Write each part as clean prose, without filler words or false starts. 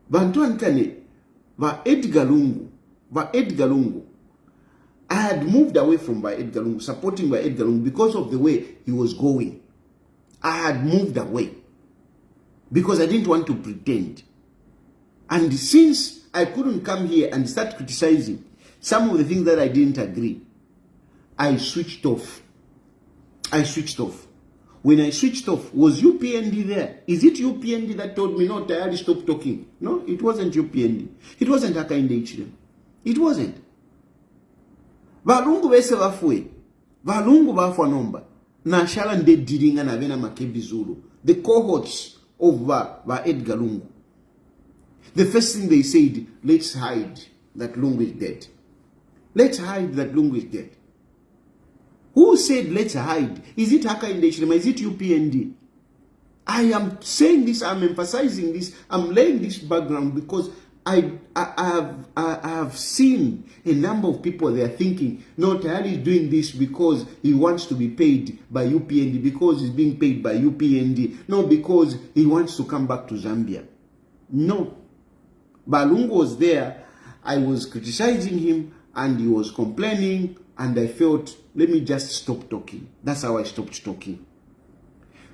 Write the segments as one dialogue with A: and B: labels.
A: Bantu ankane va EDGAR Lungu. I had moved away from by EDGAR Lungu, supporting by EDGAR Lungu because of the way he was going. I had moved away because I didn't want to pretend. And since I couldn't come here and start criticizing some of the things that I didn't agree, I switched off. When I switched off, was UPND there? Is it UPND that told me, no, Tayali, stop talking? No, it wasn't UPND. It wasn't Hakainde Ichilema. It wasn't. Valungu bese bafwe. Valungu bafwa nomba. Na shala nde diringa na vena MAKEBI ZULU. The cohorts of EDGAR Lungu. The first thing they said, let's hide that Lungu is dead. Let's hide that Lungu is dead. Who said let's hide? Is it Hakainde Ichilema? Is it UPND? I am saying this, I'm emphasizing this, I'm laying this background because I have seen a number of people, they are thinking, no, Tayali is doing this because he wants to be paid by UPND, because he's being paid by UPND, no, because he wants to come back to Zambia. No. Balungu was there, I was criticizing him, and he was complaining, and I felt, let me just stop talking. That's how I stopped talking.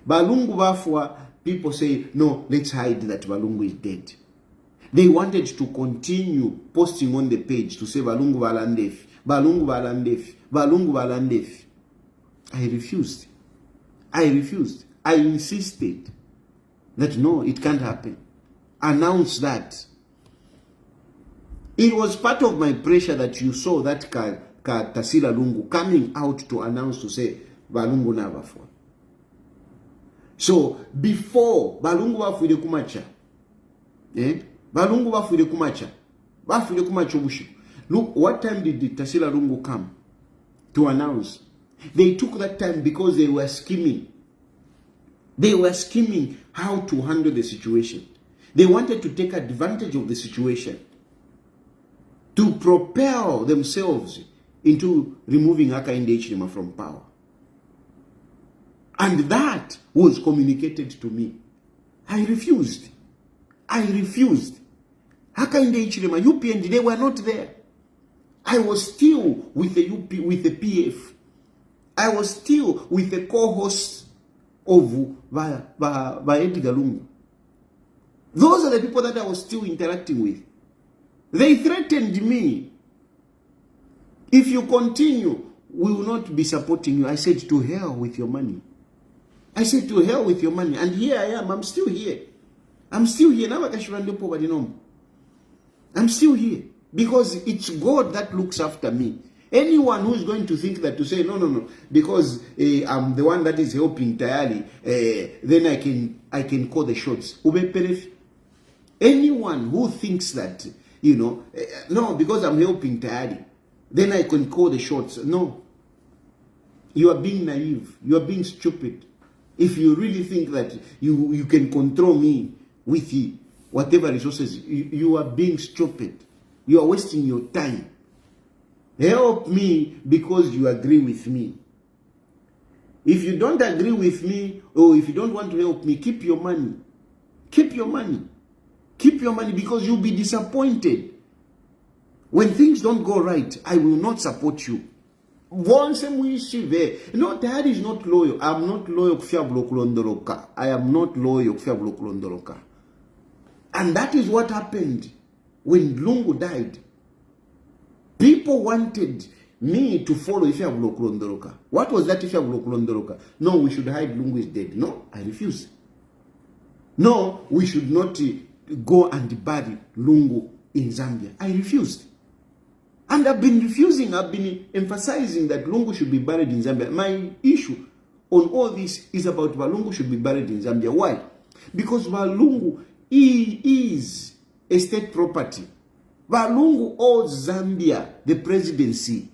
A: Balungu Bafwa, people say, no, let's hide that Balungu is dead. They wanted to continue posting on the page to say Balungu Balandef, Balungu Balandef, Balungu Balandef. I refused. I insisted that no, it can't happen. Announce that. It was part of my pressure that you saw that Tasila Lungu coming out to announce to say Balungu Nabafwa. So before Balungu Bafuide Kumacha, Balungu Bafuide Kumacha Bushi. Look, what time did the Tasila Lungu come to announce? They took that time because they were scheming. They were scheming how to handle the situation. They wanted to take advantage of the situation to propel themselves into removing Hakainde Ichilema from power. And that was communicated to me. I refused. Hakainde Ichilema, UPND, they were not there. I was still with the PF. I was still with the co-hosts of EDGAR Lungu. Those are the people that I was still interacting with. They threatened me. If you continue, we will not be supporting you. I said, to hell with your money. And here I am. I'm still here. I'm still here because it's God that looks after me. Anyone who is going to think that to say, no, because I'm the one that is helping Tayali, then I can call the shots. Anyone who thinks that, no, because I'm helping Tayali, then I can call the shots. No. You are being naive. You are being stupid. If you really think that you can control me with whatever resources, you are being stupid. You are wasting your time. Help me because you agree with me. If you don't agree with me, or if you don't want to help me, keep your money. Keep your money because you'll be disappointed. When things don't go right, I will not support you. Once we see there, no, Dad is not loyal. I'm not loyal to Fiablokundoroka. I am not loyal to Fiablokundoroka. And that is what happened when Lungu died. People wanted me to follow Fiablokundoroka. What was that Fiablokundoroka? No, we should hide Lungu is dead. No, I refuse. No, we should not go and bury Lungu in Zambia. I refused. And I've been refusing, I've been emphasizing that Lungu should be buried in Zambia. My issue on all this is about Balungu should be buried in Zambia. Why? Because Balungu is a state property. Balungu owes Zambia the presidency.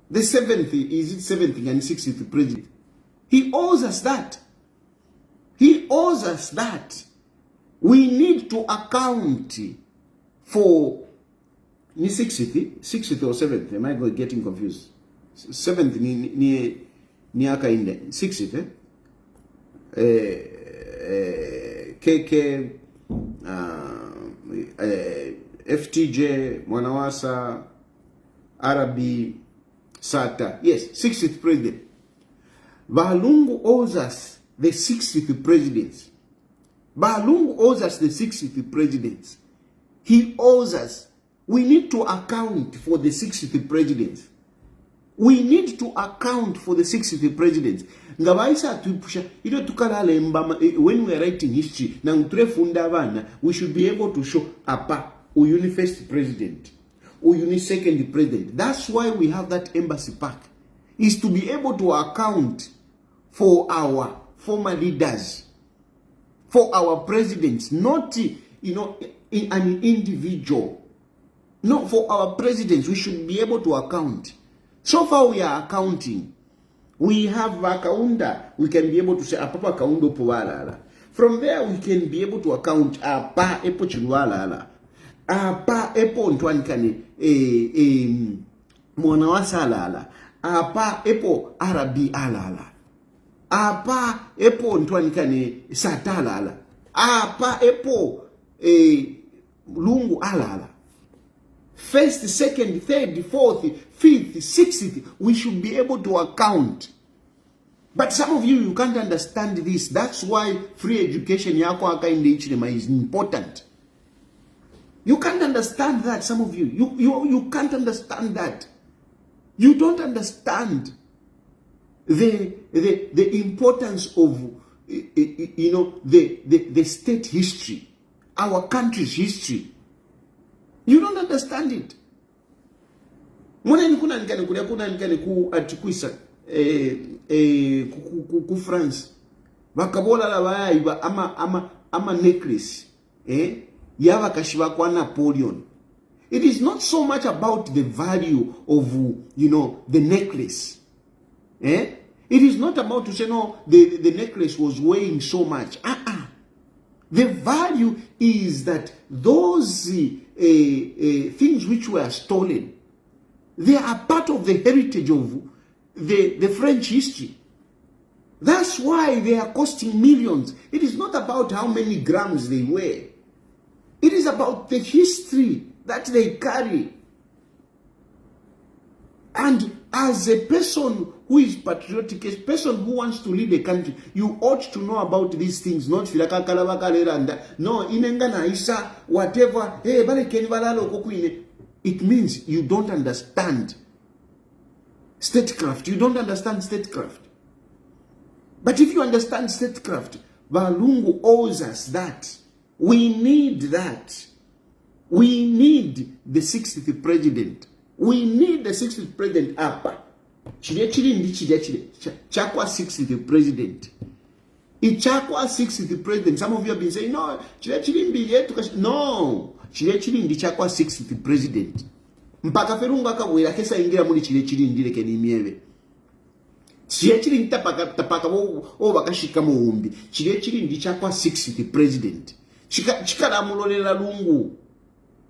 A: The 7th and 60th president. He owes us that. We need to account for 60th or 7th. Am I getting confused? 7th ni Hakainde. 60th. KK, FTJ, Mwanawasa, Arabi, Sata. Yes, 60th president. Lungu owes us the 60th presidents. Lungu owes us the 60th presidents. He owes us. We need to account for the 60th presidents. We need to account for the 60th presidents. Ngabaisa tupusha ito tukalale mbama when we are writing history na utrefunda bana, we should be able to show apa uyuni first president, uyuni second president. That's why we have that embassy pack, is to be able to account for our former leaders, for our presidents, not in an individual. No, for our presidents, we should be able to account. So far we are accounting. We have Kaunda. We can be able to say Apapa Kaundo Powalala. From there we can be able to account Apa Epo Chilwala, Apa Epo Ntwankane Mwanawasa Lala, Apa Epo Arabi Alala, Apa Epo Ntwankane Satalala, Apa Epo Lungu Alala. First, second, third, fourth, fifth, 60th, we should be able to account. But some of you can't understand this. That's why free education is important. You can't understand that, some of you. You can't understand that. You don't understand the importance of the state history, our country's history. You don't understand it. Mwana kuna nkane ku atikuisa ku France. Bakabola la baiba ama necklace yaba kashiba kwa Napoleon. It is not so much about the value of the necklace. It is not about to say no the necklace was weighing so much. The value is that those things which were stolen, they are part of the heritage of the French history. That's why they are costing millions. It is not about how many grams they weigh. It is about the history that they carry. And as a person who is patriotic, a person who wants to lead a country, you ought to know about these things. Not filaka no inengana isa whatever. It means you don't understand statecraft. You don't understand statecraft. But if you understand statecraft, Lungu owes us that. We need that. We need the 60th president. We need the 60th president apa. Chakwa 60th president. Ichakwa 60th president. Some of you have been saying, no, no. Chakwa 60th president. Mpaka ferunga kabwera kesa ingira muri chirechiri leke ni miebe. Chirechiri tapaka wo bakashika mu umbi. Chirechiri chakwa 60th president. Chikala mulolela lungu.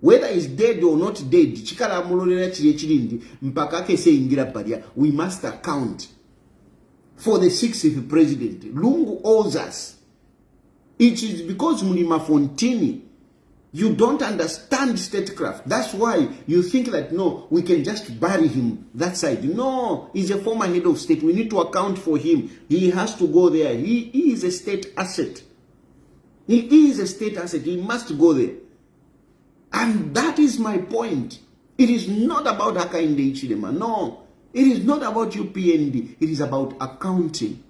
A: Whether he's dead or not dead, chikala mulolera chirechirindi mpaka kese ingira baria. We must account for the 60th president. Lungu owes us. It is because Mulima Fontini, you don't understand statecraft. That's why you think that no, we can just bury him that side. No, he's a former head of state. We need to account for him. He has to go there. He is a state asset. He is a state asset. He must go there. And that is my point. It is not about Hakainde Hichilema. No. It is not about UPND. It is about accounting.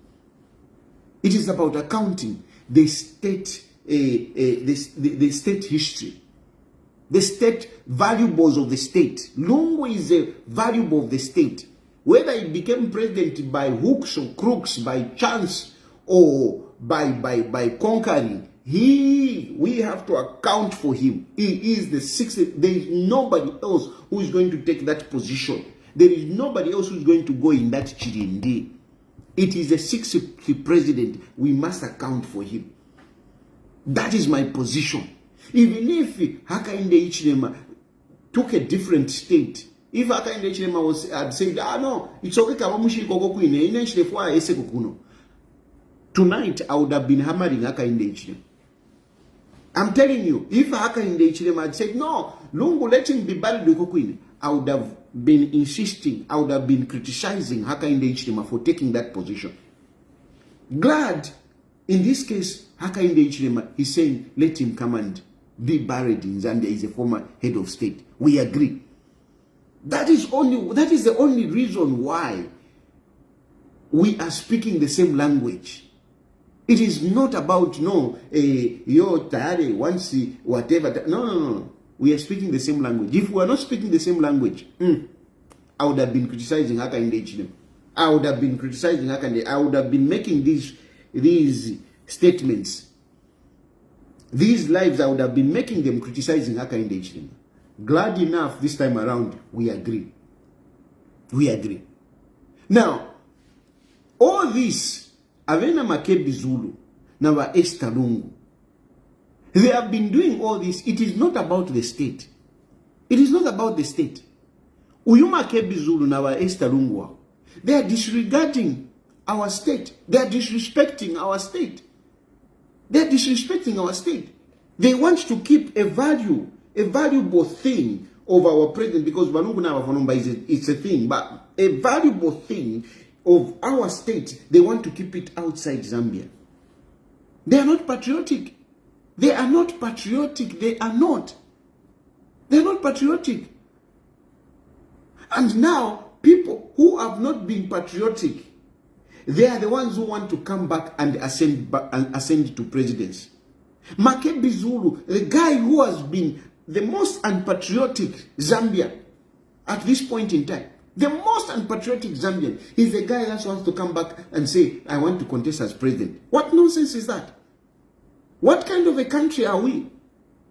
A: It is about accounting the state, the state history, the state valuables of the state. Lungu is a valuable of the state. Whether he became president by hooks or crooks, by chance or by conquering, we have to account for him. He is the 60th. There is nobody else who is going to take that position. There is nobody else who is going to go in that chirindi. It is the 60th president. We must account for him. That is my position. Even if Hakainde Hichilema took a different state, if Hakainde Hichilema had said, no, it's okay, tonight I would have been hammering Hakainde Hichilema. I'm telling you, if Hakainde Hichilema had said, no, Lungu, let him be buried with Queen, I would have been insisting, I would have been criticizing Hakainde Hichilema for taking that position. Glad, in this case, Hakainde Hichilema is saying, let him come and be buried in Zambia. He's a former head of state. We agree. That is the only reason why we are speaking the same language. It is not about, no, yo, Tayali, once, whatever. No. We are speaking the same language. If we are not speaking the same language, I would have been criticizing Hakainde Hichilema. I would have been criticizing Hakainde. I would have been making these statements. These lives, I would have been making them criticizing Hakainde Hichilema. Glad enough, this time around, we agree. We agree. Now, all this, Avena MAKEBI ZULU, now Esther Lungu, they have been doing all this. It is not about the state. It is not about the state. Uyu MAKEBI ZULU, now Esther Lungu, they are disregarding our state. They are disrespecting our state. They are disrespecting our state. They want to keep a valuable thing of our president, because it's a thing, but a valuable thing of our state, they want to keep it outside Zambia. They are not patriotic. They are not patriotic. They are not. They are not patriotic. And now, people who have not been patriotic, they are the ones who want to come back and ascend to presidency. MAKEBI ZULU, the guy who has been the most unpatriotic Zambia at this point in time, the most unpatriotic Zambian, is the guy that wants to come back and say, I want to contest as president. What nonsense is that? What kind of a country are we?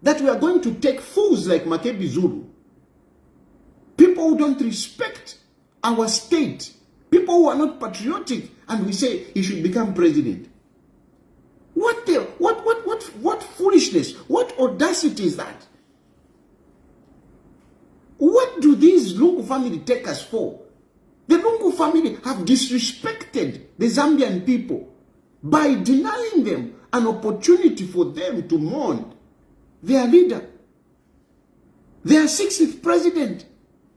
A: That we are going to take fools like MAKEBI ZULU, people who don't respect our state, people who are not patriotic, and we say he should become president. What foolishness, what audacity is that? What do these Lungu family take us for? The Lungu family have disrespected the Zambian people by denying them an opportunity for them to mourn their leader, their 60th president.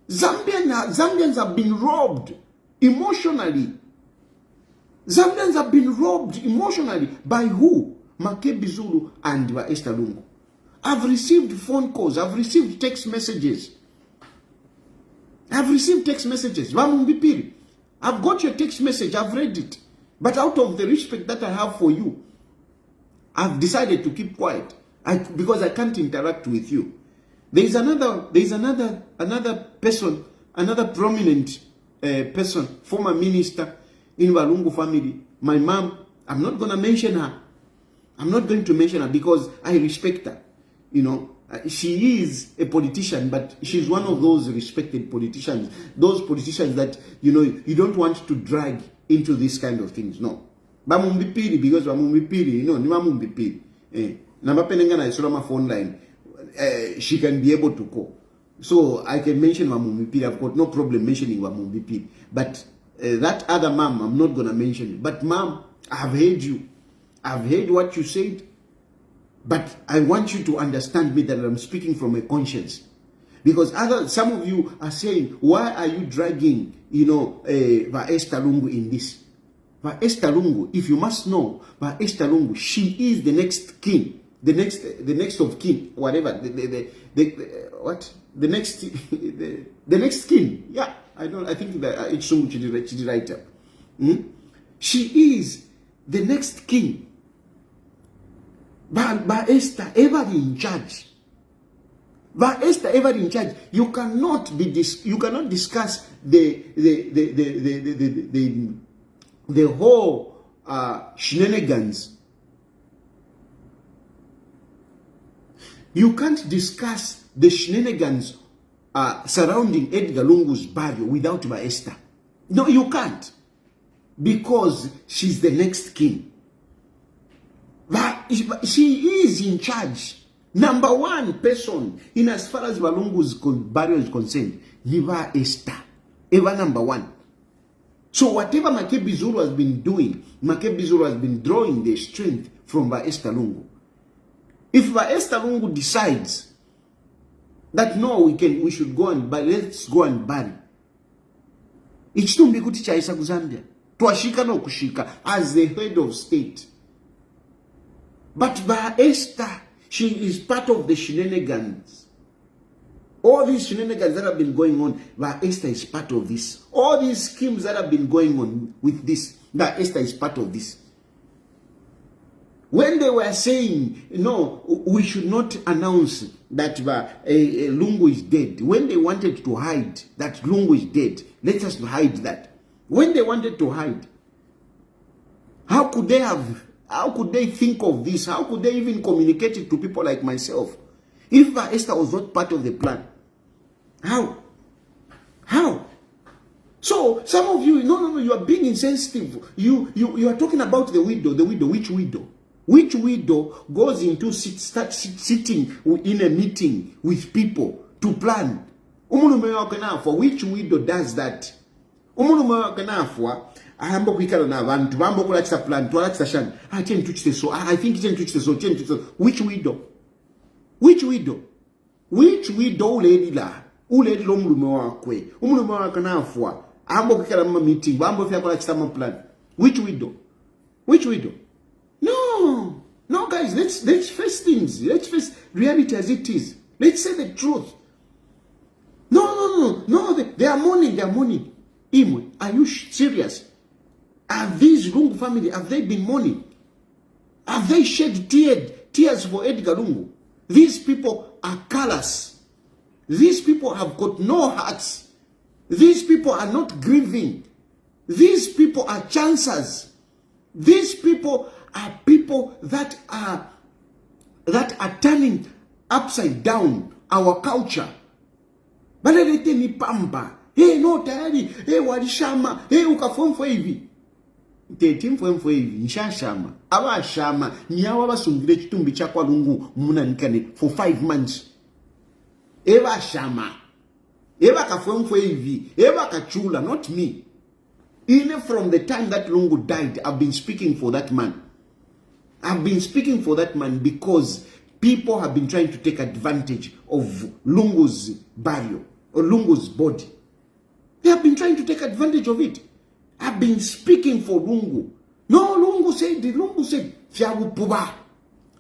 A: Zambians have been robbed emotionally. Zambians have been robbed emotionally by who? MAKEBI ZULU and Esther Lungu. I've received phone calls. I've received text messages. I've got your text message. I've read it. But out of the respect that I have for you, I've decided to keep quiet. Because I can't interact with you. There's another person, another prominent person, former minister in Walungu family. My mom, I'm not going to mention her. I'm not going to mention her because I respect her. You know, she is a politician, but she's one of those respected politicians. Those politicians that, you know, you don't want to drag into these kind of things. No. Bamumbipiri, because bamumbipiri, you know, ni bamumbipiri. Namapenenga na isolama phone line. She can be able to call. So I can mention Wamumbipiri. I've got no problem mentioning Wamumbipiri. But that other mom, I'm not going to mention it. But mom, I've heard you. I've heard what you said. But I want you to understand me that I'm speaking from a conscience. Because some of you are saying, why are you dragging, you know, Esther Lungu in this? Esther Lungu, if you must know, Esther Lungu, she is the next king. The next of kin, whatever, the next king. Yeah, I think that it's so much right. She is the next king. But Esther ever in charge. But Esther ever in charge. You cannot discuss the whole shenanigans. You can't discuss the shenanigans surrounding Edgar Lungu's burial without Esther. No, you can't. Because she's the next king. But she is in charge. Number one person in as far as Lungu's burial is concerned, Niva Esther. Ever number one. So whatever MAKEBI ZULU has been doing, MAKEBI ZULU has been drawing their strength from Esther Lungu. If Esther Lungu decides that no, we should go and bury, let's go and bury. Ichitumbi kuti chaisa ku Zambia. Twashika no kushika as the head of state. But Esther, she is part of the shenanigans. All these shenanigans that have been going on, Esther is part of this. All these schemes that have been going on with this, Esther is part of this. When they were saying, no, we should not announce that Lungu is dead. When they wanted to hide that Lungu is dead, let us hide that. When they wanted to hide, how could they think of this? How could they even communicate it to people like myself? If Esther was not part of the plan, how? So some of you, no, you are being insensitive. You are talking about the widow. Which widow? Which widow goes into starts sitting in a meeting with people to plan? For which widow does that? I think which widow? Which widow? Which widow lady la? Uledi lo mulume wakwe. Umulume wakanafwa. Ambo kwikala mama meeting. Ambo fyakola chisama plan. Which widow? Which widow? No, guys, let's face things. Let's face reality as it is. Let's say the truth. No, they are mourning. Imwe, are you serious? Have these Lungu family, have they been mourning? Have they shed tears for Edgar Lungu? These people are callous. These people have got no hearts. These people are not grieving. These people are chancers. These people are people that are turning upside down our culture. Balelete ni pamba. Hey, no tayari. Hey, walishama. Hey, ukafomfo hivi. Tetimfo hivi. Nshashama. Awa shama. Nyawa basungile chitumbi chakwa Lungu muna nikane for 5 months. Ewa shama. Ewa kafomfo hivi. Ewa kachula. Not me. Even from the time that Lungu died, I've been speaking for that man. I've been speaking for that man because people have been trying to take advantage of Lungu's burial or Lungu's body. They have been trying to take advantage of it. I've been speaking for Lungu. No, Lungu said, Fiabupuba.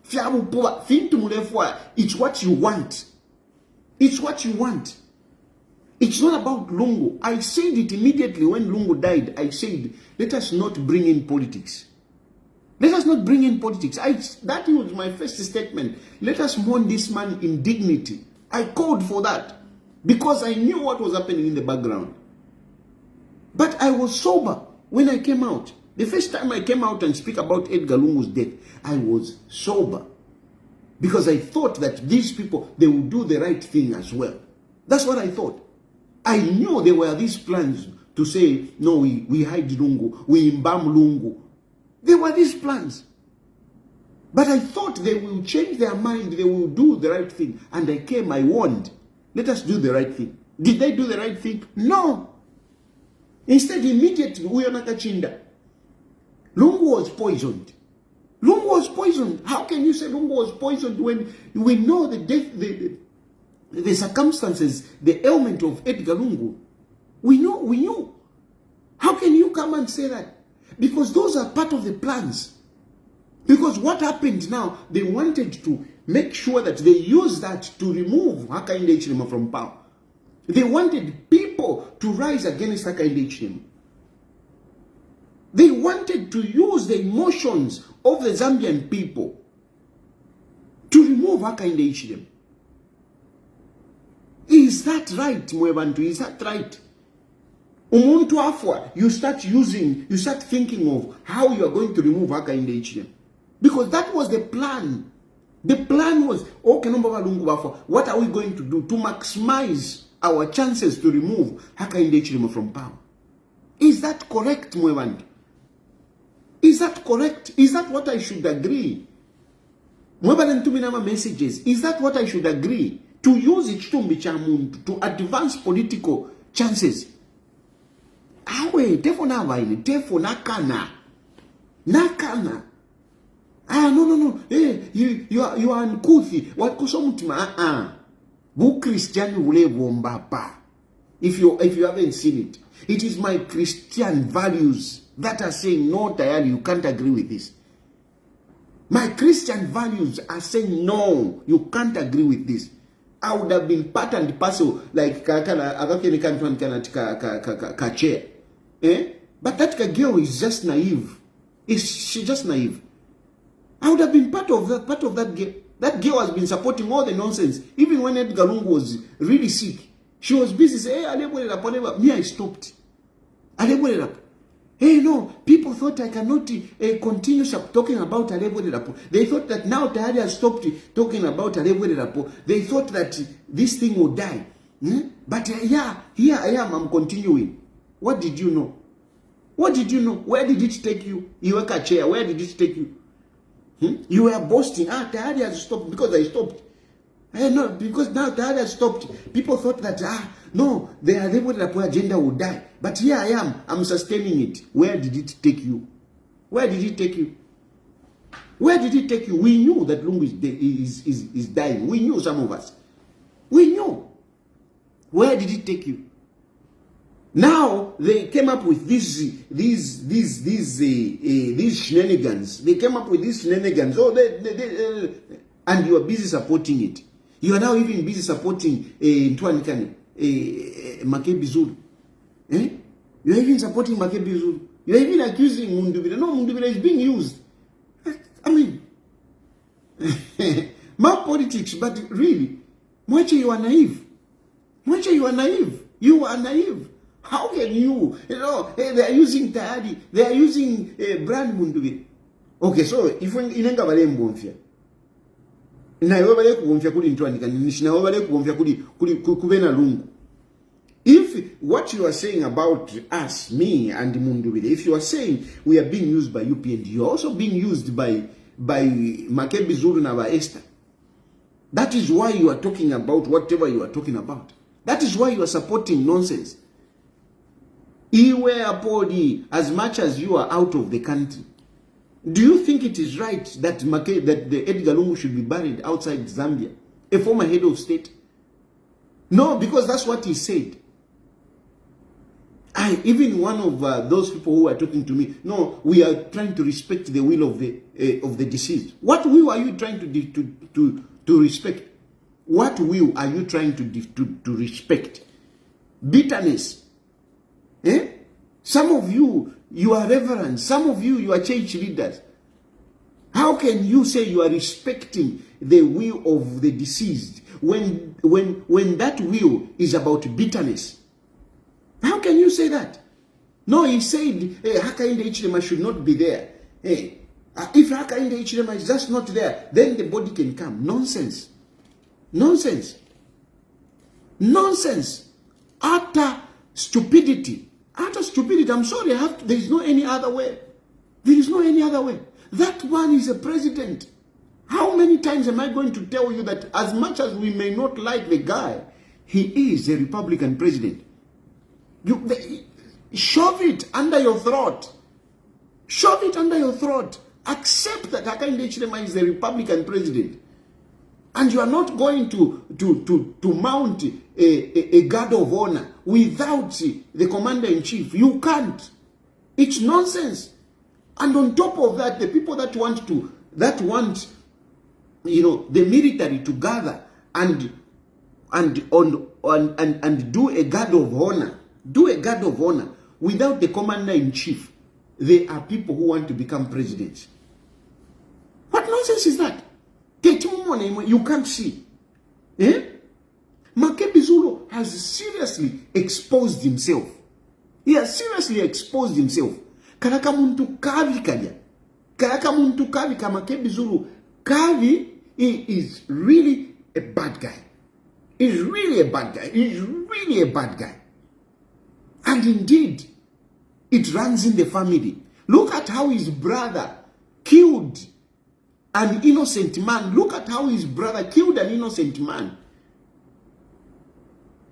A: Fintu mulefwa. It's what you want. It's what you want. It's not about Lungu. I said it immediately when Lungu died. I said, let us not bring in politics. Let us not bring in politics. That was my first statement. Let us mourn this man in dignity. I called for that because I knew what was happening in the background. But I was sober when I came out. The first time I came out and speak about Edgar Lungu's death, I was sober. Because I thought that these people, they would do the right thing as well. That's what I thought. I knew there were these plans to say, no, we hide Lungu, we embalm Lungu. There were these plans. But I thought they will change their mind, they will do the right thing. And I came, I warned, let us do the right thing. Did they do the right thing? No. Instead, immediately, Uyonakachinda. Lungu was poisoned. Lungu was poisoned. How can you say Lungu was poisoned when we know the death, the circumstances, the ailment of Edgar Lungu? We knew. How can you come and say that? Because those are part of the plans. Because what happened now, they wanted to make sure that they use that to remove Hakainde Hichilema from power. They wanted people to rise against Hakainde Hichilema. They wanted to use the emotions of the Zambian people to remove Hakainde Hichilema. Is that right, Mwebantu? Is that right? Umuntu afwa, you start thinking of how you are going to remove Hakainde Hichilema. Because that was the plan. The plan was, okay, what are we going to do to maximize our chances to remove Hakainde Hichilema from power? Is that correct, Mwebantu? Is that correct? Is that what I should agree? Mwebantu messages. Is that what I should agree? To use it to advance political chances. Awe, tefo nakana. No. You are uncouth. What kusomtima? Bu Christian wule if you haven't seen it. It is my Christian values that are saying, no, Tayali, you can't agree with this. My Christian values are saying, no, you can't agree with this. I would have been part and parcel, like, chair. But that girl is just naive. She's just naive. I would have been part of that girl. That girl has been supporting all the nonsense. Even when Edgar Lungu was really sick, she was busy saying, hey, me, I stopped. Hey, no, people thought I cannot continue talking about Alebwe. They thought that now Tayali has stopped talking about Alebwe. They thought that this thing would die. But yeah, here I am, I'm continuing. What did you know? What did you know? Where did it take you? You work a chair, where did it take you? You were boasting, Tayali has stopped because I stopped. No, because now Tayali has stopped. People thought that, no, the Alebwe agenda would die. But here I am, I'm sustaining it. Where did it take you? Where did it take you? Where did it take you? We knew that Lungu is dying. We knew, some of us. We knew. Where did it take you? Now they came up with these shenanigans. They came up with these shenanigans. Oh, and you are busy supporting it. You are now even busy supporting MAKEBI ZULU. You are even supporting MAKEBI ZULU. You are even accusing Mundubile. No, Mundubile is being used. I mean, more politics, but really, Mwache, you are naive. Mwache, you are naive. You are naive. How can you know, they are using Tayali, they are using brand Mundubile. Okay, so if inenga wale mbonfia. Na yo wale kubonfia kuli ntwanika, nishina wale kubonfia kuli kubena lungu. If what you are saying about us, me and Mundubile, if you are saying we are being used by UPND, you are also being used by MAKEBI ZULU na by Esther. That is why you are talking about whatever you are talking about. That is why you are supporting nonsense. Iwe apodi, as much as you are out of the country. Do you think it is right that the Edgar Lungu should be buried outside Zambia? A former head of state? No, because that's what he said. Even one of those people who are talking to me, no, we are trying to respect the will of the deceased. What will are you trying to respect? What will are you trying to respect? Bitterness. Some of you are reverends. Some of you are church leaders. How can you say you are respecting the will of the deceased when that will is about bitterness? How can you say that? No, he said Hakainde Ichilema should not be there. If Hakainde Ichilema is just not there, then the body can come. Nonsense. Nonsense. Nonsense. Utter stupidity. Utter stupidity. I'm sorry, there is no any other way. There is no any other way. That one is a president. How many times am I going to tell you that as much as we may not like the guy, he is a Republican president? Shove it under your throat. Shove it under your throat. Accept that Hakainde Hichilema is the Republican president. And you are not going to mount a guard of honor without the commander-in-chief. You can't. It's nonsense. And on top of that, the people that want the military to gather and do a guard of honor, without the commander-in-chief, they are people who want to become presidents. What nonsense is that? You can't see. MAKEBI ZULU has seriously exposed himself. He has seriously exposed himself. Karaka muntu kavi kaja. Karaka muntu kavi ka MAKEBI ZULU. Kavi, he is really a bad guy. He's really a bad guy. He's really a bad guy. And indeed, it runs in the family. Look at how his brother killed an innocent man. Look at how his brother killed an innocent man.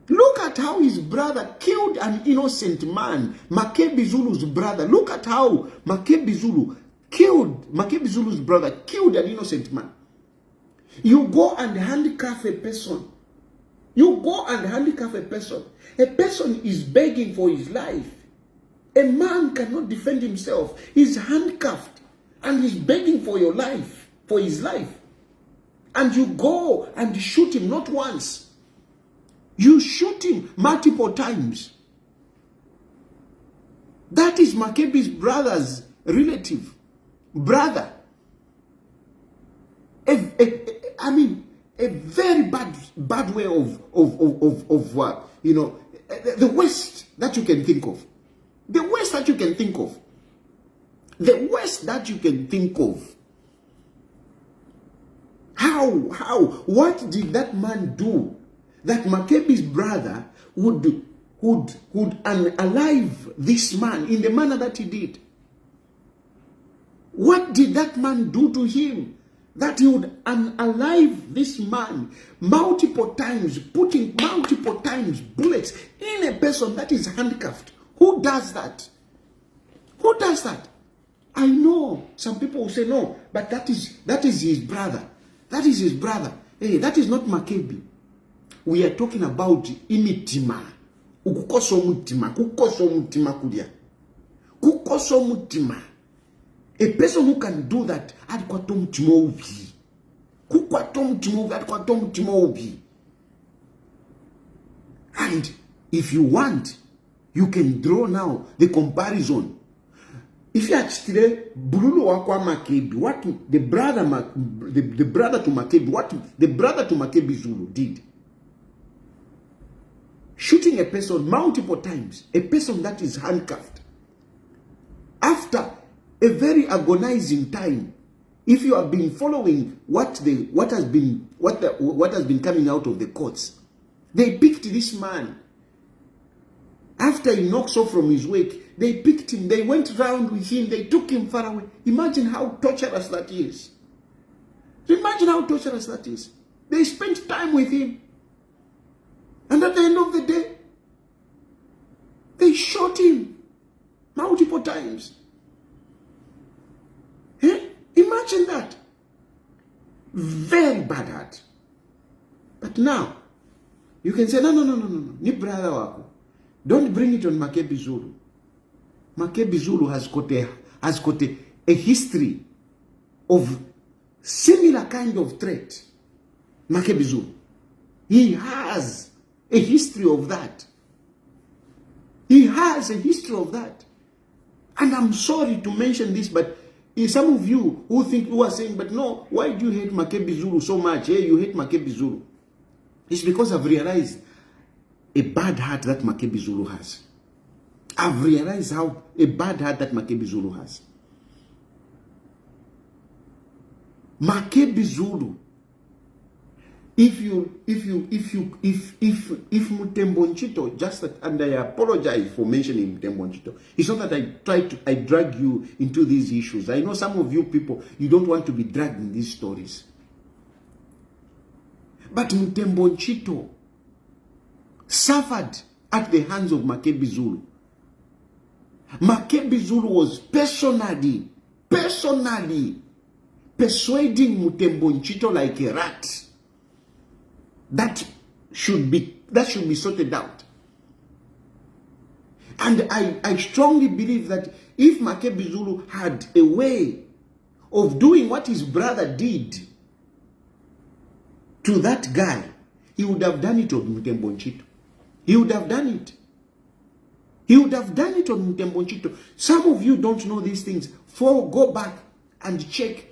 A: Look at how his brother killed an innocent man. MAKEBI ZULU's brother. Look at how MAKEBI ZULU killed, MAKEBI Zulu's brother killed an innocent man. You go and handcuff a person. You go and handcuff a person. A person is begging for his life. A man cannot defend himself. He's handcuffed and he's begging for your life, for his life. And you go and shoot him, not once. You shoot him multiple times. That is MAKEBI's brother's relative. Brother. I mean, a very bad way of what, you know, the worst that you can think of. The worst that you can think of. The worst that you can think of. How? What did that man do that MAKEBI's brother would unalive this man in the manner that he did? What did that man do to him that he would unalive this man multiple times, putting multiple times bullets in a person that is handcuffed? Who does that? Who does that? I know some people will say no, but that is his brother. That is his brother. Hey, that is not MAKEBI. We are talking about imitima. Ukukoso mutima, kukoso mutima kudia. Kukoso mutima. A person who can do that, adikwato mutima ubi. Kukwato mutima ubi, adikwato mutima ubi. And if you want, you can draw now the comparison. If you actually Bululu wakwa MAKEBI, what the brother to MAKEBI, what the brother to MAKEBI Zulu did, shooting a person multiple times, a person that is handcuffed, after a very agonizing time. If you have been following what has been coming out of the courts, they picked this man. After he knocks off from his wake, they picked him, they went round with him, they took him far away. Imagine how torturous that is. Imagine how torturous that is. They spent time with him. And at the end of the day, they shot him multiple times. Eh? Imagine that. Very bad heart. But now, you can say, no. Ni brother wako. Don't bring it on MAKEBI Zulu. MAKEBI Zulu has got a history of similar kind of threat. MAKEBI Zulu. He has a history of that. He has a history of that. And I'm sorry to mention this, but some of you who are saying, but no, why do you hate MAKEBI Zulu so much? Hey, you hate MAKEBI Zulu. It's because I've realized a bad heart that MAKEBI Zulu has. I've realized how a bad heart that MAKEBI Zulu has. MAKEBI Zulu. If Mutembo Nchito, just that, and I apologize for mentioning Mutembo Nchito. It's not that I drag you into these issues. I know some of you people, you don't want to be dragged in these stories. But Mutembo Nchito suffered at the hands of MAKEBI Zulu. MAKEBI Zulu was personally persuading Mutembo Nchito like a rat. That should be sorted out. And I strongly believe that if MAKEBI Zulu had a way of doing what his brother did to that guy, he would have done it on Mutembo Nchito. He would have done it. He would have done it on Mutembo Nchito. Some of you don't know these things. Go back and check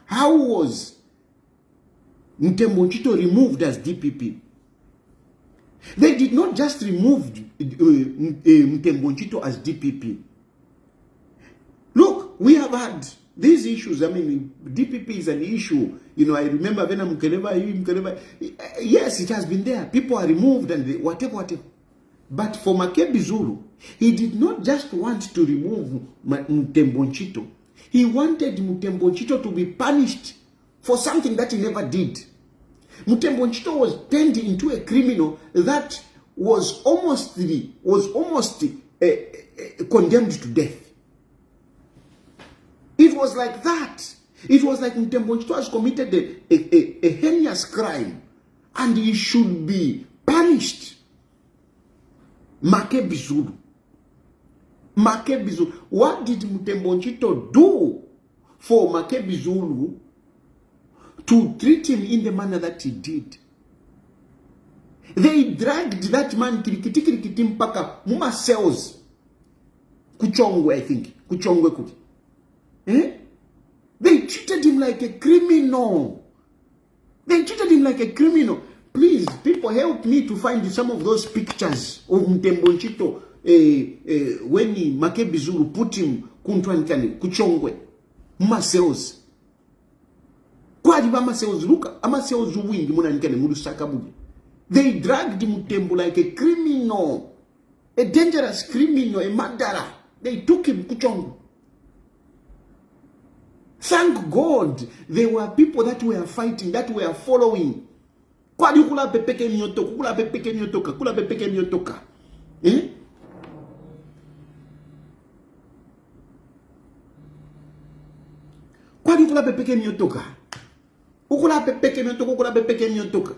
A: how was Mutembo Nchito removed as DPP. They did not just remove Mutembo Nchito as DPP. Look, we have had these issues. I mean, DPP is an issue. You know, I remember when Mukeleba, yes, it has been there. People are removed and whatever. But for MAKEBI Zulu, he did not just want to remove Mutembo Nchito. He wanted Mutembo Nchito to be punished for something that he never did. Mutembo Nchito was turned into a criminal that was almost condemned to death. It was like that. It was like Mtembo Nchito has committed a heinous crime and he should be punished. MAKEBI ZULU. MAKEBI ZULU. What did Mtembo Nchito do for MAKEBI ZULU to treat him in the manner that he did? They dragged that man kirikiti mpaka muma cells. Kuchongwe, I think. Kuchongwe kuti. They treated him like a criminal. They treated him like a criminal. Please, people, help me to find some of those pictures of Mtembo Nchito when MAKEBI ZULU put him kuchongwe. Muma cells. Kwa diba ama cells luka? Ama cells wingi muna nkane mudu sakabudi. They dragged Mtembo like a criminal, a dangerous criminal, a murderer. They took him kuchongo. Thank God there were people that were fighting, that were following. Kwadi kula pepeke nyotoka, kula pepeke nyotoka, kula pepeke nyotoka. Kwadi kula pepeke nyotoka. Ukula pepeke nyotoka, ukula pepeke nyotoka.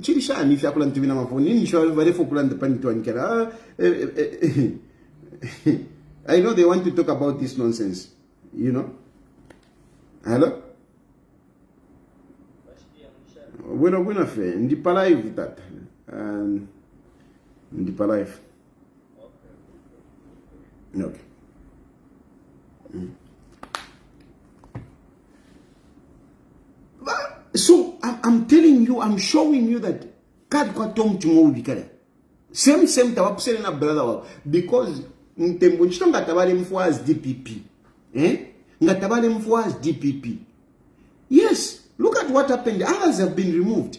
A: Chirisha ni fyakula ntivina mafoni ni shwa varefo kula ndepani wanikera. I know they want to talk about this nonsense, you know. Hello? Buena fe, ndipa live that. Ndipa live. Okay. So I'm telling you, I'm showing you that God got tom to bikare. Same tawapsele na brother because Mtembo Nchito ngatabale mfuaz DPP. Ngatabale mfuaz DPP. Yes, look at what happened. Others have been removed.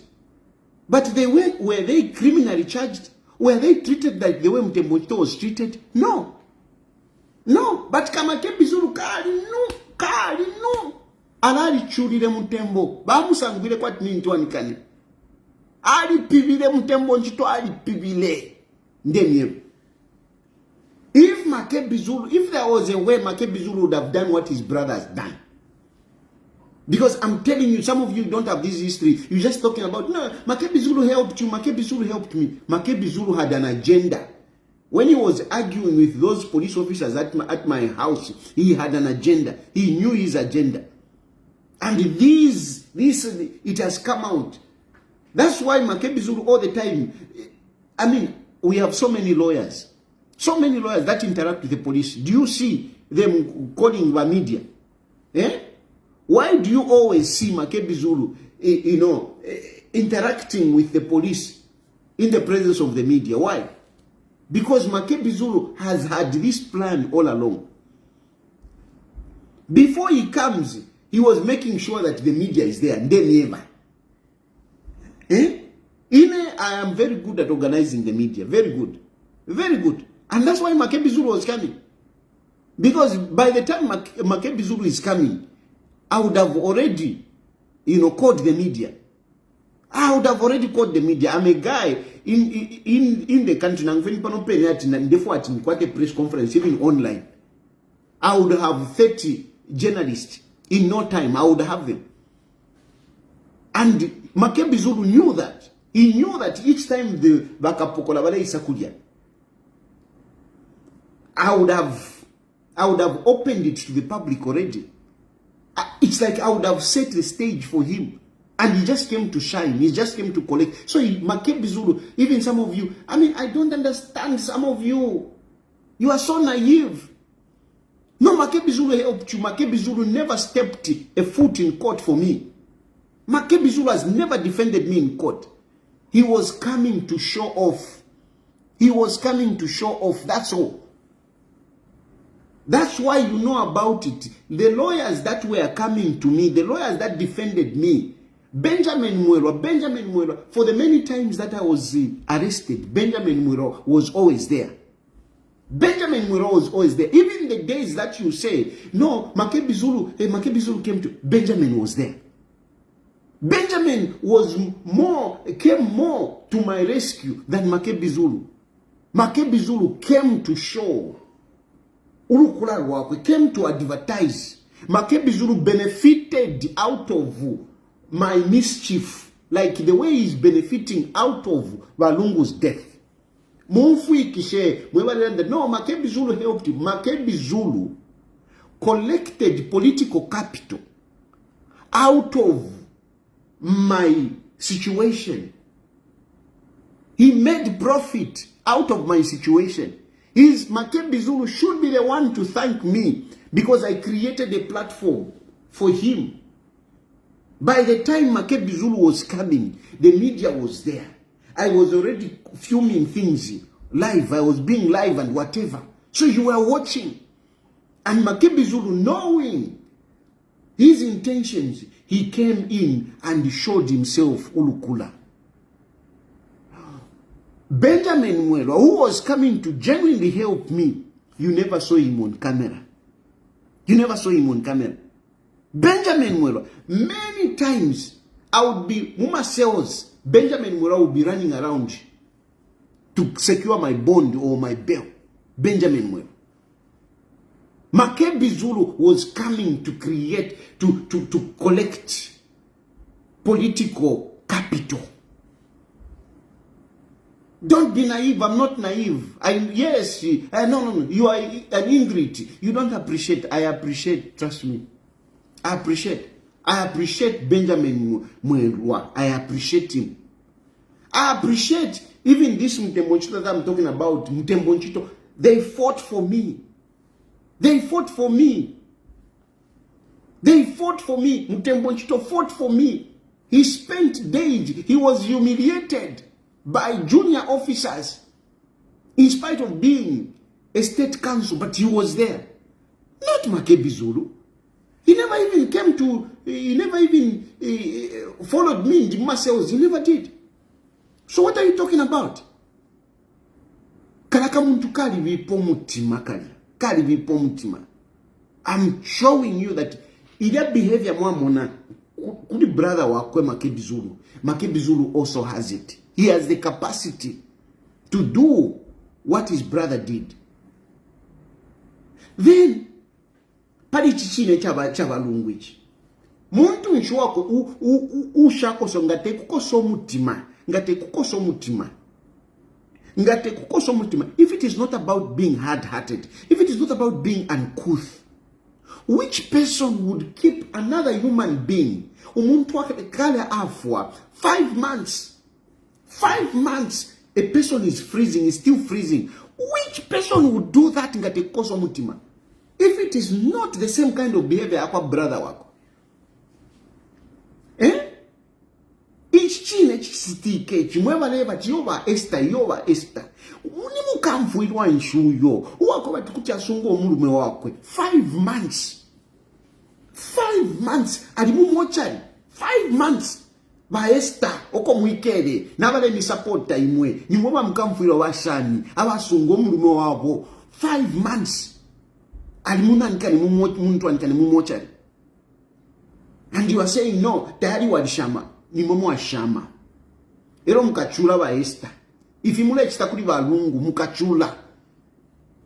A: But were they criminally charged? Were they treated like the way Mtembo Nchito was treated? No. No, but MAKEBI ZULU kali no. Alali chulile Mtembo. Bamusangwile kwa nintu wanikane. Ali pibile Mtembo Nchito, ali pibile. Ndemye. If MAKEBI ZULU, if there was a way MAKEBI ZULU would have done what his brother has done. Because I'm telling you, some of you don't have this history. You're just talking about, no, MAKEBI ZULU helped you, MAKEBI ZULU helped me. MAKEBI ZULU had an agenda. When he was arguing with those police officers at my house, he had an agenda. He knew his agenda. And this, it has come out. That's why MAKEBI ZULU all the time, I mean, we have so many lawyers. So many lawyers that interact with the police. Do you see them calling the media? Why do you always see MAKEBI ZULU, interacting with the police in the presence of the media? Why? Because MAKEBI ZULU has had this plan all along. Before he comes, he was making sure that the media is there, and then never. I am very good at organizing the media. Very good. Very good. And that's why MAKEBI ZULU was coming. Because by the time MAKEBI ZULU is coming, I would have already, called the media. I would have already called the media. I'm a guy in the country. And therefore, at a press conference, even online. I would have 30 journalists. In no time, I would have them. And MAKEBI ZULU knew that. He knew that each time the Bakapokola Vale Isakudia, I would have opened it to the public already. It's like I would have set the stage for him. And he just came to shine. He just came to collect. So MAKEBI ZULU, even some of you, I mean, I don't understand some of you. You are so naive. No, MAKEBI ZULU helped you. MAKEBI ZULU never stepped a foot in court for me. MAKEBI ZULU has never defended me in court. He was coming to show off. He was coming to show off. That's all. That's why you know about it. The lawyers that were coming to me, the lawyers that defended me, Benjamin Mwelwa, for the many times that I was arrested, Benjamin Mwelwa was always there. Benjamin Mwelwa was always there. Even the days that you say, no, MAKEBI ZULU came to, Benjamin was there. Benjamin came more to my rescue than MAKEBI ZULU. MAKEBI ZULU came to show Ulukula lwakwe came to advertise. MAKEBI ZULU benefited out of my mischief, like the way he's benefiting out of Balungu's death. Mumfuikishe, no, MAKEBI ZULU helped him. MAKEBI ZULU collected political capital out of my situation. He made profit out of my situation. MAKEBI ZULU should be the one to thank me because I created a platform for him. By the time MAKEBI ZULU was coming, the media was there. I was already filming things live. I was being live and whatever. So you were watching. And MAKEBI ZULU, knowing his intentions, he came in and showed himself ulukula. Benjamin Mwelwa, who was coming to genuinely help me, you never saw him on camera. You never saw him on camera. Benjamin Mwelwa, many times I would be, Muma cells, Benjamin Mwelwa would be running around to secure my bond or my bail. Benjamin Mwelwa. MAKEBI ZULU was coming to create, to collect political capital. Don't be naive. I'm not naive. No. You are an Ingrid. You don't appreciate. I appreciate. Trust me. I appreciate Benjamin Mwelwa. I appreciate him. I appreciate even this Mutembonchito that I'm talking about. Mutembonchito. They fought for me. They fought for me. They fought for me. Mutembonchito fought for me. He spent days. He was humiliated by junior officers in spite of being a state council, but he was there. Not MAKEBI ZULU. He never even came to, he never even followed me in the muscles. He never did. So what are you talking about? I'm showing you that either behavior mwamona kuli brother wakwe MAKEBI ZULU. MAKEBI ZULU also has it. He has the capacity to do what his brother did. Then, pali chichine chava language. Muntu nshwako ushako so ngate kukoso mutima. Ngate kukoso mutima. Ngate kukoso mutima. If it is not about being hard-hearted, if it is not about being uncouth, which person would keep another human being? Umuntu kale afwa 5 months. 5 months, a person is freezing, is still freezing. Which person would do that in ngate koso mutima? If it is not the same kind of behavior akwa brother wako. Ichine chisitike chimweba leba chiyoba Esther. Unimu kamfu ilwa nshuyo. Uwako batikucha sungo omulume wakwe. 5 months. 5 months. Alimu mochari. 5 months. Ba Esther oko mwikere nabale ni supporta imwe ni mwoba mkamfuiro washani abasungo mulume wabo 5 months alimuna nkani muntu ankani mumochari, and you are saying no tayari walishama ni momo ashama ero mukachula ba Esther ifimule chitakuli ba lungu mukachula.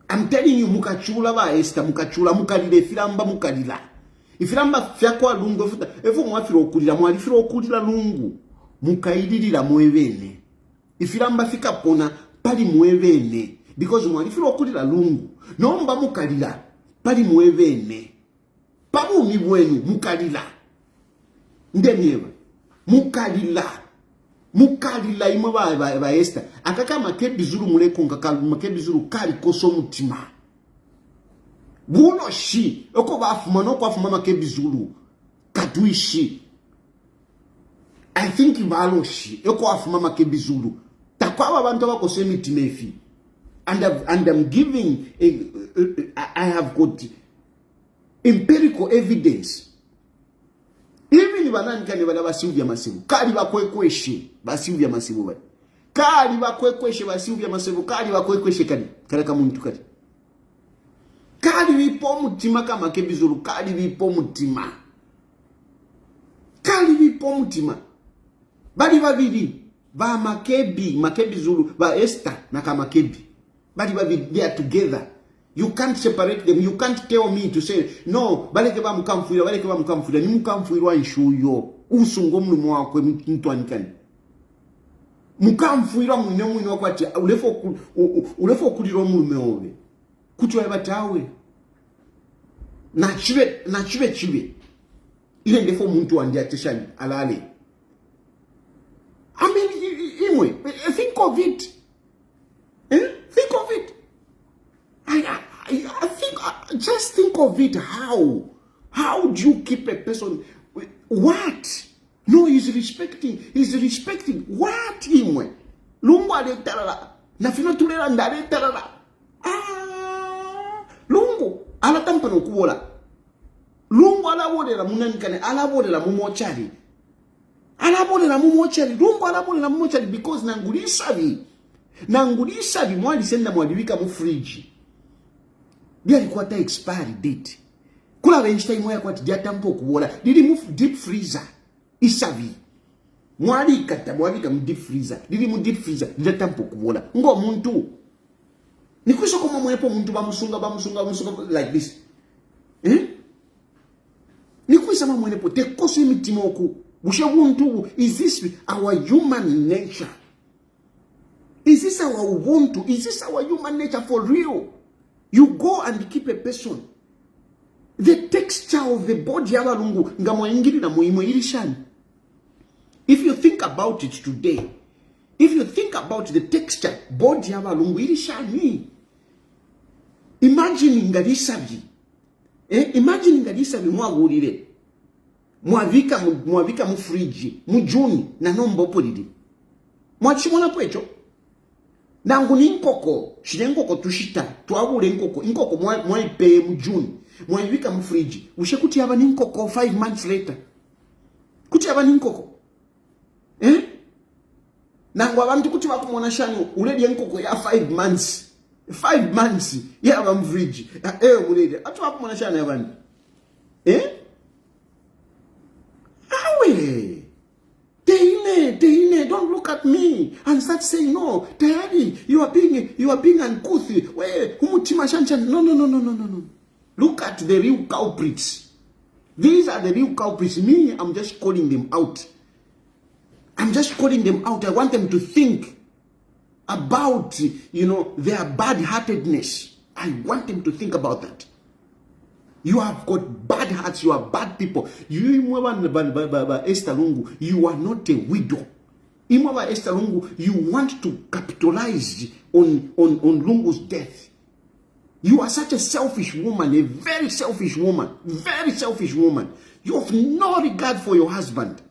A: I'm telling you mukachula ba Esther mukachula mukalile filamba mukalila. Ifiramba fyakwa lungu futa efo mwafiro okulira mwalifiro okulira lungu mukaidilira mwevene. Ifiramba fika pona pali mwevene because mwalifiro okulira lungu nomba mukalira pali mwevene. Pabu mibwenu mukalira. Ndemieva mukalila imwe ba Esther akaka MAKEBI ZULU muleko ngaka MAKEBI ZULU kali koso mutima. Buno shi oko bafuma no kwafuma MAKEBI ZULU kaduishi. I think ibalo shi oko afuma MAKEBI ZULU takwa abantu abakose mitimefi, and I'm giving I have got empirical evidence. Even banani kane bala basivya masibu kali bakwekweshe basivya masibu bali kali bakwekweshe basivya masibu kali bakwekweshe kali kama muntu kali kali bipo mutima kama MAKEBI ZULU kali bipo mutima bali babiri ba MAKEBI ZULU ba Esther na kama MAKEBI bali babiri, they are together. You can't separate them. You can't tell me to say, no, baleke ba mukamfuira, ni mukamfuirwa nshuyo. Usungo mlumu wakwe mtuanikani. Mukamfuirwa mwine wakwati, ulefo kuliro mlume owe. Kutuwa batawe. Na chive. Ile ndefo muntu wandia teshani, alale. I mean, anyway, think of it. Think of it. I think, just think of it. How do you keep a person? What? No, he's respecting. What? Imwe. Lungu aletarala. Nafino tulera ndare tarala. Lungu. Ala tampano kubola. Lungu alabodela munanikane. Alabodela mumochari. Lungu alabodela mumochari because nangulisavi mwali senda mwaliwika mu fridge. Dia alikuwa ta expiry date. Kula benchita imoya kwa tijatampo kubola. Didi mu deep freezer. Isavi. Mwali kata mwalika mu deep freezer. Didi mu deep freezer. Tijatampo kubola. Ngo muntu. Nikuisho kama mwepo muntu bamusunga like this. Nikuisho kama mwepo tekoso imitimoku. Bushe muntu. Is this our human nature? Is this our ubuntu? Is this our human nature for real? You go and keep a person. The texture of the body ya balungu ngamwa ingiri na muimo irishani. If you think about it today, if you think about the texture body ya balungu irishani. Imagine ngadisabi. Imagine ngadisabi mwagurire. Mwavika mu fridge, mu Juni na nombo polidi. Mwachimona pwecho. Nangu ni nkoko, shide nkoko tushita, tuwabule nkoko mwaipe mu June, mwaiwika mu fridge. Ushe kuti yaba ni nkoko 5 months later. Kuti yaba ni nkoko. Nangu abantu kuti wakumona shanu, uledi nkoko ya 5 months. 5 months, yaba mu fridge. Muledi, atu wakumona shanu yabani. Awe. Teine, don't look at me and start saying, no, Tayali, you are being uncouth. No. Look at the real culprits. These are the real culprits. Me, I'm just calling them out. I want them to think about, their bad-heartedness. I want them to think about that. You have got bad hearts. You are bad people. You Esther Lungu, you are not a widow. Esther Lungu, you want to capitalize on Lungu's death. You are such a selfish woman, a very selfish woman. You have no regard for your husband.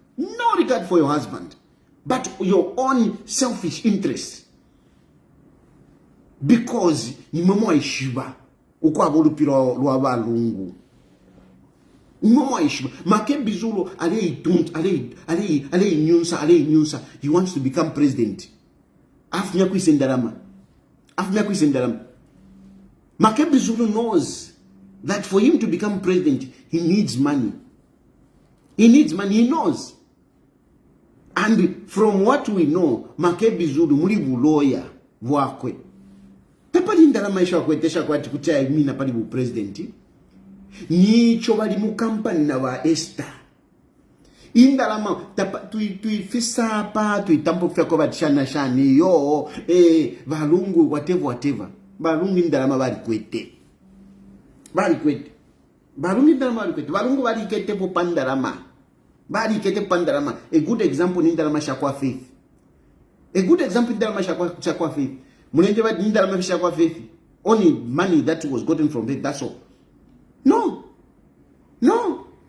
A: But your own selfish interests. Because ni mama ishiba. Ukwa bolupiro lwa Lungu. Mama ishiba. MAKEBI ZULU ale nyunsa. He wants to become president. Afnya kuisendarama. MAKEBI ZULU knows that for him to become president, he needs money. He knows. And from what we know, MAKEBI ZULU mulibu lawyer wakwe. Tapali ndalama isha kwetesha kwa tikutia mina pali bu presidenti. Nicho bali mu kampani na wa Esther. Indalama tuifisa hapa tuitampo kufia kwa shani yo balungu whatever. Balungu indalama bali kwete. Balungu bali kete po pandalama. A good example ni indalama shakwa faith. Mulenge ba indalama shakwa faith. Only money that was gotten from it, that's all. No.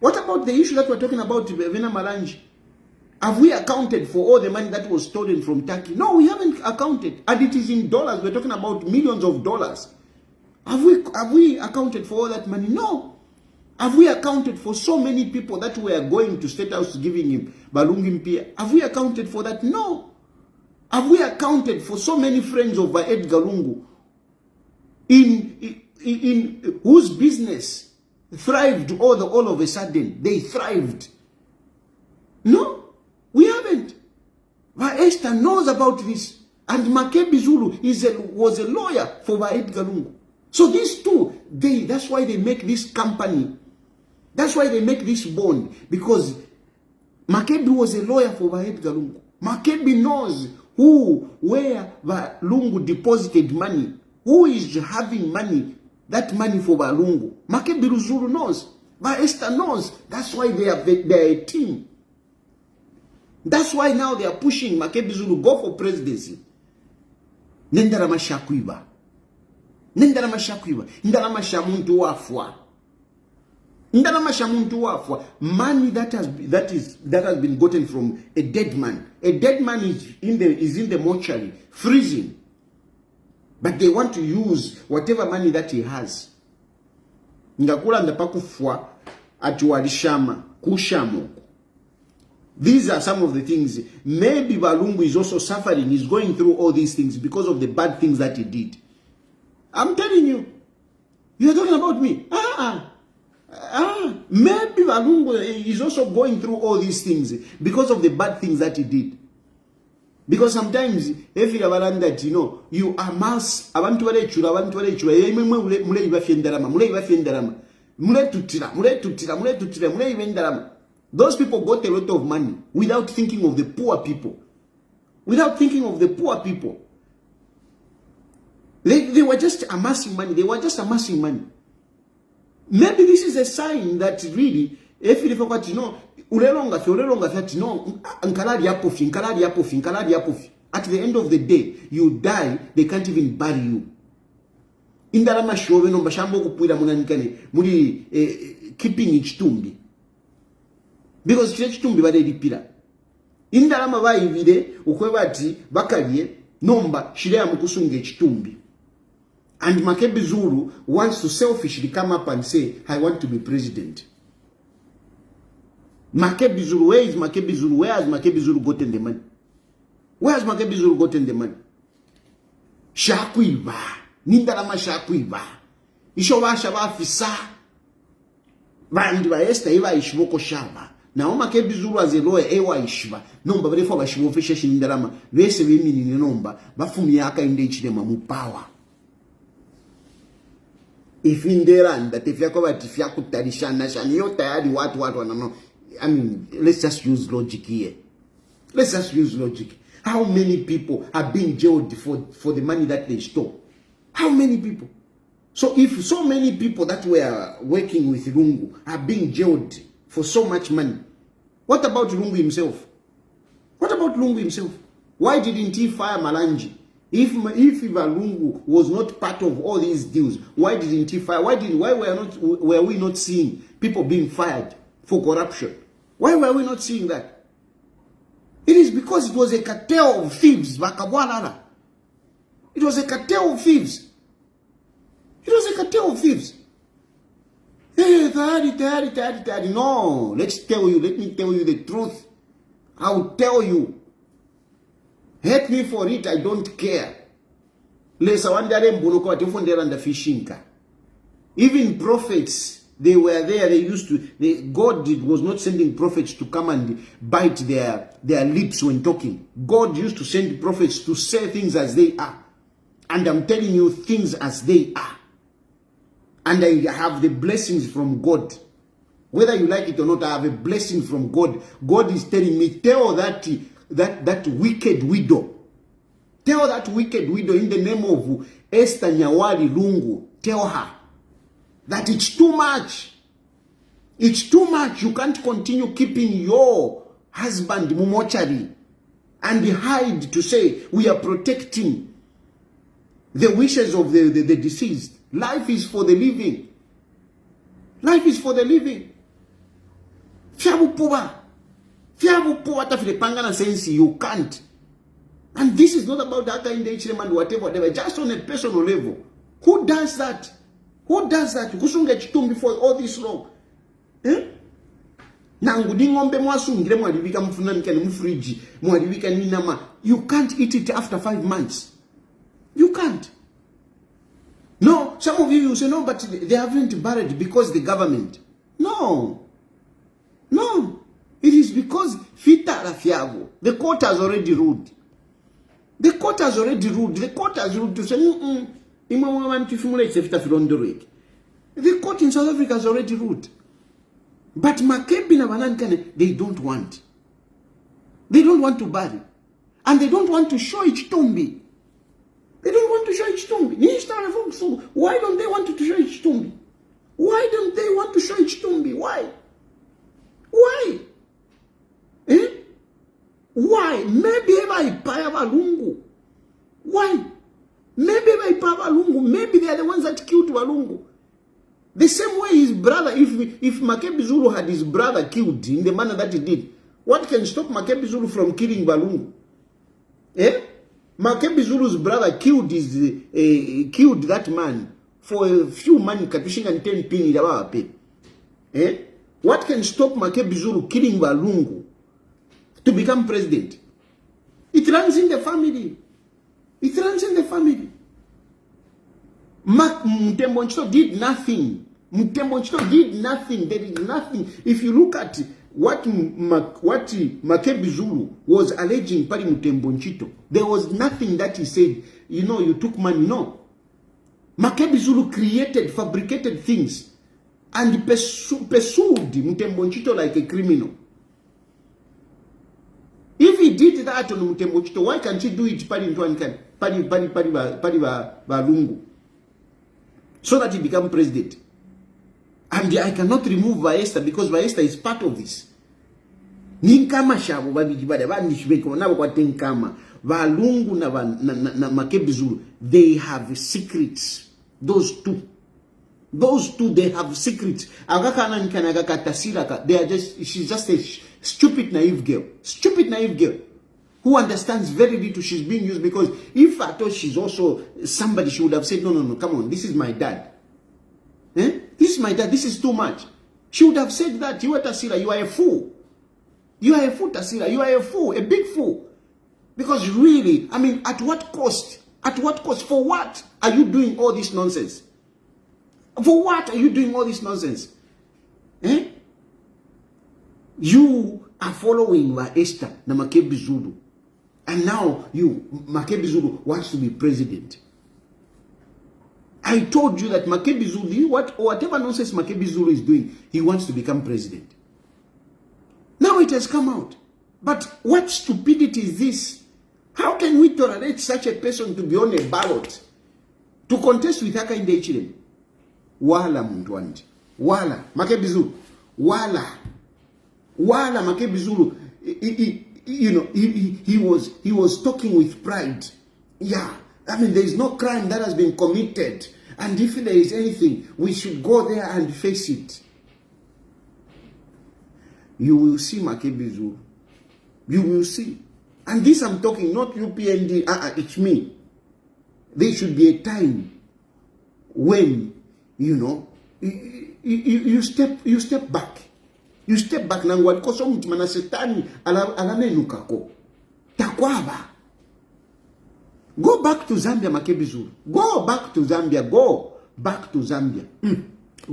A: What about the issue that we're talking about, Vena Maranji? Have we accounted for all the money that was stolen from Turkey? No, we haven't accounted. And it is in dollars. We're talking about millions of dollars. Have we accounted for all that money? No. Have we accounted for so many people that were going to State House giving him Balungi Mpia? Have we accounted for that? No. Have we accounted for so many friends of EDGAR Lungu in whose business thrived all of a sudden? They thrived. No, we haven't. But Esther knows about this. And MAKEBI ZULU was a lawyer for EDGAR Lungu. So these two, that's why they make this company. That's why they make this bond. Because MAKEBI was a lawyer for EDGAR Lungu. MAKEBI knows where Lungu deposited money. Who is having money, that money for Lungu. MAKEBI ZULU knows. Esther knows. That's why they are a team. That's why now they are pushing MAKEBI ZULU go for presidency. Nendarama shakwiba. Nendarama shakwiba. Ndarama shamuntu wafwa. Ndarama shamuntu wafwa. Money that has been gotten from a dead man. A dead man is in the mortuary, freezing. But they want to use whatever money that he has. Ngakula ndapakufwa atuwarishama kushamo. These are some of the things. Maybe Lungu is also suffering. He's going through all these things because of the bad things that he did. I'm telling you. You're talking about me. Maybe Lungu is also going through all these things because of the bad things that he did. Because sometimes, if you have that, you amass, those people got a lot of money without thinking of the poor people. Without thinking of the poor people. They were just amassing money. They were just amassing money. Maybe this is a sign that really, if you forgot, at the end of the day, you die, they can't even bury you. Indarama shove no bashambo kupuira munanikane muri keeping ichitumbi. Because chitumbi badedipira. Indarama bayivide ukwebati bakaliye nomba shireya mukusunge chitumbi. And MAKEBI ZULU wants to selfishly come up and say, I want to be president. MAKEBI ZULU, where is MAKEBI ZULU? Where has MAKEBI ZULU gotten the money? Where has MAKEBI ZULU gotten the money? Shakwiba. Nindarama shakwiba. Ishobasha bafisa. Bandi ba Esther iba ishiboko shaba. Now MAKEBI ZULU as a lawyer ewa ishiba. Nomba barefo bashibofesha shindarama. Bese bemini nomba. Bafumi aka indechirema mu power. If in the land that if you go to you're tired, what, no. I mean, let's just use logic here. Let's just use logic. How many people are being jailed for the money that they stole? How many people? So if so many people that were working with Lungu are being jailed for so much money, what about Lungu himself? What about Lungu himself? Why didn't he fire Malanji? If Lungu was not part of all these deals, why didn't he fire? Why were we not seeing people being fired for corruption? Why were we not seeing that? It is because it was a cartel of thieves. It was a cartel of thieves. It was a cartel of thieves. Hey, no, let me tell you the truth. I will tell you. Hate me for it, I don't care. Even prophets, they were there, God was not sending prophets to come and bite their lips when talking. God used to send prophets to say things as they are. And I'm telling you things as they are. And I have the blessings from God. Whether you like it or not, I have a blessing from God. God is telling me, tell that wicked widow. Tell that wicked widow in the name of Esther Nyawali Lungu. Tell her that it's too much. It's too much. You can't continue keeping your husband mumochari and hide to say we are protecting the wishes of the deceased. Life is for the living. Life is for the living. You can't. And this is not about that in the HM and whatever, just on a personal level. Who does that? Who does that? Before all this long. You can't eat it after 5 months. You can't. No, some of you say, no, but they haven't buried because the government. No. No. It is because the court has already ruled. The court has already ruled. The court has ruled to say, The court in South Africa has already ruled. But MAKEBI na Banankane, they don't want. They don't want to bury. And they don't want to show Ichitumbi. They don't want to show Ichitumbi. Why don't they want to show Ichitumbi? Why don't they want to show Ichitumbi? Why? Why? Eh? Why? Maybe I paya Lungu. Why? Maybe I paya Lungu. Maybe they are the ones that killed Walungu. The same way his brother, if MAKEBI ZULU had his brother killed in the manner that he did, what can stop MAKEBI ZULU from killing Walungu? Eh? MAKEBI ZULU's brother killed killed that man for a few money, Katushin and 10 pin. Eh? What can stop MAKEBI ZULU killing Walungu to become president? It runs in the family. It runs in the family. Mtembo Nchito did nothing. Mtembo Nchito did nothing. There is nothing. If you look at what MAKEBI ZULU was alleging Pari Mtembo Nchito, there was nothing that he said, you know, you took money. No. MAKEBI ZULU created, fabricated things and pursued Mtembo Nchito like a criminal. If he did that on Mtembo Nchito, why can't he do it Pari Lungu? So that he become president. And I cannot remove Esther because Esther is part of this. Ninkama shabu babijibada banishbeko nabo kwa tenkama Valungu na MAKEBI ZULU, they have secrets. Those two, they have secrets. They are just, she's just a stupid naive girl. Stupid naive girl who understands very little. She's being used because if I thought she's also somebody, she would have said, no, come on, this is my dad. Eh? This is my dad, this is too much. She would have said that. You are Tasila, you are a fool. You are a fool, Tasila, you are a fool, a big fool. Because really, I mean, at what cost? At what cost? For what are you doing all this nonsense? For what are you doing all this nonsense? Eh? You are following Esther na MAKEBI ZULU. And now MAKEBI ZULU wants to be president. I told you that MAKEBI ZULU, whatever nonsense MAKEBI ZULU is doing, he wants to become president. Now it has come out. But what stupidity is this? How can we tolerate such a person to be on a ballot to contest with Haka in the children? Wala mundwandi. Wala. MAKEBI ZULU. Wala MAKEBI ZULU. You know, he was talking with pride. Yeah. I mean, there is no crime that has been committed. And if there is anything, we should go there and face it. You will see MAKEBI ZULU. You will see. And this I'm talking, not UPND, it's me. There should be a time when, you know, you step back. You step back nangwa because mtumana setani alamenukako. Takwaba. Go back to Zambia, MAKEBI ZULU. Go back to Zambia. Go back to Zambia.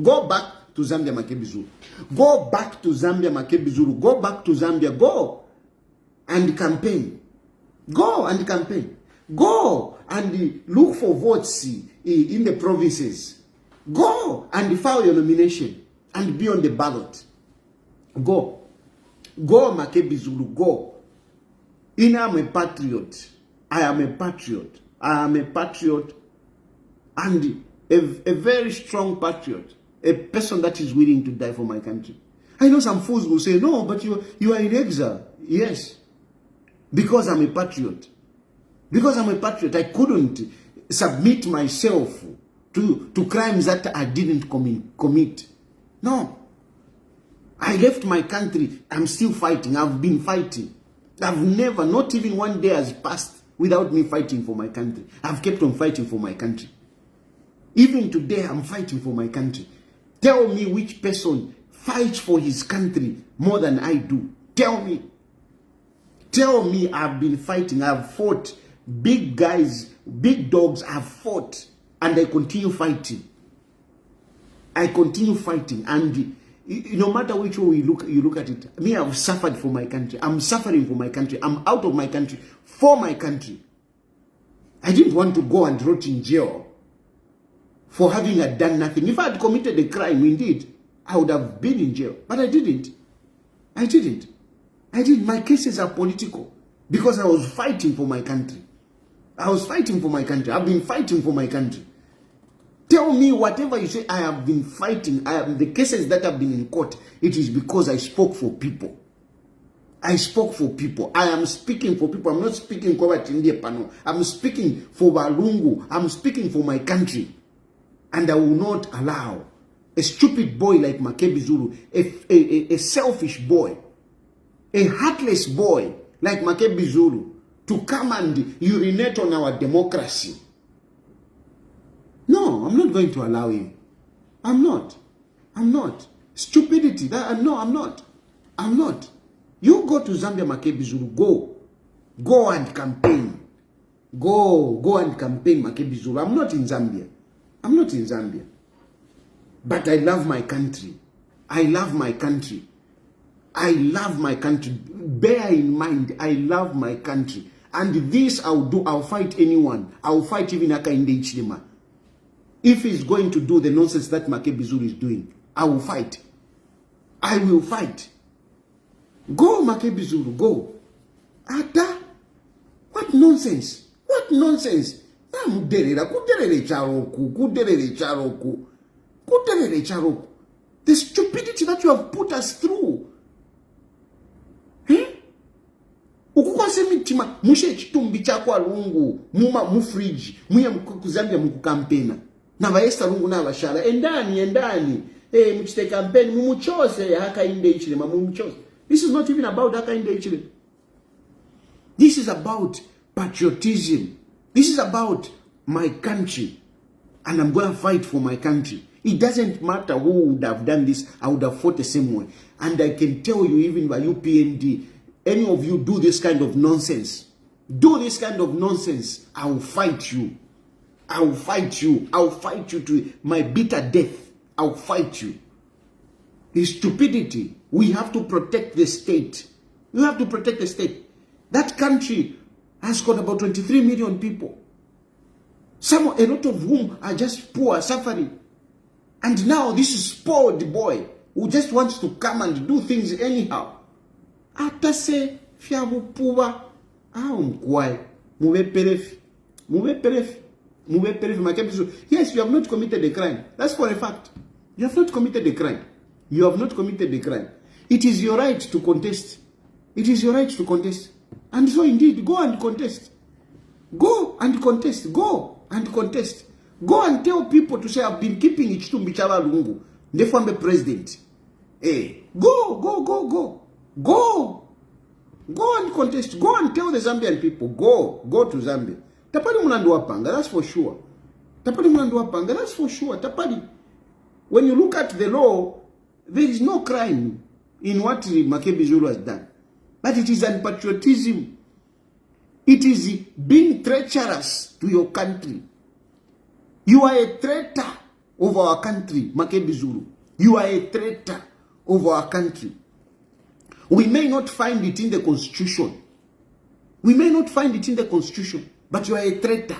A: Go back to Zambia, MAKEBI ZULU. Go back to Zambia, MAKEBI ZULU. Go back to Zambia. Go and campaign. Go and campaign. Go and look for votes in the provinces. Go and file your nomination and be on the ballot. Go. Go, MAKEBI ZULU. Go. I am a patriot. I am a patriot. I am a patriot and a very strong patriot. A person that is willing to die for my country. I know some fools will say, no, but you are in exile. Yes. Because I'm a patriot. Because I'm a patriot, I couldn't submit myself to crimes that I didn't commit. No. I left my country. I'm still fighting. I've been fighting. I've never, not even one day has passed without me fighting for my country. I've kept on fighting for my country. Even today, I'm fighting for my country. Tell me which person fights for his country more than I do. Tell me. Tell me I've been fighting. I've fought. Big guys, big dogs have fought. And I continue fighting. I continue fighting. And no matter which way you look at it, me, I've suffered for my country. I'm suffering for my country. I'm out of my country for my country. I didn't want to go and rot in jail for having done nothing. If I had committed a crime, indeed, I would have been in jail. But I didn't. I didn't. My cases are political because I was fighting for my country. I was fighting for my country. I've been fighting for my country. Tell me whatever you say, I have been fighting. The cases that have been in court, it is because I spoke for people. I spoke for people. I am speaking for people. I'm not speaking for India Pano. I'm speaking for Balungu. I'm speaking for my country. And I will not allow a stupid boy like MAKEBI ZULU, a selfish boy, a heartless boy like MAKEBI ZULU to come and urinate on our democracy. No, I'm not going to allow him. I'm not. Stupidity. No, I'm not. You go to Zambia, MAKEBI ZULU. Go and campaign. Go and campaign, MAKEBI ZULU. I'm not in Zambia. But I love my country. Bear in mind, I love my country. And this I'll fight anyone. I'll fight even Hakainde Hichilema. If he's going to do the nonsense that MAKEBI ZULU is doing, I will fight. Go, MAKEBI ZULU, go. Ada, what nonsense? The stupidity that you have put us through. Ukukonsemitima mushe chitumbi chako lungu mu fridge muye mukuzambia mukukampena na vaesta lungu na vashala endani muchite campaign mumuchose Hakainde Hichilema mumuchose. This is not even about Hakainde Hichilema. This is about patriotism. This is about my country, and I'm going to fight for my country. It doesn't matter who would have done this, I would have fought the same way. And I can tell you, even by UPND, any of you do this kind of nonsense, I will fight you. I'll fight you to my bitter death. I'll fight you. It's stupidity. We have to protect the state. That country has got about 23 million people. A lot of whom are just poor, suffering. And now this is spoiled boy who just wants to come and do things anyhow. After say, fiabu puwa, mkwai, muwe perefi, MAKEBI ZULU. Yes, you have not committed a crime. That's for a fact. You have not committed a crime. It is your right to contest. And so indeed, go and contest. Go and tell people to say, I've been keeping Ichitumbi Chaba Lungu. Therefore, I'm a president. Go and contest. Go and tell the Zambian people. Go to Zambia. Tapali munandu wapanga, that's for sure. Tapali. When you look at the law, there is no crime in what MAKEBI ZULU has done. But it is unpatriotism. It is being treacherous to your country. You are a traitor of our country, MAKEBI ZULU. You are a traitor of our country. We may not find it in the constitution. But you are a traitor.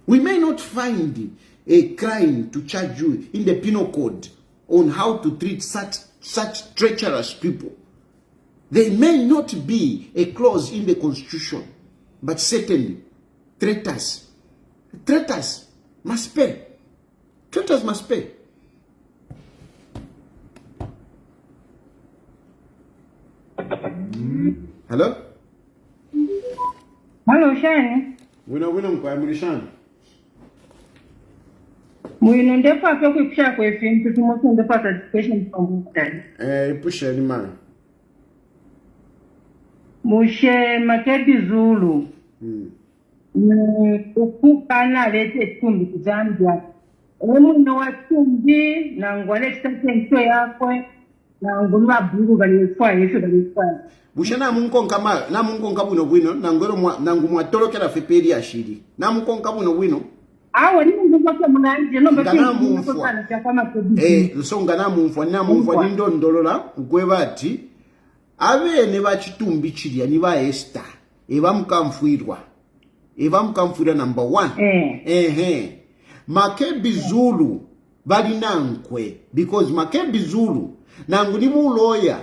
A: We may not find a crime to charge you in the penal code on how to treat such treacherous people. There may not be a clause in the constitution, but certainly traitors must pay. Hello?
B: Hello, Shani.
A: Wino mkwa Shani.
B: Mwino ndefa kwa kupisha kwa FM tutumoto ndefa certification from Bhutan.
A: Pusha ni man.
B: Mushe MAKEBI ZULU. Ukukana lete tumbi kuzambia. Muna watumbi na ngwale kisate nto yakwe na ngulwa buru balifua yesu balifua.
A: Busha na munkonka buno wino na ngumwa tolokera feperi ashiri. Na munkonka buno wino.
B: Awo ni mungu kwa munanje no
A: mbeke lusonga na mumfwa ni ndondolola kweba ati abene bachitumbi chirya ni ba Esther eba mkamfuirwa number 1 MAKEBI ZULU bali nankwe because MAKEBI ZULU nangu ni buloya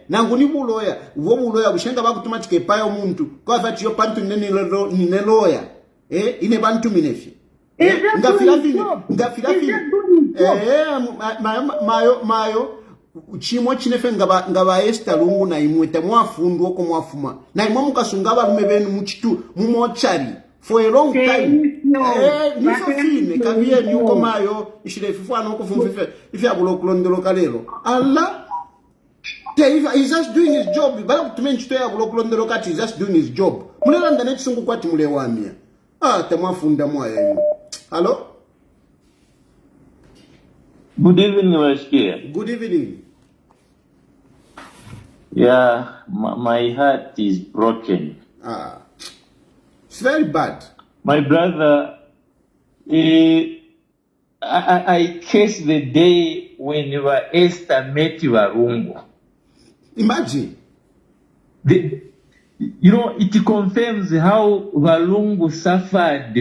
A: nangu ni buloya uwo buloya bushenga bakutuma chikepayo muntu kwa fati yo pantu nene loya ine bantu minefi ngafila mayo chimwe chinefe ngaba Esther lungu na imwete mwafundu oko mwafuma na imwe mukasunga balume benu muchitu mumochari for a long time niso fine kaviye nyuko mayo ishile fifwana oko fumfife ifi abulo kulondelo kalelo Allah he's just doing his job bala kutume nchito ya abulo kulondelo kati he's just doing his job mulela ndane chisungu kwati mule wamia temwafunda mwaya yu hello.
C: Good evening, Washkia.
A: Good evening.
C: Yeah, my heart is broken.
A: It's very bad.
C: My brother, I curse the day when Esther met Lungu.
A: Imagine.
C: It confirms how Lungu suffered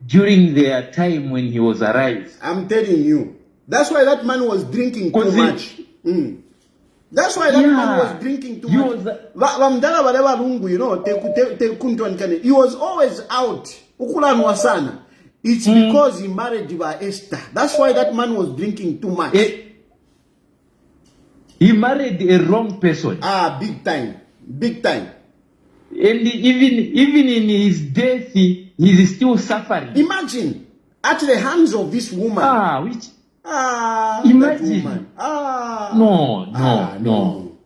C: during their time when he was alive.
A: I'm telling you. That's why that man was drinking too much. That's why that man was drinking too much. He was always out. It's because he married Esther. That's why that man was drinking too much.
C: He married a wrong person.
A: Big time. Big time.
C: And even in his death, he is still suffering.
A: Imagine, at the hands of this woman.
C: Imagine.
A: Woman.
C: No.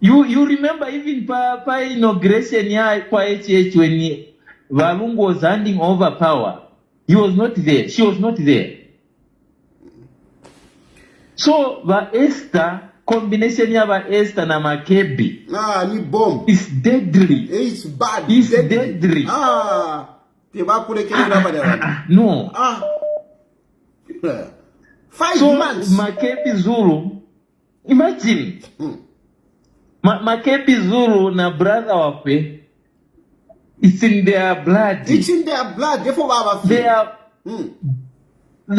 C: You remember even Papa inauguration kwa HH when Lungu was handing over power. He was not there. She was not there. So Esther, combination ya Esther na MAKEBI.
A: Ni bomb.
C: It's deadly.
A: It's bad.
C: It's deadly. No.
A: 5 months.
C: MAKEBI ZULU, imagine. MAKEBI ZULU na brother wakwe, it's in their blood.
A: It's in their blood. Therefore,
C: they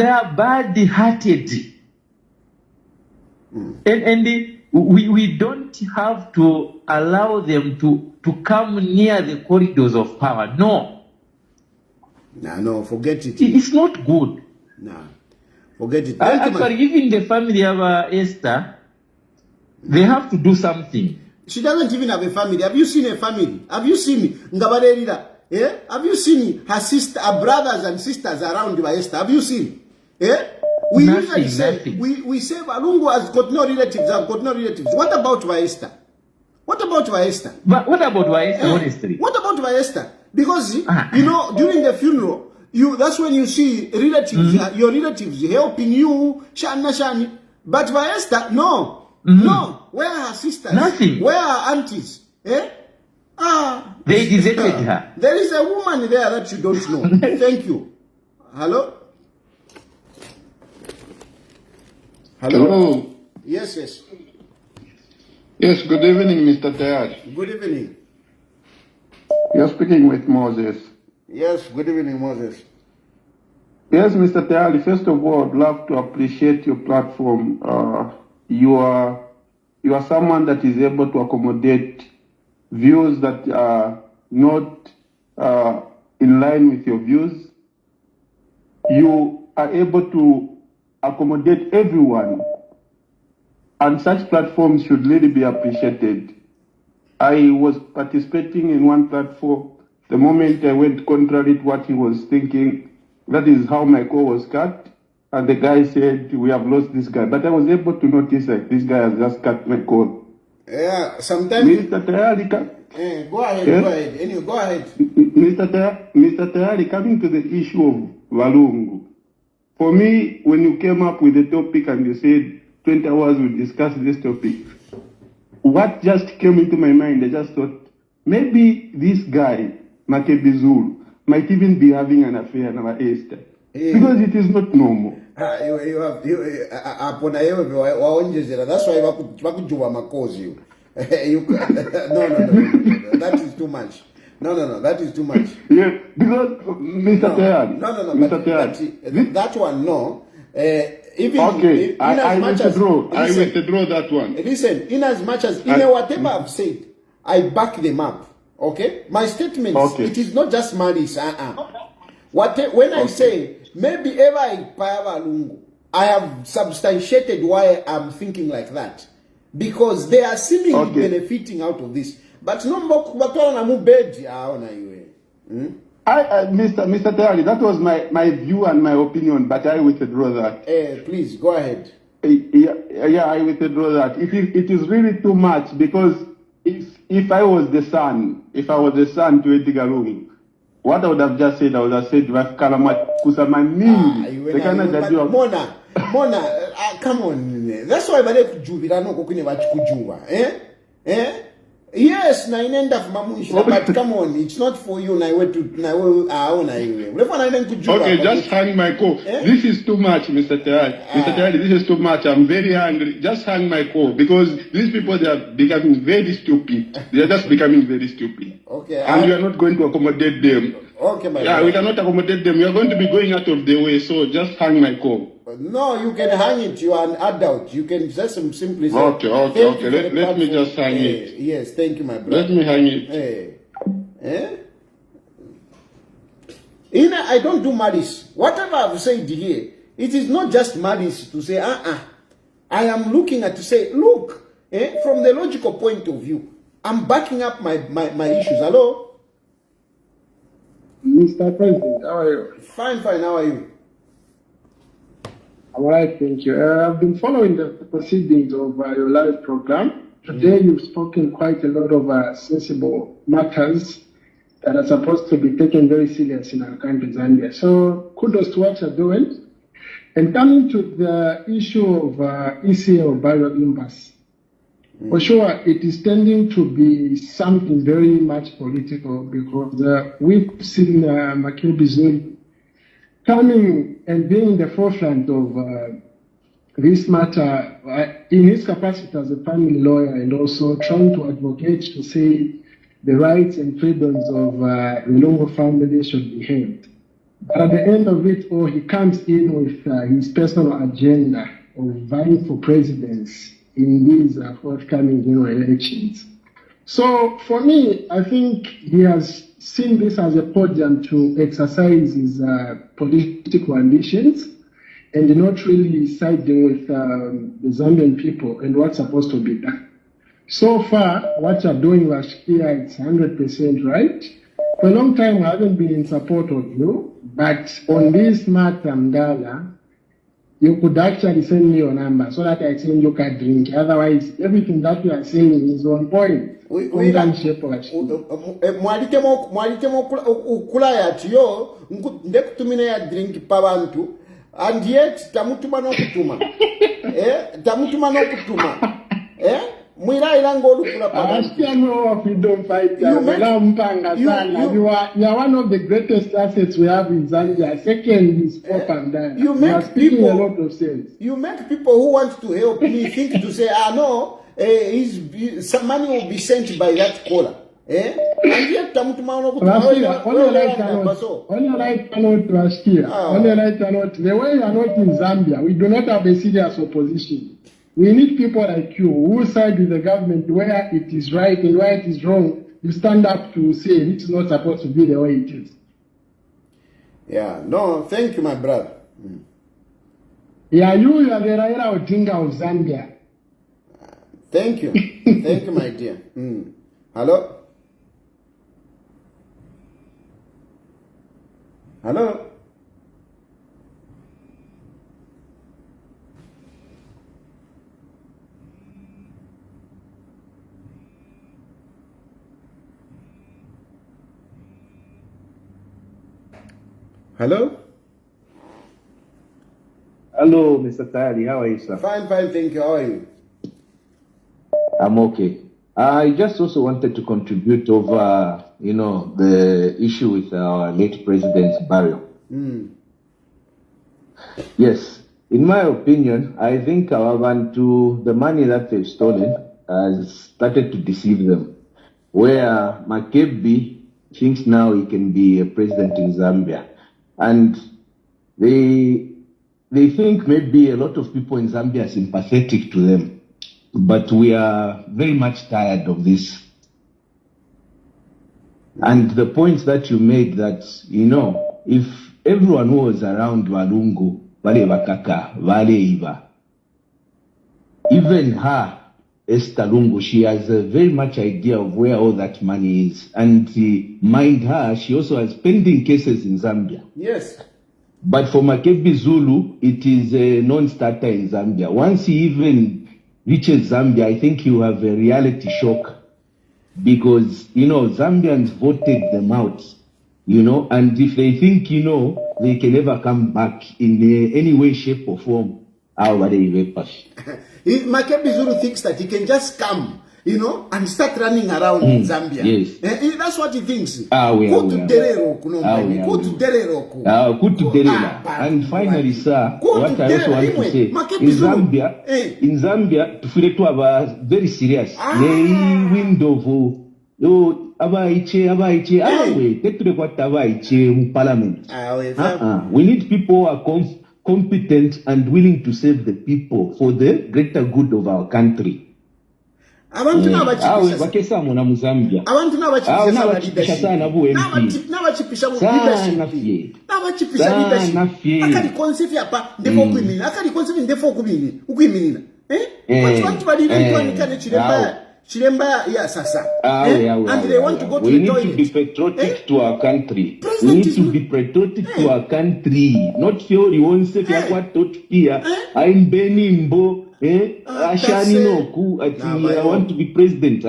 C: are bad-hearted. And we don't have to allow them to come near the corridors of power. No.
A: No, forget it.
C: It's not good.
A: Nah. Forget it.
C: Actually, even the family of Esther, they have to do something.
A: She doesn't even have a family. Have you seen a family? Have you seen Ngabarerida? Have you seen her sister, her brothers and sisters around Esther? Have you seen? We usually say we say Lungu has got no relatives. I've got no relatives. What about Esther? What about Esther?
C: But what about Esther? Honestly,
A: what about Esther? Because during the funeral. That's when you see relatives, your relatives helping you, shani. But Esther, no. No. Where are her sisters?
C: Nothing.
A: Where are her aunties?
C: They deserted her.
A: There is a woman there that you don't know. Thank you. Hello?
D: Hello.
A: Yes.
D: Yes, good evening, Mr. Tayali.
A: Good evening.
D: You're speaking with Moses.
A: Yes, good evening, Moses.
D: Yes, Mr. Tayali, first of all, I'd love to appreciate your platform. You are someone that is able to accommodate views that are not in line with your views. You are able to accommodate everyone, and such platforms should really be appreciated. I was participating in one platform. The moment I went contrary to what he was thinking, that is how my call was cut. And the guy said, we have lost this guy. But I was able to notice that this guy has just cut my call.
A: Yeah, sometimes...
D: Mr. Tayali,
A: go ahead. Anyway, go ahead.
D: Mr. Tayali, coming to the issue of Lungu. For me, when you came up with the topic and you said 20 hours we'll discuss this topic, what just came into my mind, I just thought, maybe this guy, MAKEBI ZULU, might even be having an affair with Esther. Because it is not normal.
A: That's why no. That is too much. No, that is too much.
D: Yeah, because Mr. Tayali.
A: No,
D: Mr.
A: but that one, no. Even
D: okay,
A: in as much as
D: I withdraw that one.
A: Listen, in as much as whatever I've said, I back them up. Okay, my statements.
D: Okay.
A: It is not just malice. When I say maybe ever I Payava Lungu, I have substantiated why I'm thinking like that, because they are seemingly benefiting out of this. But no more.
D: Mr. Tayali, that was my view and my opinion, but I withdraw that.
A: Please go ahead.
D: Yeah, I withdraw that. It is really too much, because if I was the son to Edgar Lungu, what I would have just said, I would have said,
A: Mona, come on. That's why I kujubira no kokune vachikujuva. Yes, na inenda mamunisha, but come on, it's not for you. Okay,
D: just hang my call. This is too much, Mr. Tayali. Mr. Tayali, this is too much. I'm very angry. Just hang my call, because these people, they are becoming very stupid. They are just becoming very stupid.
A: Okay.
D: And we are not going to accommodate them.
A: Okay, my
D: brother. We cannot accommodate them. We are going to be going out of the way. So just hang my call.
A: No, you can hang it. You are an adult. You can just simply say.
D: Okay. Let me just hang it.
A: Yes, thank you, my brother.
D: Let me hang it.
A: I don't do malice. Whatever I've said here, it is not just malice to say, I am looking at to say, look, from the logical point of view, I'm backing up my issues. Hello?
E: Mr. President, how are you?
A: Fine, how are you?
E: All right, thank you. I've been following the proceedings of your live program. Today you've spoken quite a lot of sensible matters that are supposed to be taken very serious in our country, Zambia. So kudos to what you're doing. And coming to the issue of ECL Barrio Impasse, for sure it is tending to be something very much political, because we've seen MAKEBI ZULU coming and being in the forefront of this matter in his capacity as a family lawyer, and also trying to advocate to say the rights and freedoms of the Lungu family should be held. But at the end of it all, he comes in with his personal agenda of vying for presidency in these forthcoming elections. So for me, I think he has seen this as a podium to exercise his political ambitions, and not really siding with the Zambian people and what's supposed to be done. So far, what you're doing, Rashkia, it's 100% right. For a long time, I haven't been in support of you, but on this matter, Mdala, you could actually send me your number so that I send you can drink. Otherwise, everything that you are saying is on point.
A: Mwalitemo ukula yatiyo ndekutumina ya drink pabantu, and yet tamutuma no kutuma. Tamutuma no kutuma. Mwira ilango olukula pabantu.
E: You are one of the greatest assets we have in Zambia. Second is propaganda.
A: You make people
E: a lot of sense.
A: You make people who want to help me think to say, no, some money will be sent by that caller. And yet,
E: on the way you are not in Zambia, we do not have a serious opposition. We need people like you who side with the government where it is right and where it is wrong. You stand up to say it's not supposed to be the way it is.
A: Yeah, no, thank you, my brother.
E: Yeah, you are the Raila Odinga of Zambia.
A: Thank you. Thank you, my dear. Hello? Hello? Hello?
F: Hello, Mr. Tayali. How are you, sir?
A: Fine, thank you. How are you?
F: I'm okay. I just also wanted to contribute over, the issue with our late president's burial. Yes, in my opinion, I think our Bantu, the money that they've stolen has started to deceive them. Where MAKEBI thinks now he can be a president in Zambia. And they think maybe a lot of people in Zambia are sympathetic to them. But we are very much tired of this. And the point that you made that, you know, if everyone who was around Walungu, Vale Vakaka, Vale Iva, even her, Esther Lungu, she has a very much idea of where all that money is. And mind her, she also has pending cases in Zambia.
A: Yes.
F: But for MAKEBI ZULU, it is a non-starter in Zambia. Once he even reaches Zambia, I think you have a reality shock. Because, you know, Zambians voted them out, you know, and if they think, you know, they can never come back in any way, shape or form,
A: MAKEBI ZULU thinks that he can just come, you know, and start running around in Zambia.
F: Yes.
A: That's what he thinks.
F: Go to Derero. And finally, sir, what I also want to say, in Zambia, to have a very serious window of parliament. We need people who are competent and willing to serve the people for the greater good of our country.
A: Abantu n'abachipisha leadership akali concept yapa ndefo kwimina akali concept ndefo ukwiminina abantu balire chiremba ya sasa and they want to go to the toilet.
F: We need to be patriotic to our country. We need to be patriotic to our country, not feel you want to say what to pia I'm Benimbo. I want to be president.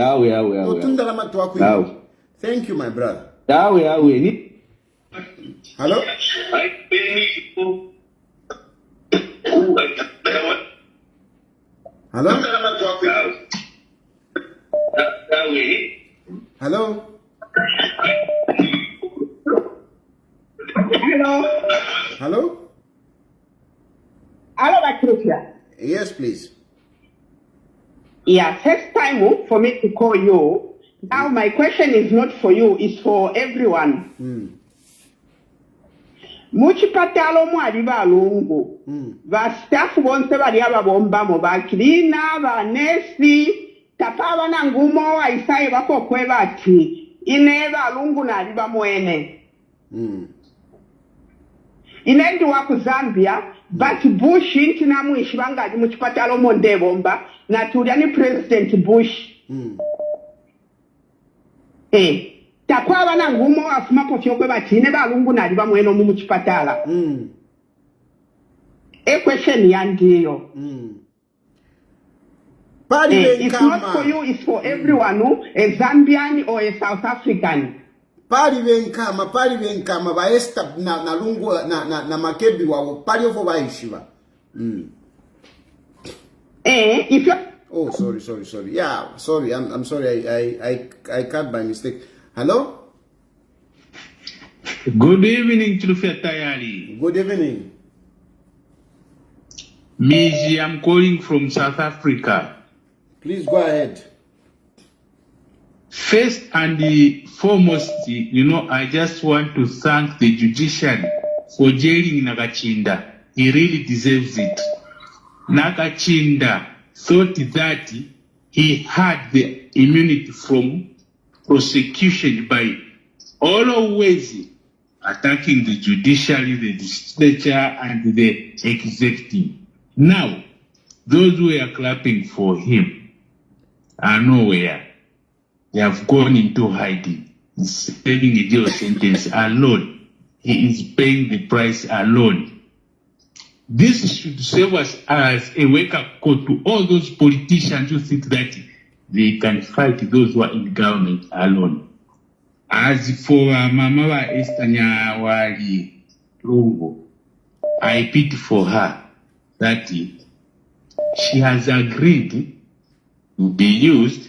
A: Thank you, my brother. Hello? Hello? Hello? Hello?
G: Hello, Patricia.
A: Yes, please.
G: Yeah, first time for me to call you. Now my question is not for you, it's for everyone. Muchipatalo mwali balungu. Va staff bonse bali ababomba mo bakilina ba nesi tapaba na ngumo wa isai bako kwebati. Ine balungu na liba mwene. Inendi waku Zambia, but Bush inti na mwishi bangaji muchipatalo monde bomba na tuliani President Bush. Takwaba na ngumo afuma pofyokwe bati ine balungu na liba mwene mu muchipatala. Question yandiyo. It's not for you, it's for everyone who a Zambian or a South African.
A: Pali venkama ba Esther na lungu na MAKEBI wao pali ofo baishiva.
G: If you
A: Oh, sorry. Yeah, sorry. I'm sorry. I cut by mistake. Hello?
H: Good evening, Chilufia Tayali.
A: Good evening.
H: Miji, I'm calling from South Africa.
A: Please go ahead.
H: First and foremost, you know, I just want to thank the judiciary for jailing Nakachinda. He really deserves it. Nakachinda thought that he had the immunity from prosecution by always attacking the judiciary, the legislature, and the executive. Now, those who are clapping for him are nowhere. They have gone into hiding. He's serving a jail sentence alone. He is paying the price alone. This should serve us as a wake-up call to all those politicians who think that they can fight those who are in government alone. As for Mama Esther Wali Lungu, I pity for her that she has agreed to be used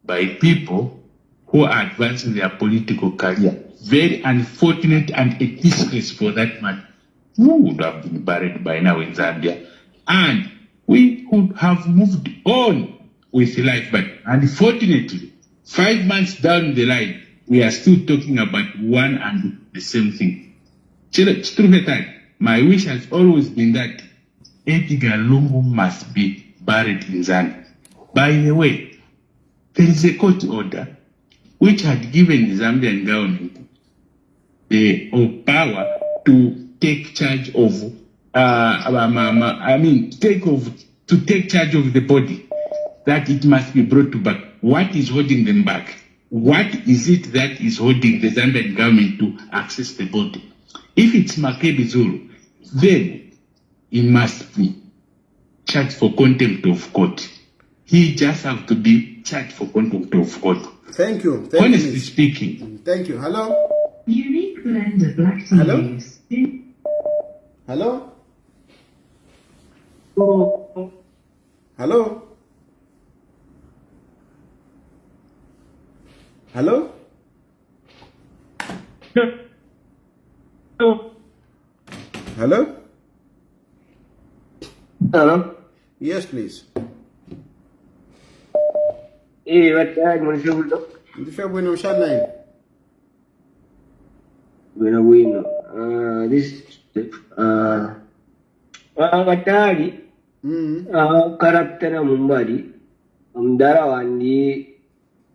H: by people who are advancing their political career. Very unfortunate and a disgrace for that matter. Who would have been buried by now in Zambia? And we could have moved on with life. But unfortunately, 5 months down the line, we are still talking about one and the same thing. My wish has always been that Edgar Lungu must be buried in Zambia. By the way, there is a court order which had given the Zambian government the power to take charge of, to take charge of the body, that it must be brought back. What is holding them back? What is it that is holding the Zambian government to access the body? If it's MAKEBI ZULU, then he must be charged for contempt of court. He just have to be charged for contempt of court.
A: Thank you.
H: Honestly speaking.
A: Thank you. Hello?
I: Unique blend black tea
A: Hello?
I: leaves.
A: Hello? Hello? Hello? Hello?
J: Hello?
A: Yes, please.
J: What time is it?
A: Ndife bueno shana.
J: Bueno. This Gatari. Character Mumbadi. Amdara Wandi.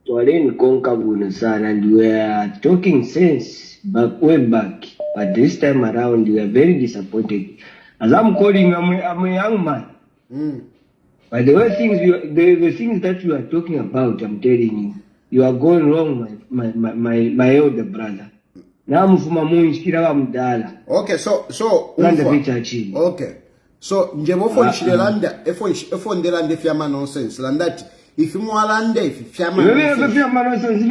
J: Torin Konkabuna San, and we are talking sense way back. But this time around, we are very disappointed. As I'm calling, I'm a young man. But the things that you are talking about, I'm telling you are going wrong, my elder brother.
A: Okay, so okay. So njebofo nshilelanda efo ndelande fyama nonsense landati if mwalande if fyama
J: nonsense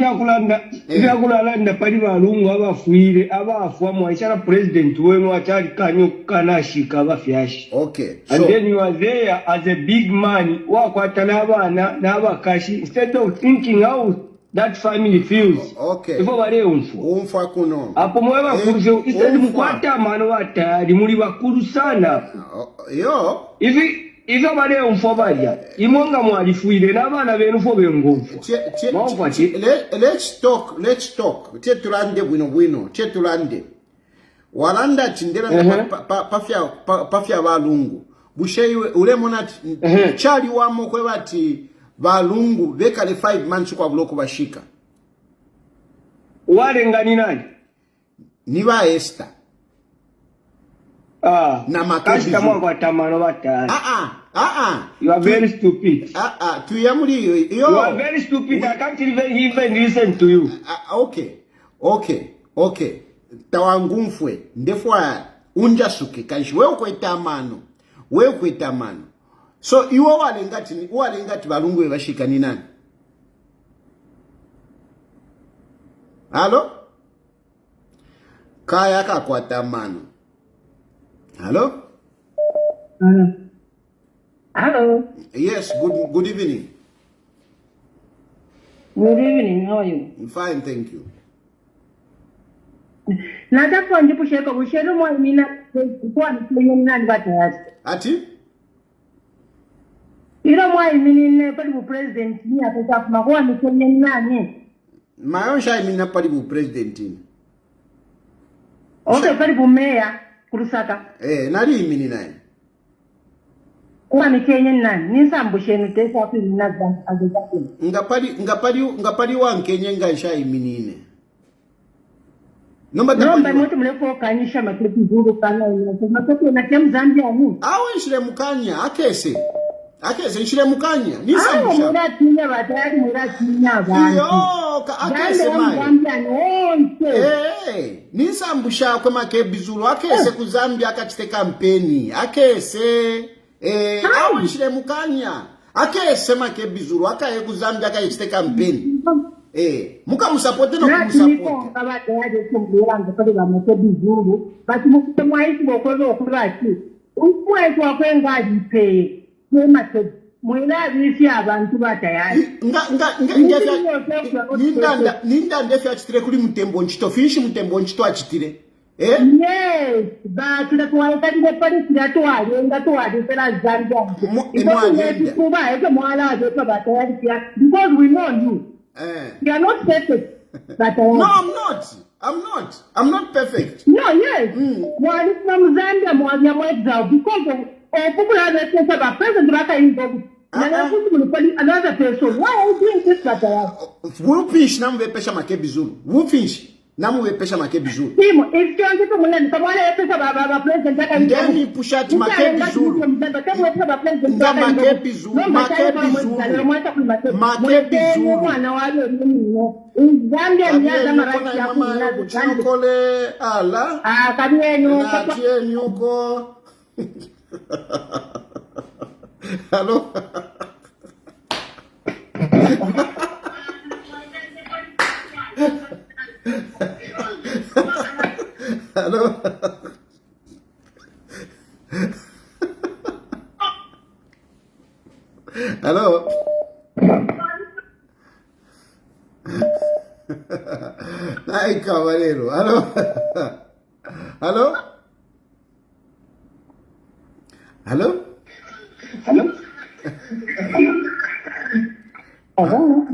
J: vyakulanda pali balungu abafuire abaafwa mwaishara president wenu achali kanyo kanashika abafyashi.
A: Okay,
J: and then you are there as a big man wakwata n'abana n'abakashi instead of thinking how that family feels.
A: Okay.
J: Ifo bale
A: umfa kuno
J: apo mwe bakuruze instead mukwata mano watali muri bakuru sana.
A: Yo
J: Izo bale umfo balya imonga mwalifuire n'abana benu fo bengovu.
A: Let's talk tetulande bwino tetulande walanda tindela pafya balungu busheyiwe ule monati chali wamo kwe bati balungu bekale 5 months kwa buloko bashika
J: walengani nani
A: niba Esther na MAKEBI
J: you are very stupid.
A: Tuyamuli
J: you are very stupid. I can't even listen to you.
A: Okay. Tawangumfwe ndefwa unjasuke kanshi wewe kweta mano so iwo walengati balungu bashika ni nani? Hello? Kaya kakwata mano. Hello?
B: Hello.
A: Yes, good evening.
B: Good evening, how are you?
A: I'm fine, thank you.
B: Nataka ndipusheka bushero mwa mina kwa nani batayari.
A: Ati?
B: Ilo mwa imini pali bu president ni ataka kumakuwa mikenye nani?
A: Mayonsha imini pali bu president ni.
B: Okay, pali bu mayor kurusaka.
A: Nari imini nani?
B: Kwa mikenye nani? Nisambusheni tesa kwa naza azekati.
A: Ngapali wa nkenye ngaisha imini ine.
B: Nomba mwote mlefo kanyisha MAKEBI ZULU kanya ina. MAKEBI na kem Zambia ni.
A: Awe nshile mukanya akese nshile mukanya nisambusha.
B: Muratinya batari muratinya abantu.
A: Yo akese mai.
B: Zambia nonse.
A: Nisambusha kwa MAKEBI ZULU akese ku Zambia akachite kampeni akese awe nshile mukanya akese MAKEBI ZULU akaye ku Zambia akachite kampeni. Muka musapote no kumusapote.
B: Abate yaje kumbira ngapali ba MAKEBI ZULU bati mukute mwaisi bokozo okulati. Umwe kwa kwenga dipe. Mwela bisi abantu batayari.
A: Ninda ndefe achitire kuli mutembo nchito fishi mutembo nchito achitire.
B: Yes, but tunakuwaitadile pali tunatuwalenga tuwadipela Zambia. Kuba eke mwala azepa batayari pia because we know you. You are not perfect. But
A: No, I'm not. I'm not perfect.
B: No, yes. One is from Zambia, one is from because of people are the president another person. Why are you doing this, Bataya?
A: Who fish nam we pesha MAKEBI Zulu? Who fish nam we pesha MAKEBI Zulu?
B: Timo, if you want to learn, someone else is about president.
A: Then he push out MAKEBI Zulu. MAKEBI Zulu. MAKEBI Zulu. MAKEBI Zulu. Ala. Hello. Hello. Hello. Ay, caballero. Hello. Hello. Hello.
K: Hello? Hello?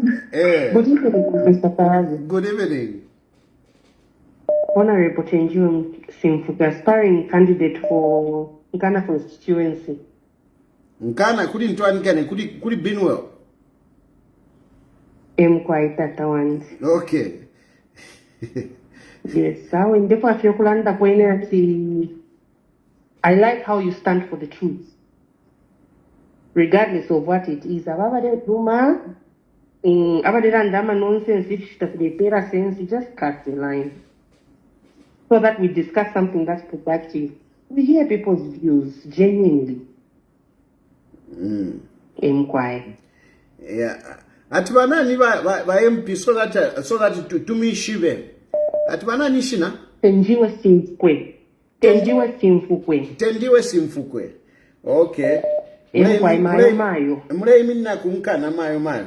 K: Good evening, Mr. Farazi.
A: Good evening.
K: Honorable Chenjun Simfuka, aspiring candidate for Ghana constituency.
A: Nkana kuri ntwanikane kuri Binwell.
K: Quite that one.
A: Okay.
K: Yes, I will therefore feel I like how you stand for the truth. Regardless of what it is. Ababade Duma, Abade Randama nonsense, if it does make sense, you just cut the line. So that we discuss something that's productive. We hear people's views genuinely. Quiet.
A: Yeah. Atwana ni ba MP so that to me shive. Atwana ni shina?
K: Tendiwe
A: Simfukwe. Okay.
K: Mayo.
A: Mule imina kunkana mayo.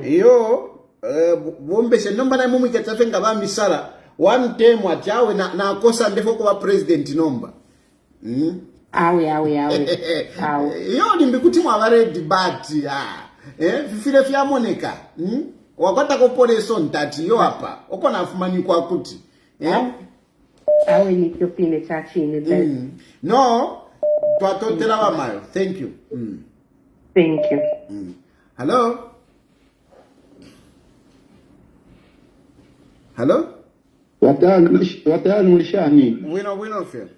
A: Yo, bombe se nomba na mumu ketafenga ba misala. One time wachawe na kosa ndefo kwa president nomba.
K: Awe.
A: Yo nimbikuti mwavare debate fifile fya moneka. Wakota kopole son tati yo hapa. Oko na fumani kwa kuti.
K: Awe ni kyopine chachi ni
A: No. Thank you.
K: Thank you.
A: Hello? Hello?
D: Watani mulishani.
A: Wino feel.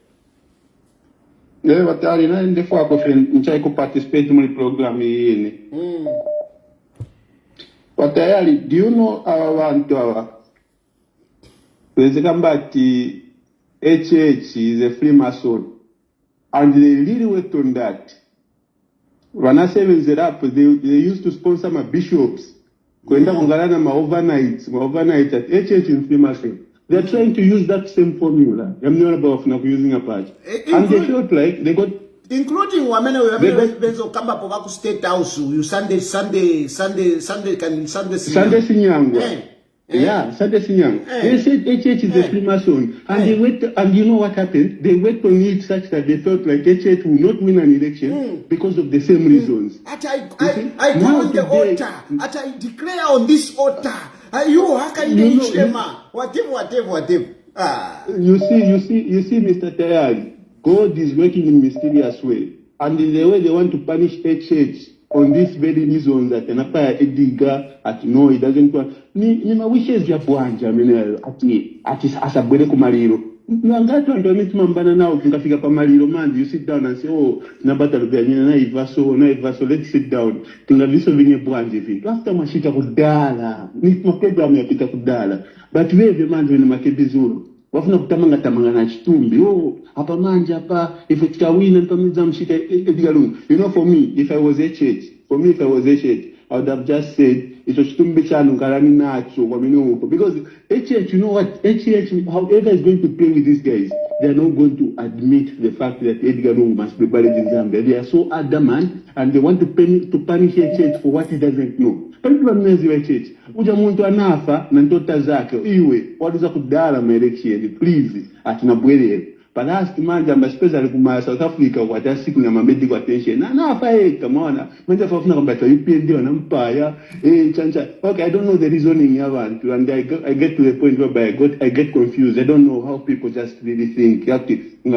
D: Watani na ndefo ako nchai participate mu program yini. Watayali, do you know our bantu awa? Kwezekambati HH is a Freemason. And they really worked on that. When I say it up, they used to sponsor my bishops. Kwenda kungalana ma overnight at HH in Freemason. They're trying to use that same formula. I'm not about using a patch. And they felt like they got...
A: Including wamene benzo kamba po baku State House. You Sunday
D: Sinyangwa. Yeah, Sunday Sinyang. They said HH is a Freemason. And they wait, and you know what happened? They wait on it such that they felt like HH will not win an election because of the same reasons.
A: I go on the altar. I declare on this altar. How can you whatever.
D: You see, Mr. Tayali, God is working in mysterious way. And in the way they want to punish HH on this very reason that anapa EDGAR at no, it doesn't want ni wishes ya bwanja menelo ati asabwele ku maliro ngati ndo mitumambana nawo kungafika pa maliro manje you sit down and say nabata lubyanina na ivaso let's sit down tingaviso vinye bwanje vintu after mashita kudala ni program yapita kudala but wewe manje ni MAKEBI Zulu wafuna kutamanga na chitumbi hapa manje hapa if tukawina mpamiza mshita EDGAR Lungu. You know, for me if I was HH I would have just said it's chitumbi chanu ngalani nacho kwa minuko because HH, you know what, HH however is going to play with these guys, they are not going to admit the fact that EDGAR Lungu must be buried in Zambia. They are so adamant and they want to punish HH for what he doesn't know. Palikiwa mnezi wa HH uja muntu anafa na ndota zake iwe watuza kudala maelection please atinabwele But last man, especially from South Africa, what I see in my medical attention. No, come on. When for you pay on empire, okay, I don't know the reasoning you want to, and I get to the point where I get confused. I don't know how people just really think. You have to 5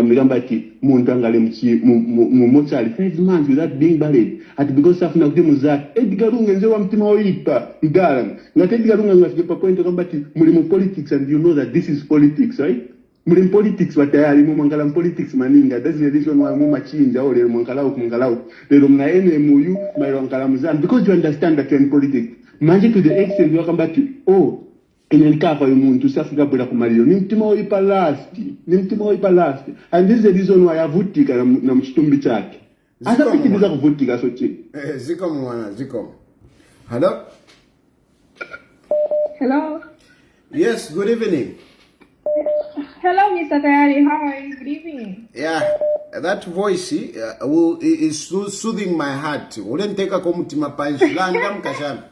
D: months without being buried. At because of that, EDGAR LUNGU nze wa mtima oipa igala. Ngate EDGAR LUNGU ngasipa point kambati mulimu politics, and you know that this is politics, right? Mulimu politics watayali mu mangala politics maninga. That's the reason why mu machinja ole mungalau. Lero mna ene muyu mairo ngala muzana, because you understand that you're in politics. Manje to the extent you kambati inenikafa umuntu safika bula kumalio ni mtima oipa last. And this is the reason why avutika na mchitumbi chake. Asa pikiriza kuvutika sochi.
A: Ziko mwana, ziko. Hello?
L: Hello.
A: Yes, good evening.
L: Hello, Mr. Tayali. How are you? Good evening.
A: Yeah, that voice is soothing my heart. Wouldn't take a komutima panch. Langam kashan.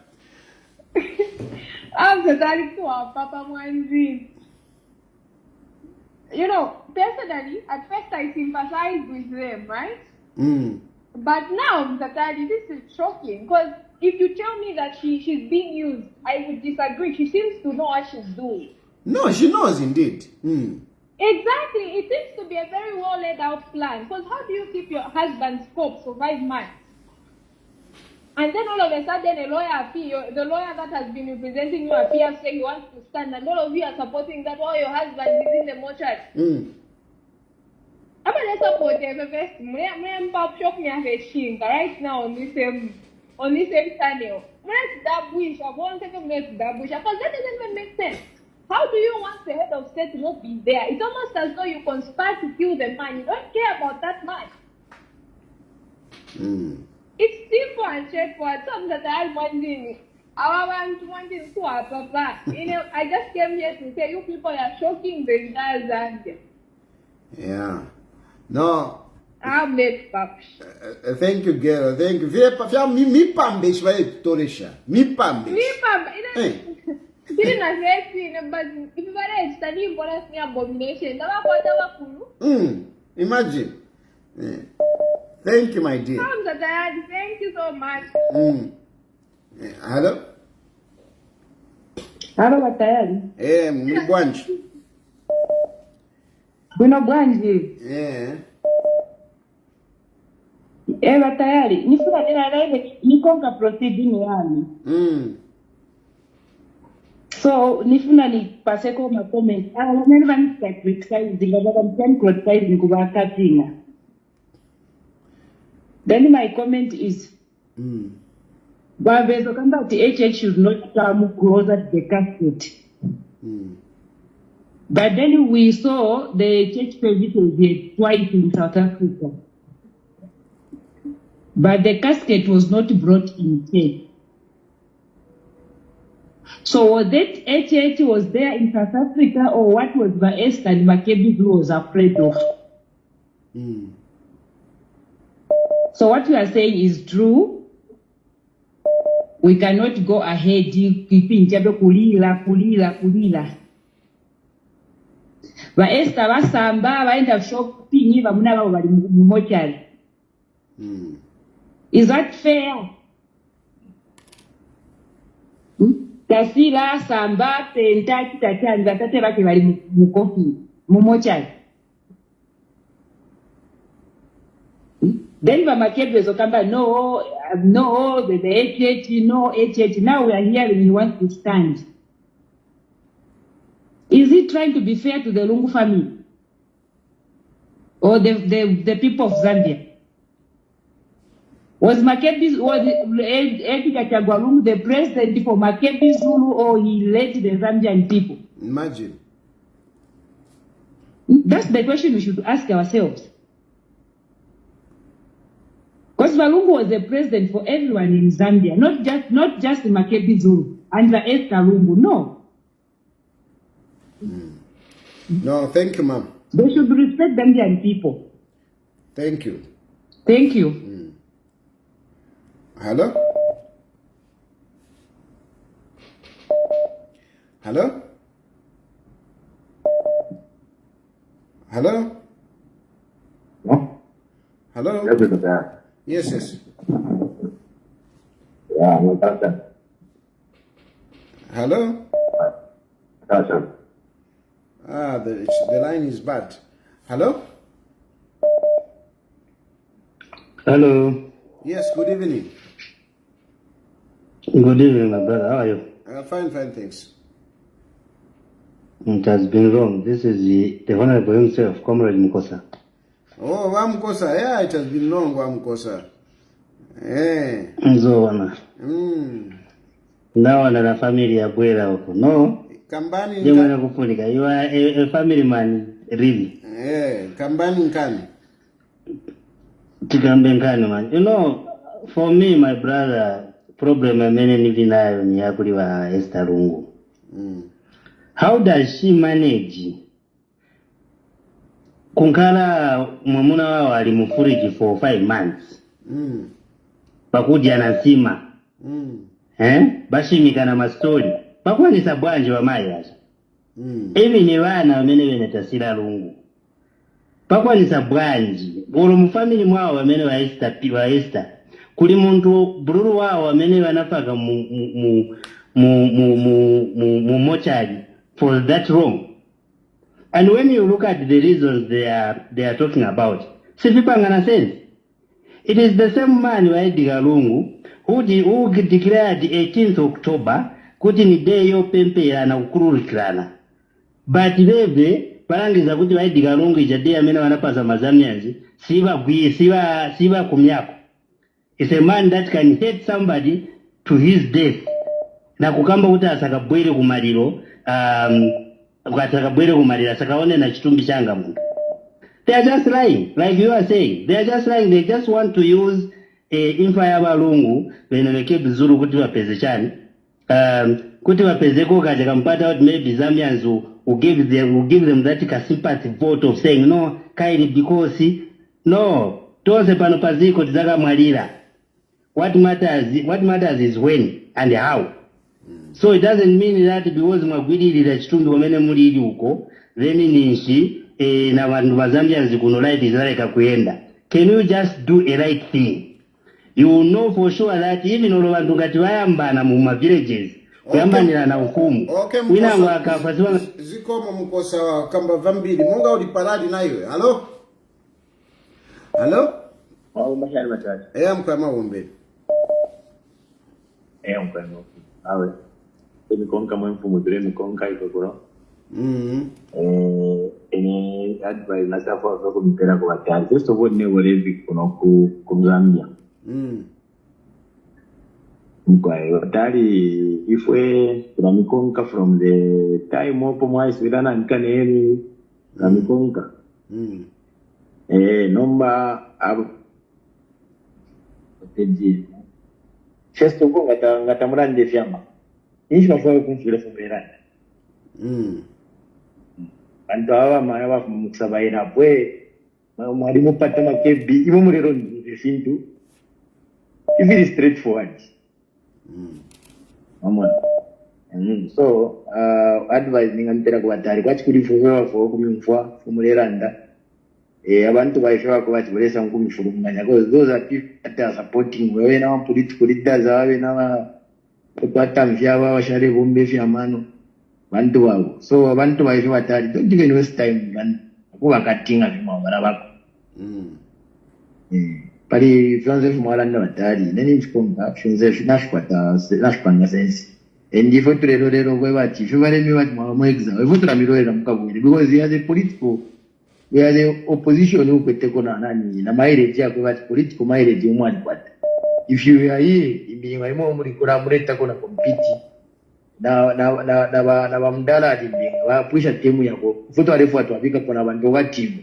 L: I'm the daddy to our Papa Mwanzi. You know, personally, at first I sympathize with them, right? But now, Mr. Daddy, this is shocking. Because if you tell me that she's being used, I would disagree. She seems to know what she's doing.
A: No, she knows indeed.
L: Exactly. It seems to be a very well laid out plan. Because how do you keep your husband's corpse for 5 months? And then all of a sudden, the lawyer that has been representing you appears saying he wants to stand, and all of you are supporting that while your husband is in the mortuary. I'm going to support the best. I'm shock me right now on this same channel. Because that doesn't even make sense. How do you want the head of state to not be there? It's almost as though you conspire to kill the man. You don't care about that man. It's simple and straightforward. Something that I wanting to Papa. You know, I just came here to say you people are shocking the entire Zambia.
A: Yeah. No.
L: I'm late, Papa.
A: Thank you, girl. Thank you. Mi pambe shwaye toresha. Mi pambe.
L: Didn't I say but if you were studying for us abomination,
A: imagine. Thank you, my dear.
L: Thank you so much.
A: Hello?
M: Hello, Tayali.
A: Mbwanji.
M: Bwino bwanji. Tayali. Nifuna nina nikonga proceeding yani. So, nifuna ni paseko ma comment. Never need to criticize. I'm criticizing kuba katinga. Then my comment is, but the HH should not come closer to the casket. But then we saw the church services here twice in South Africa. But the casket was not brought in church. So was that HH was there in South Africa, or what was the Esther and MAKEBI was afraid of? So what we are saying is true. We cannot go ahead keeping kulila. Ba Esther basamba baenda shopping bamuna babo bali mu mortuary. Is that fair? Tasila samba penta kitatanga tate bake bali mu coffee mu mortuary. Then MAKEBI Zokamba, no, the HH, no HH. Now we are hearing he wants to stand. Is he trying to be fair to the Lungu family? Or the people of Zambia? Was MAKEBI, was EDGAR Lungu the president for MAKEBI Zulu, or he led the Zambian people?
A: Imagine.
M: That's the question we should ask ourselves. Because Lungu was the president for everyone in Zambia, not just the MAKEBI Zulu and the Esther Lungu, no.
A: No, thank you, ma'am.
M: They should respect Zambian people.
A: Thank you.
M: Thank you.
A: Hello? Hello? Hello? Hello? Yes, yes.
N: Yeah, Natasha.
A: Hello?
N: Natasha.
A: The line is bad. Hello?
O: Hello.
A: Yes, good evening.
O: Good evening, my brother. How are you?
A: Fine, thanks.
O: It has been long. This is the Honorable himself, Comrade Mukosa.
A: Oh, Wamkosa. Yeah, it has been long, Wamkosa. Eh.
O: So, now another family abwera huko. No.
A: Kambani
O: Ndio mwana kufundika. You are a family man, really.
A: Kambani nkani.
O: Tikambe nkani, man. You know, for me, my brother, problem amene nivinayo ni yakuli wa Esther Lungu. How does she manage? Kunkala mwamuna wao alimufuriki for 5 months. Pakuja na sima. Bashimika na mastori. Pakuwa ni sabwanje wa mayi. Hivi ni wana wamene wenetasila Lungu. Pakuwa ni sabwanji. Olo mfamili mwao wamene wa Esther. Kuli muntu bururu wao wamene wanafaka mu mochari for that wrong. And when you look at the reasons they are talking about, sifipangana sense. It is the same man wa EDGAR Lungu who declared 18th October kuti ni day yo pempera na kukururikirana. But bebe parangiza kuti wa EDGAR Lungu ijade amene wanapasa mazamyanzi siba kumyako. It's a man that can hate somebody to his death. Na kukamba kuti asakabwere kumaliro asakabwere kumaliro asakaone na chitumbi changa mungu. They are just lying, like you are saying. They are just lying. They just want to use infa ya balungu when MAKEBI ZULU kuti wapeze chani. Kuti wapeze koka jakampata out maybe Zambians will give them that sympathy vote of saying no, kairi because no, tose pano paziko tizaka mwalira. What matters is when and how. So it doesn't mean that because mwagwirira chitumbi wamene mulili uko, then ninshi na vandu vazambians kuno right is like kuenda. Can you just do a right thing? You will know for sure that even olo vandu ngati vayambana mu villages kuyambanira na ufumu. Wina ngakafasiwa
A: zikomo Mukosa kamba vambiri munga uli paradi na iwe. Hello? Hello?
N: Mashari matatu.
A: Mkama umbe.
N: Mkama. Awe. Mikonka mfumu dure mikonka ikokoro. Any advice na safa kwa kumpera kwa batali. First of all ne walevi kuno kumzambia. Mkwae batali ifwe kuna mikonka from the time opo mwais vidana nkaneni na mikonka. Nomba abu teji. First of all ngatamurande fyama. Ishi mafua kumfira fumerani. Antu hawa mayawa mkusabaina pwe mwalimu pata MAKEBI imu murero ndefintu if it is straightforward. So advice ningampera kwa batari kwa chikuri fuwewa fuwa kumimfua kumureranda abantu baishawa kwa chibulesa mkumifuru mnganya because those are people that are supporting wewe na political leaders wawe na kupata mfyawa washare bombe fyamano bantu wao. So abantu baisha batari don't even waste time man kuba katinga bima barabako. Pari Joseph Mwalanda batari neni mchikonga Joseph nashpanga sense. And if you rero kwe bati shubare mi bati mwa exam if you ramirorera mukabwire because he has a political we are the opposition ukwete kona nani na mileage yakwe bati political mileage umwani kwata. If you are here imbinga imo muri kura mureta kona compete na bamdala adimbinga bapusha timu yako futo arefu atwabika kona bantu wa timu.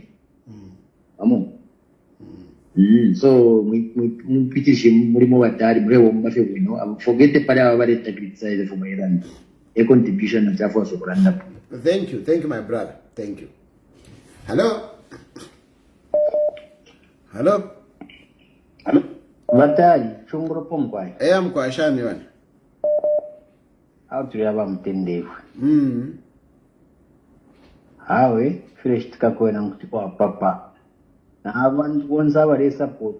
N: So mpitishi murimo batari murewo mbafe bwino forget pale abaleta criticize for my land a contribution na chafu sobranda.
A: Thank you my brother, thank you. Hello
O: batari chunguro pomkwai
A: mkwashani wani
O: au tuyaba mtendefu hawe fresh tikakwena mkutiko papa
N: abantu bonse abali support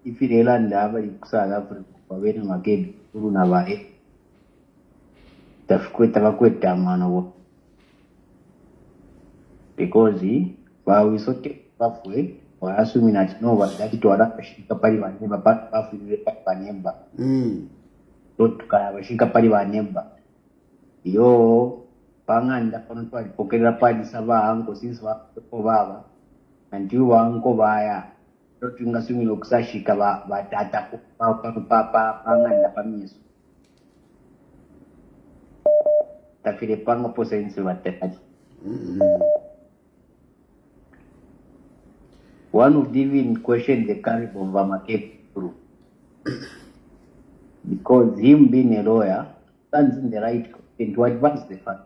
N: ifirelanda abali ku South Africa babene Makebi Zulu nabae tafikweta bakweta amano because bawisoke bafwe asumi nati no badati twala bashika pali banemba bafirire pali banemba tukala bashika pali banemba yo panganda kono twalipokerera pali saba anko sisi ko baba nanti wanko baya totungasumira okusashika batata papa panganda pamieso tafire panga posense batati. One of them even questioned the character of Makebi group because him being a lawyer stands in the right to advance the fact.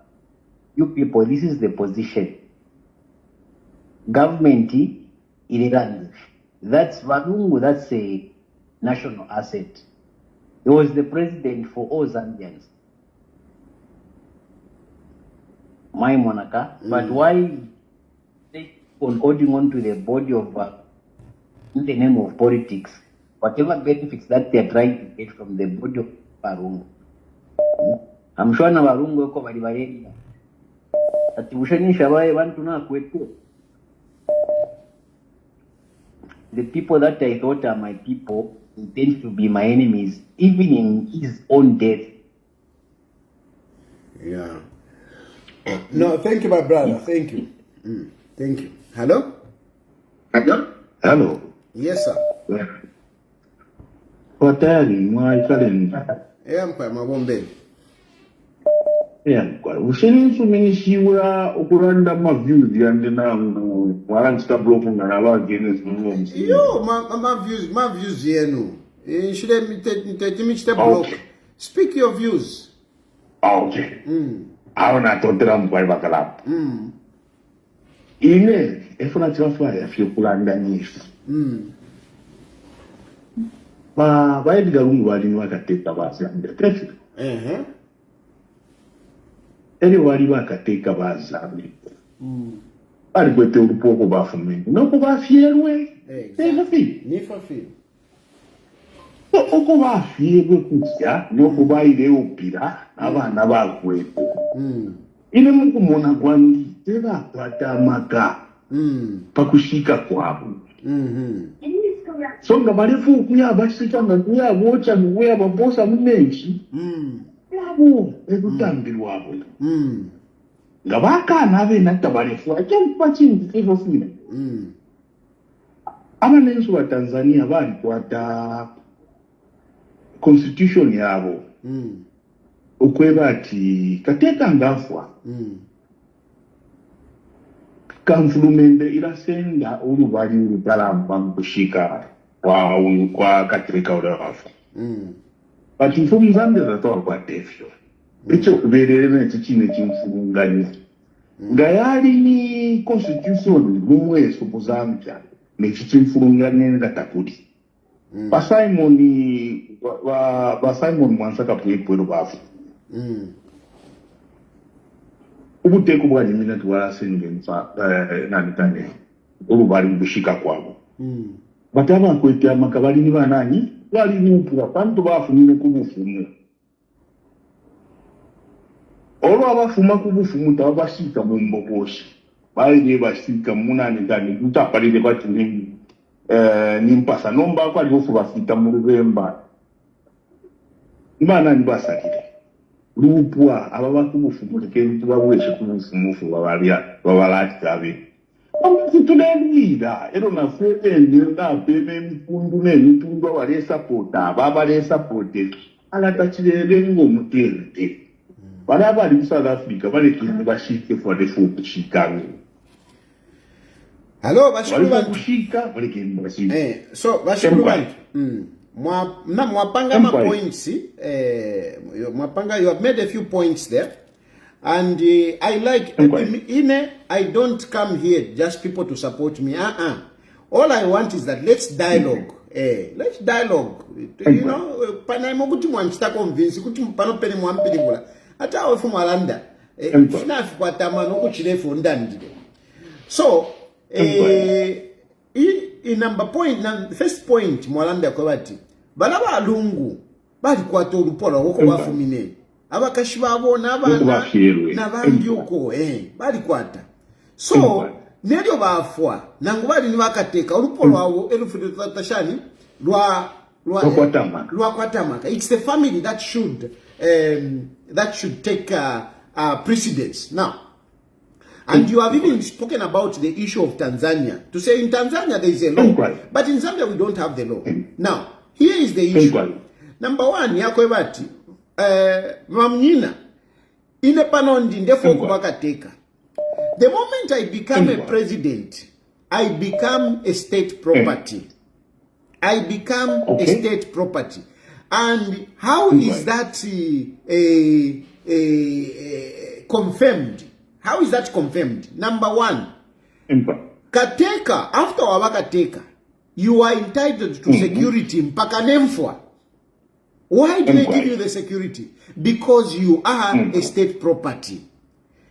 N: You people, this is the position. Government, it runs. That's Valungu, that's a national asset. He was the president for all Zambians. My monarch, but why on holding on to the body of in the name of politics, whatever benefits that they are trying to get from the body of Varungu. I'm sure na Varungu ko bali bali atimushanisha bae bantu na kwetu. The people that I thought are my people intend to be my enemies, even in his own death.
A: Yeah. No, thank you, my brother. Thank you. Thank you. Hello?
P: Hello.
A: Yes, sir.
P: Watali, mwaikalen.
A: I'm quite my one day.
P: Usinishiwa okuranda ma views yande nangu waransta bloku na nala against me.
A: Yo, my views yenu. Should I block? Speak your views.
P: Okay. Aona totera mkwai bakala. Ile efuna twafaya fyokulanda nyisi. Ba EDGAR LUNGU bali wakateka bazambe. Eri wali wakateka bazambe. Bali kwete ulupoko bafumeni. Noko bafierwe.
A: Nifafi.
P: Oko bafierwe kutya noko baile opira abana bakwete. Ile mukumona kwandi teba kwatamaka pakushika kwabo. So nga balefu kuya bashika nga kuya bocha kuya babosa mumenchi yabo ekutambirwa abo nga bakana be natabalefu akyampa kintu kifo fina abanensu wa Tanzania bali kwata constitution yabo okweba ati kateka ngafwa kamfulumende irasenda olubali ulutalamba mkushika kwa katirika ulawafu. Bati mfumu Zambia zatoa kwa tefyo. Echo kuberele chine chimfulungani. Ngayali ni constitution lumwe supu Zambia. Mechi chimfulungani ngatakudi. Ba Simon mwansaka puipwelo bafu. Ubuteko bwa jimina tuwala sengenza nanitane olubali mbushika kwabo bataba kwete amakabali ni banani bali nupu abantu bafunire kubufumu olo abafuma kubufumu tabashika mu mbogoshi baile bashika munani tani tutapalire bati ni mpasa nomba kwa lifu bafita mu Lubemba imana ni basakire lupwa ababa kubufumu kentu babweshe kubufumu babalati kabe amutulenda ero nafete nda peme mpundu ne mpundu wale supporta baba le supporte ala tachirele ngo mutende bala bali mu South Africa bale kintu bashike for the food Chicago.
A: Hello bashikuru bantu
P: kushika bale kintu bashike
A: so bashikuru bantu mwapanga ma points mwapanga you have made a few points there and I like I don't come here just people to support me all I want is that let's dialogue let's dialogue you know pana mokuti mwanchita convince kuti pano pene mwampilibula ata ofu mwalanda finafi kwa tamano kuchirefu ndandile so in number point, first point, Mwalanda Kwabati, Balaba Lungu, Bali Kwato Lupola, Woko Wafumine, Abakashibabo, Navambiuko, Bali Kwata. So, Nedio Bafwa, Nangwadi Nwakateka, Lupola, Elufu Tashani, Lua Kwatamaka. It's the family that should take precedence. Now, and you have even spoken about the issue of Tanzania. To say in Tanzania there is a law, but in Zambia we don't have the law. Now, here is the issue. Number one, Yakwebati, Mamnina, ine panondi ndefo kubakateka. The moment I become a president, I become a state property. I become a state property. And how is that confirmed? How is that confirmed? Number one, Kateka, after Wabakateka, you are entitled to security mpaka nemfwa. Why do they give you the security? Because you are a state property.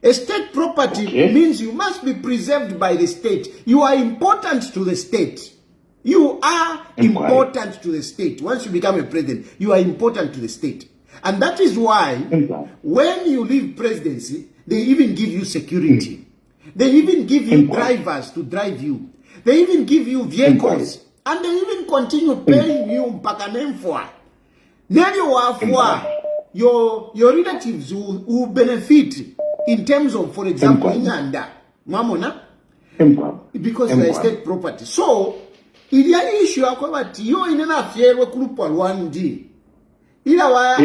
A: A state property means you must be preserved by the state. You are important to the state. You are important to the state. Once you become a president, you are important to the state. And that is why when you leave presidency, they even give you security. They even give you drivers to drive you. They even give you vehicles. And they even continue paying you mpaka nemfwa. Then your relatives will benefit in terms of, for example, Nyanda, Mamona, because they are state property. So, il y a issue akwabati yo inena fierwe kulupwa Rwandi. Ila wa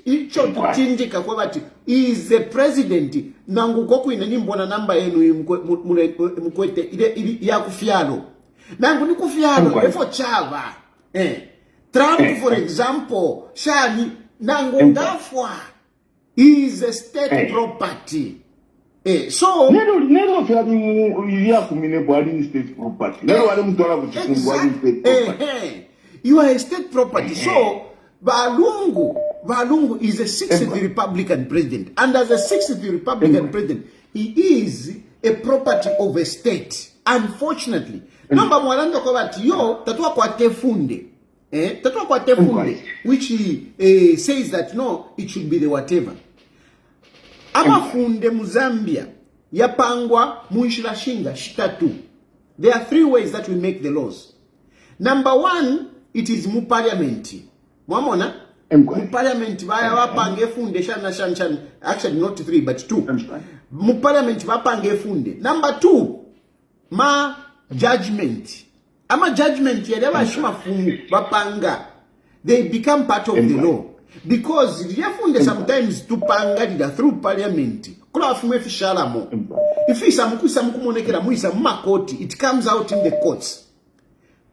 A: icho tuchinjika kwabati is the president nangu koku inanimbona namba yenu mkwete ile ya kufialo. Nangu ni kufialo efo chava. Trump for example, shani nangu ngafwa is a state property. So
P: never state property.
A: You are a state property. So Valungu is the 60th Republican president, and as the 60th Republican president, he is a property of a state. Unfortunately, number Mwalanda Kwabati yo tatua kwa tefunde. Tatua kwa tefunde, which he says that no, it should be the whatever. Amafunde Muzambia yapangwa munshira shinga shitatu. There are three ways that we make the laws. Number one, it is mu parliament. Mwamona? Mu parliament baya wapange funde shan. Actually not three but two. Mu parliament wapange funde. Number two, ma judgment. Ama judgment yelewa shima fungu wapanga. They become part of the law. Because sometimes to panga through parliament. If it comes out in the courts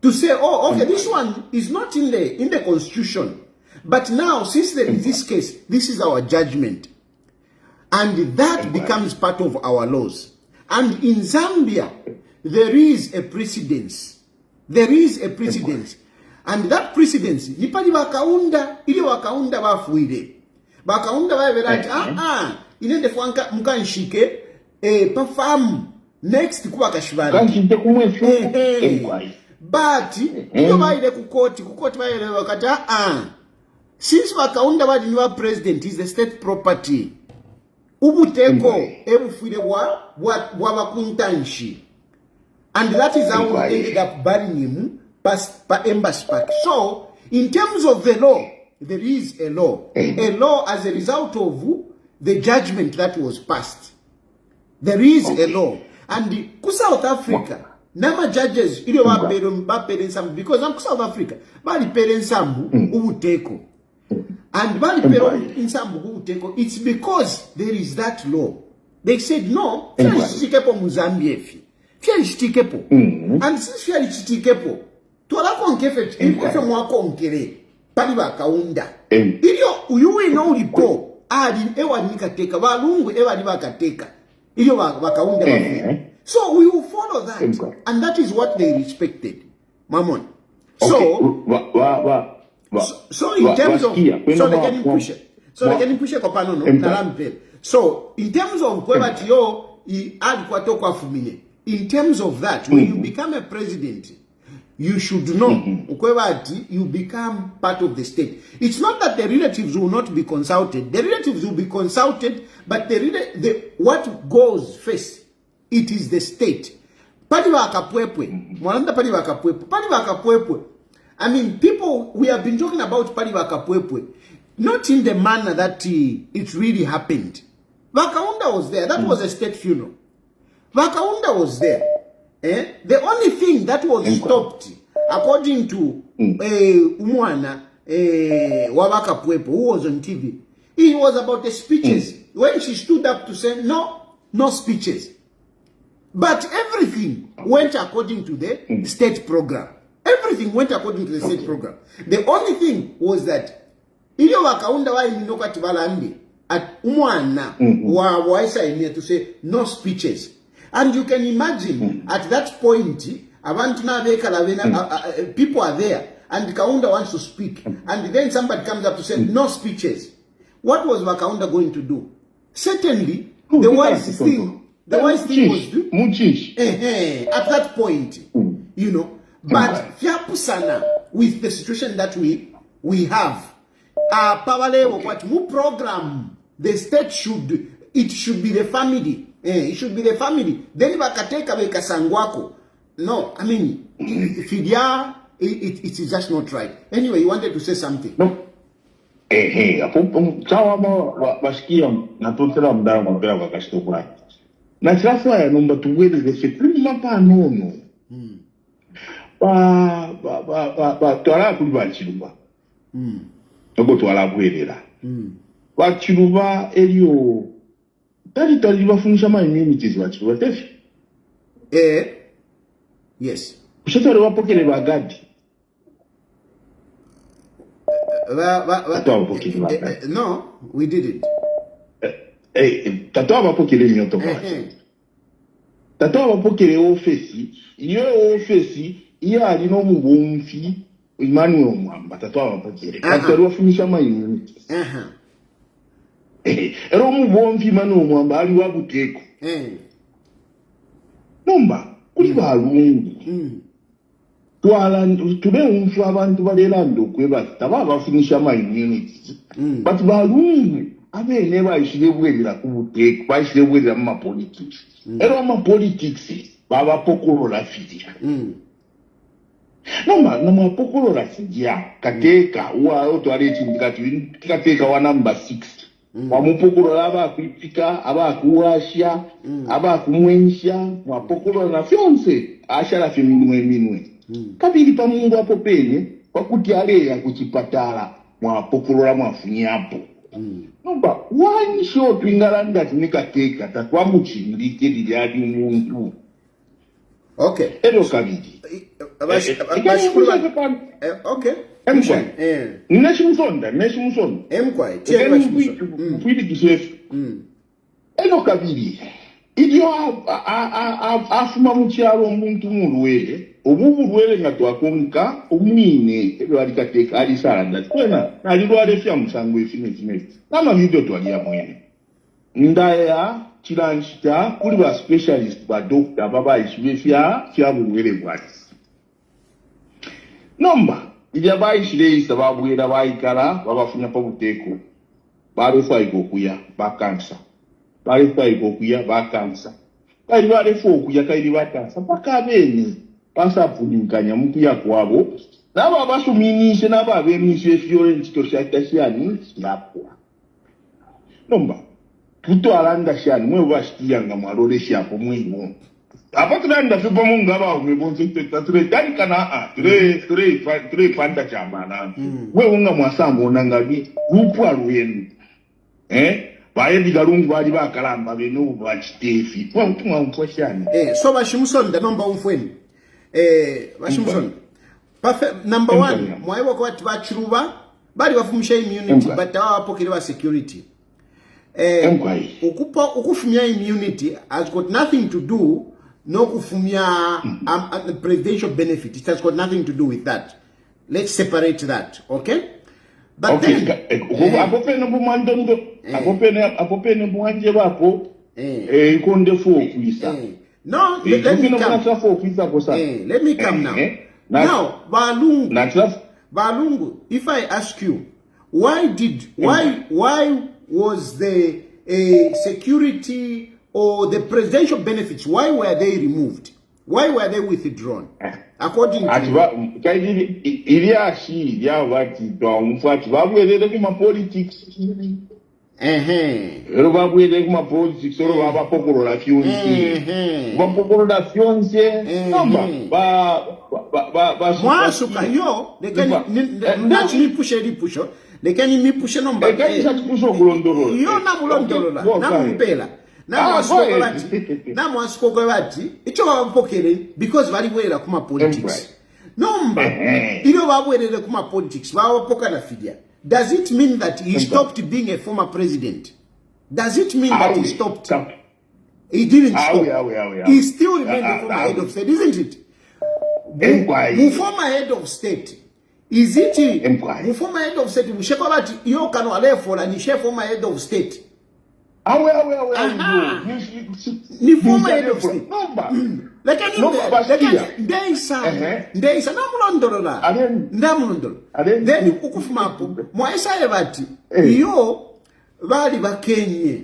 A: to say, oh, okay, this one is not in the constitution. But now, since there is this case, this is our judgment. And that becomes part of our laws. And in Zambia, there is a precedence. There is a precedence. And that precedence, nipali wakaunda, ili wakaunda wafuide. Wakaunda waverati, inende fwanka mkanshike, perform next kuwa kashivani. But, iyo waile kukoti waile wakata, since wakaunda wadiniwa president is the state property. Ubuteko, ebufuide wakuntanshi. And that is how we ended up burying him. Embassy Park. So, in terms of the law, there is a law. A law as a result of the judgment that was passed. There is a law. And South Africa, nama judges, because I'm South Africa, bali perensambu ubuteko. And bali peron insambu ubuteko, it's because there is that law. They said, no, fia ishitikepo Muzambiefi. Fia ishitikepo. And since fia ishitikepo, tuwala konkefe, ife mwako onkere, pali wakaunda. Ilio uyuwe na ulipo, ewa nikateka, walungu ewa nikateka. Ilio wakaunda wafi. So we will follow that. And that is what they respected. Mamon. So, so in terms of, so they can push it. So they can push it kopano no, narampe. So, in terms of kwebati yo, I add kwa tokwa fumine. in terms of that, when you become a president, you should know you become part of the state. It's not that the relatives will not be consulted. The relatives will be consulted, but what goes first, it is the state. I mean, people, we have been talking about Paliwakapwepwe, not in the manner that it really happened. Vakaunda was there. That was a state funeral. Vakaunda was there. The only thing that was stopped, according to Umwana Wabakapwepo, who was on TV, it was about the speeches. When she stood up to say, no speeches. But everything went according to the state program. Everything went according to the state program. The only thing was that Iyo Wakaunda wa iminoka tibalandi at Umwana waisa to say no speeches. And you can imagine at that point, people are there and Kaunda wants to speak. And then somebody comes up to say no speeches. What was Wakaunda going to do? Certainly, the wise thing was to at that point, you know. But Fiapusana, with the situation that we have, what program the state should be the family. It should be the family. Then Bakateka Bekasangwako. No, I mean, Fidia, it is just not right. Anyway, you wanted to say something.
P: No. Na sasa ya nomba tuwele se prima pa nono. Twala kuliba chiluba. Togo twala kuelera. Wa chiluba elio tali bafunisha ma immunities wa chiluba tefi.
A: Yes.
P: Kushatari wapokele bagadi.
A: No, we didn't.
P: Tatoa wapokele nyoto kwa. Tatoa wapokele ofesi. Iyo ofesi iya alino mubomfi Emmanuel Mwamba. Tatoa wapokele. Tatoa wafunisha ma immunities. Ero mubomfi Emmanuel Mwamba ali wabuteko. Nomba kuli balungu. Twala tube umfu abantu balelando kweba tababa finisha ma immunities. But balungu abene bayishilebwelera kubuteko bayishilebwelera mu politics. Ero mu politics baba pokolola fidia. Nomba pokolola fidia kateka wa otwale chindikati kateka wa number 6. Wamupokolola abakwipika abakuwasha abakumwensha wapokolola na fyonse ashara fiminwe. Kabiri pa mungu hapo penye wakuti aleya kuchipatala mwapokolola mwafunyapo. Nomba one shot ingalanda tinikateka tatwamuchindike liliadi umuntu.
A: Okay.
P: Ero kabiri.
A: Okay.
P: Neshimusonda. Mpwidi kishefu. Ero kabiri. Idio afuma muchalo muntu muruwele. Omuburuwele nga twakonka omwine ero alikateka alisala ndati. Kwena nalilwale fya musango efine. Nama video twalia mwene. Ndaya chilanchita kuli ba specialist ba doctor baba ishwe fya buruwele bwati. Nomba ija bayishile sababu era bayikala babafunya pa buteko. Barufa ikokuya bakansa. Barufa ikokuya bakansa. Kali barefu okuya kali bakansa paka beni. Pasa pudinkanya mkuya kwabo. Naba basuminishe naba bemishe fiore ntito shani yapwa. Nomba puto alanda shani mwe bashikiyanga marore shapo mwe. Apa tulanda fipo munga ba umebonze ture tani kana ture panda chambana. Mwe unga mwasambo nangabi rupu aluyenu. Baye galungu bali bakalamba beno bachitefi. Kwa mtumwa mposhani.
A: So bashimusonda nomba umfweni. Bashimusonda. Number 1, mwaewa kwa tibachiruba bali wafumisha immunity but wapokelewa security. Ukufumia immunity has got nothing to do no kufumia presidential benefit. It has got nothing to do with that. Let's separate that, okay? But
P: okay, apopene bumwandondo apopene bwanje bapo ikonde fo kuisa
A: No, let me come. Let me come now. Now, Balungu, if I ask you, why was the security or the presidential benefits, why were they removed? Why were they withdrawn? According to because very kuma politics. Kuma politics. Does it mean that he stopped being a former president? Does it mean that he stopped? He didn't stop. He still remained the former head of state, isn't it? The former head of state. Is it the former head of state? You can for and former head of state. Ni former head of state. Then ukufumapo mwaisa ebati iyo bali bakenye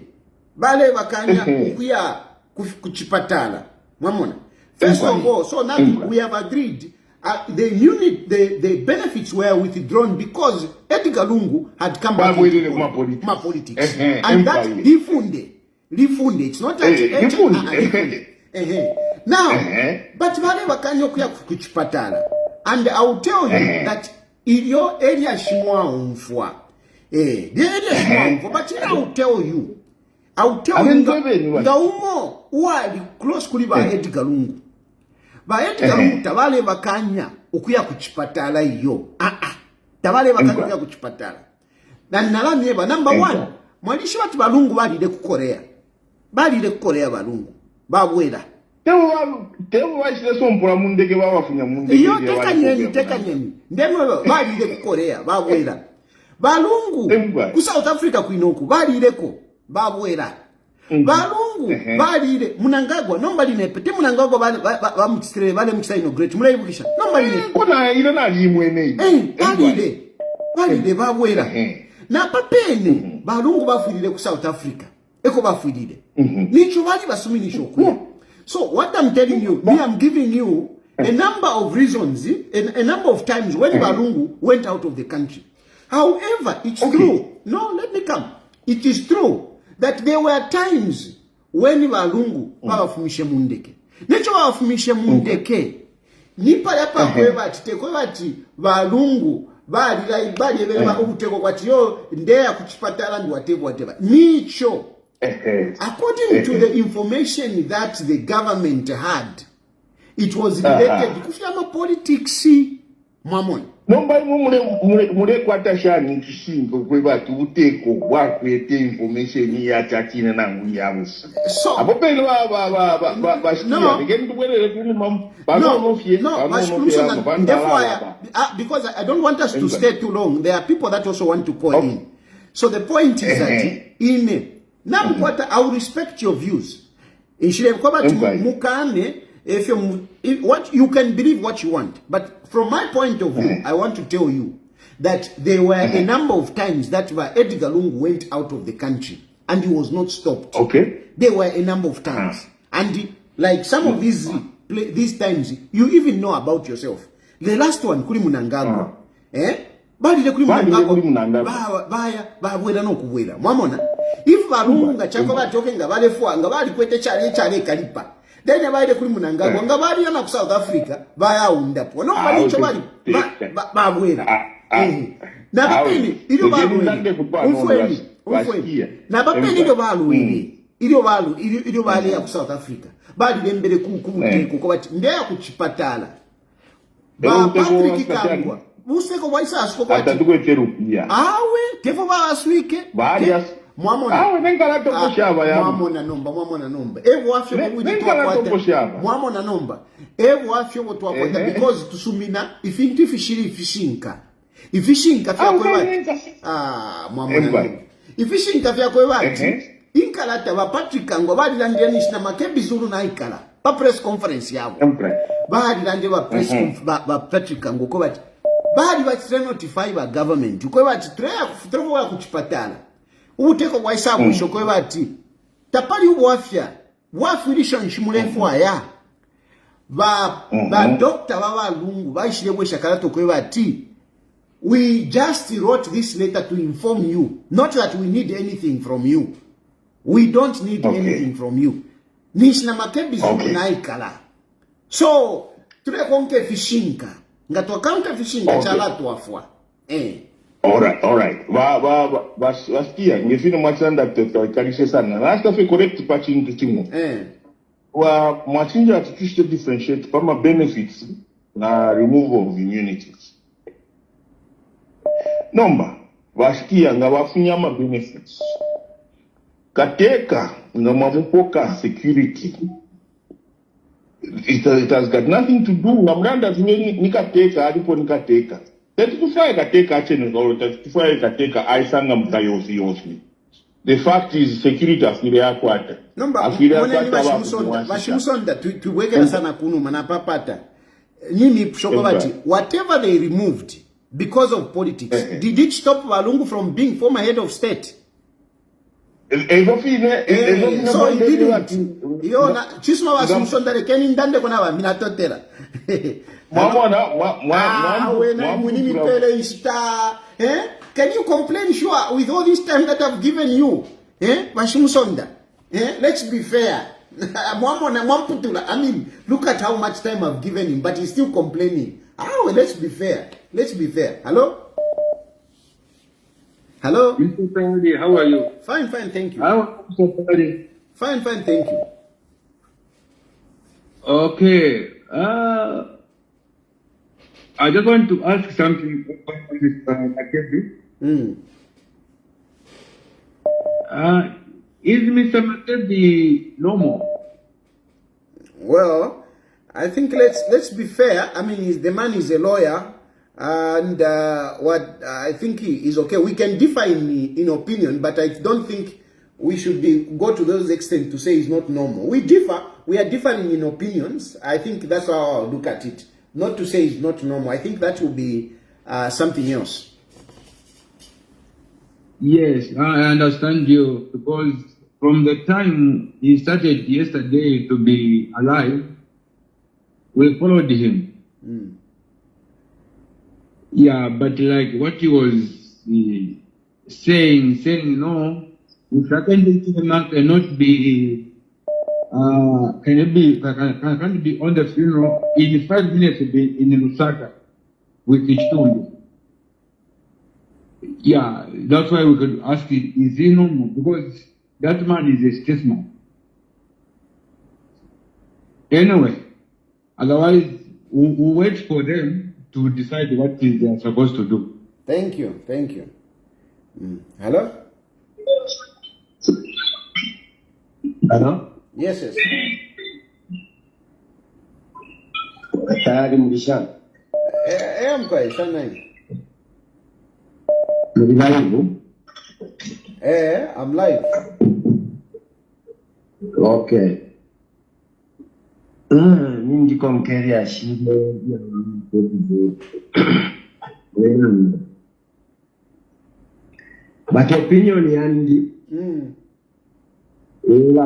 A: bale bakanya ukuya kuchipatala mwamona. First of all, so now we have agreed the benefits were withdrawn because Edgar Lungu had come back into politics. And that lifunde. It's not that now, but vale bakanyo kuya kuchipatala. And I will tell you that in your area shimwa umfwa. The area shimwa umfwa, but I will tell you ngaumo wali close kuliba Edgar Lungu. Ba Edgar Lungu tabale bakanya ukuya kuchipatala iyo. Tabale bakanya ukuya kuchipatala. Na nalamyeba number 1, mwalishi watu balungu balide ku Korea. Balide ku Korea balungu. Babwera.
P: Tewo washile sompura mundege bawafunya mundege.
A: Iyo teka nyeni. Ndemwe balide ku Korea babwera. Balungu ku South Africa kuinoku balideko babwera. Balungu balide Munangagwa nombali nepete Munangagwa bamutire bale mukisa inaugurate murayibukisha nombali nepete
P: kona ile nali mwene
A: balide babwera na papene balungu bafurire ku South Africa eko bafurire nicho bali basuminisho kuya. So what I'm telling you, I'm giving you a number of reasons, a number of times when Balungu went out of the country. However, it's true. No, let me come. It is true that there were times when Balungu bawafumishe mundeke. Necho bawafumishe mundeke. Nipa yapa kwebati Balungu bali ebeba ubuteko kwati yo ndeya kuchipatala ndi whatever. Nicho. According to the information that the government had, it was related to kufyama politics. Mamon.
P: Nomba mule kwata shani kishingo kwebatu uteko wakwete information ya chachina na nguyabusi.
A: So
P: abopelo bashia ngeni tuwelele kuni
A: because I don't want us to stay too long. There are people that also want to call in. So the point is that in now, I will respect your views. If you can believe what you want, but from my point of view, I want to tell you that there were a number of times that Edgar Lungu went out of the country and he was not stopped. There were a number of times, and like some of these times, you even know about yourself. The last one, Kuli Munangagwa, Bali kuli Munangagwa, baya no kuwela. Mwamona. If Balunga chakova toke ngabale fwa ngabali kwete chale kalipa. Then abale kuli Munangagwa ngabali yana ku South Africa baya undapo. No bali cho bali babwera. Na bapeni ilo balwele. Ufweni. Na bapeni ilo balwele. Ilo bali ya ku South Africa. Bali lembele kubuteko kwa bati ndeya kuchipatala. Ba Patrick Kangwa. Useko waisa asko kwa
P: atatukweterupia
A: awe kefo baswike
P: balias
A: mwamona
P: awe nengala tokoshaba ya
A: mwamona nomba evo afyo mubudi twakwata mwamona nomba evo afyo twakwata because tusumina ifintu ifishinka fya kwebati mwamona ifishinka fya kwebati inkalata ba Patrick Kangwa bali landianisha na MAKEBI ZULU na ikala ba press conference yabo bahali lande ba press ba Patrick ngoko bati bahali ba notify ba government uko bati trevo wa kuchipatala ubuteko kwa isabu shoko bati tapali ubwafya wafirisha nshimulefu aya ba doctor baba lungu baishile bwe shakalato ko bati we just wrote this letter to inform you, not that we need anything from you. We don't need anything from you. Nishna MAKEBI Zulu naikala. So, tulekonke fishinka. Ngato kanka fishinka chala tuafwa.
P: Alright. Wasikia, ngefino mwachanda tutawikarishe sana. Nasta fe correct patching kitimu. Mwachinja atutushite differentiate pama benefits na removal of immunities. Nomba, wasikia nga wafunyama benefits. Kateka nga mamupoka security. It has got nothing to do nga mranda zinye nikateka alipo nikateka. Tufaya kateka achene zolo, tufaya kateka aisanga mtayosi yosi. The fact is security afire yakwata.
A: Nomba, mweneni washimusonda tuweke sana kunu manapapata. Nini shoko bati, whatever they removed because of politics, did it stop Walungu from being former head of state?
P: So
A: he didn't. Yona chisma washimusonda lekeni ndande kona wa minatotera. Can you complain sure with all this time that I've given you? Let's be fair. I mean, look at how much time I've given him, but he's still complaining. Oh, let's be fair. Let's be fair. Hello? Hello?
Q: Mr. Sandy, how are you?
A: Fine, thank you.
Q: How are you?
A: Fine, thank you.
Q: Okay. I just want to ask something about Mr. MAKEBI. Is Mr. MAKEBI normal?
A: Well, I think let's be fair. I mean, the man is a lawyer, and what I think he is okay. We can differ in opinion, but I don't think we should go to those extent to say he's not normal. We differ. We are differing in opinions. I think that's how I'll look at it. Not to say it's not normal. I think that will be something else.
Q: Yes, I understand you, because from the time he started yesterday to be alive, we followed him. Yeah, but like what he was saying, no, if I can cannot be, can't be on the funeral in 5 minutes be in Lusaka with his student. Yeah, that's why we could ask him, is he normal? Because that man is a statesman. Anyway, otherwise, we'll wait for them to decide what they are supposed to do.
A: Thank you. Hello?
J: Hello?
A: Yes.
J: Tayari mlisha?
A: I'm quite fine. I'm live.
J: Okay. Ningi komkeria shile ya but opinion yangi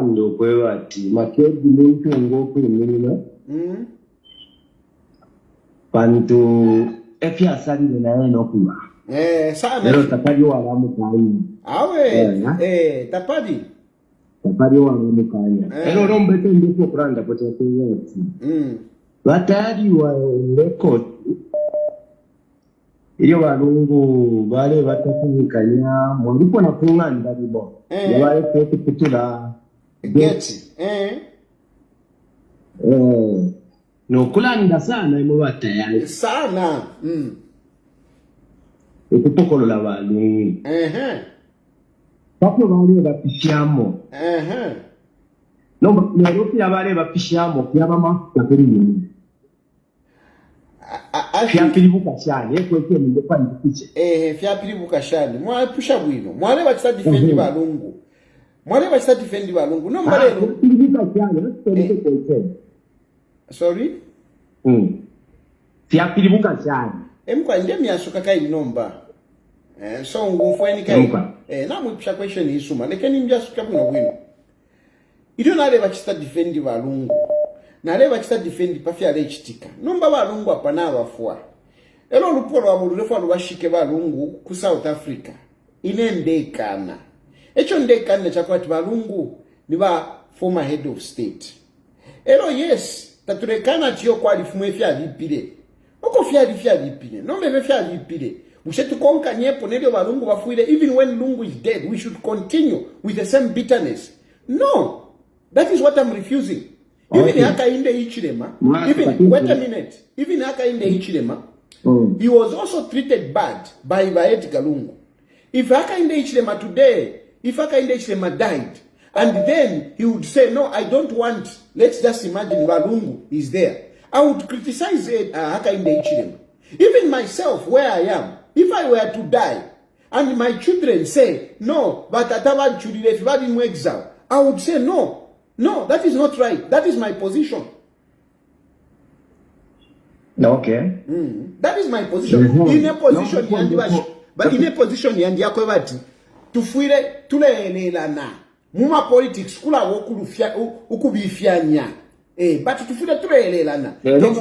J: ndo kwewa ati MAKEBI muntu ngoku imina pantu efya sandi na eno kuwa
A: sana
J: lero tapadi wala mukanya
A: awe tapadi
J: wala mukanya lero rombete ndiko kuranda pote kwati batari wa record iyo Walungu bale batakunikanya mundipo na kunganda bibo yabale kutula
A: geti
J: no kulanda sana imo batayali
A: sana
J: ukupokolola Walungu papo bale bapishyamo no Nairobi yabale bapishyamo byabama yakuri Fiapiribuka shani, kweke ndepani kuche.
A: Fiapiribuka shani. Mwa pusha bwino. Mwale batisa defendi Walungu. Mwale bachita defend balungu. No mbalelo. Sorry?
R: Siyapilibuka cyane.
A: Emkwa nje myashuka kai nomba. So ngufweni kai. Na mwipisha question isuma. Lekeni mjasuka buno bwino. Ito nale bachita defend balungu. Nale bachita defend pafya lechitika. Nomba balungu apana abafua. Elo lupolo wa mululefu alubashike balungu ku South Africa. Ine ndekana. Echo ndekana chakwati balungu ni ba former head of state. Elo yes, taturekana tiyo kwa lifumwe fya vipile. Oko fya vipile. No mebe fya vipile. Mushetu konka nyepo nelio balungu bafuile. Even when Lungu is dead, we should continue with the same bitterness. No. That is what I'm refusing. Even haka inde ichilema. Even, wait a minute. Even haka inde ichilema. He was also treated bad by EDGAR Lungu. If Hakainde Hichilema today, if Hakainde Hichilema died, and then he would say, no, I don't want, let's just imagine Walungu is there. I would criticize Hakainde Hichilema. Even myself, where I am, if I were to die, and my children say, no, but Atawa children, in exile, I would say, no, that is not right. That is my position.
R: Okay.
A: That is my position. In a position but in a position yandi yakwebati tufuire tulelelana muma politics kula wokulufya ukubifyanya but tufuire tulelelana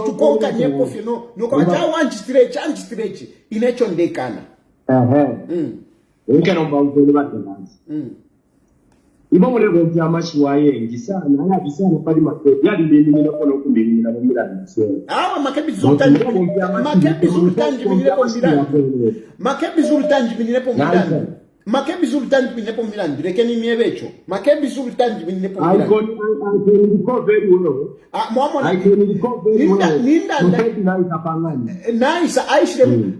A: tukonka nyepo fino nuko wanchi stretch inecho ndekana
R: Nkenomba ukole batanzi. Ibamule gonti amashiwaye ngisana na bisana pali makebi yali mimi nakona okumbini na bomira nse.
A: Makebi Sultan Makebi Sultan binilepo Milan. Makebi Sultan binilepo Milan. Makebi Sultan binilepo Milan. Rekeni miebecho. Makebi Sultan binilepo Milan.
R: I can recall very well. I can recall very well.
A: Nice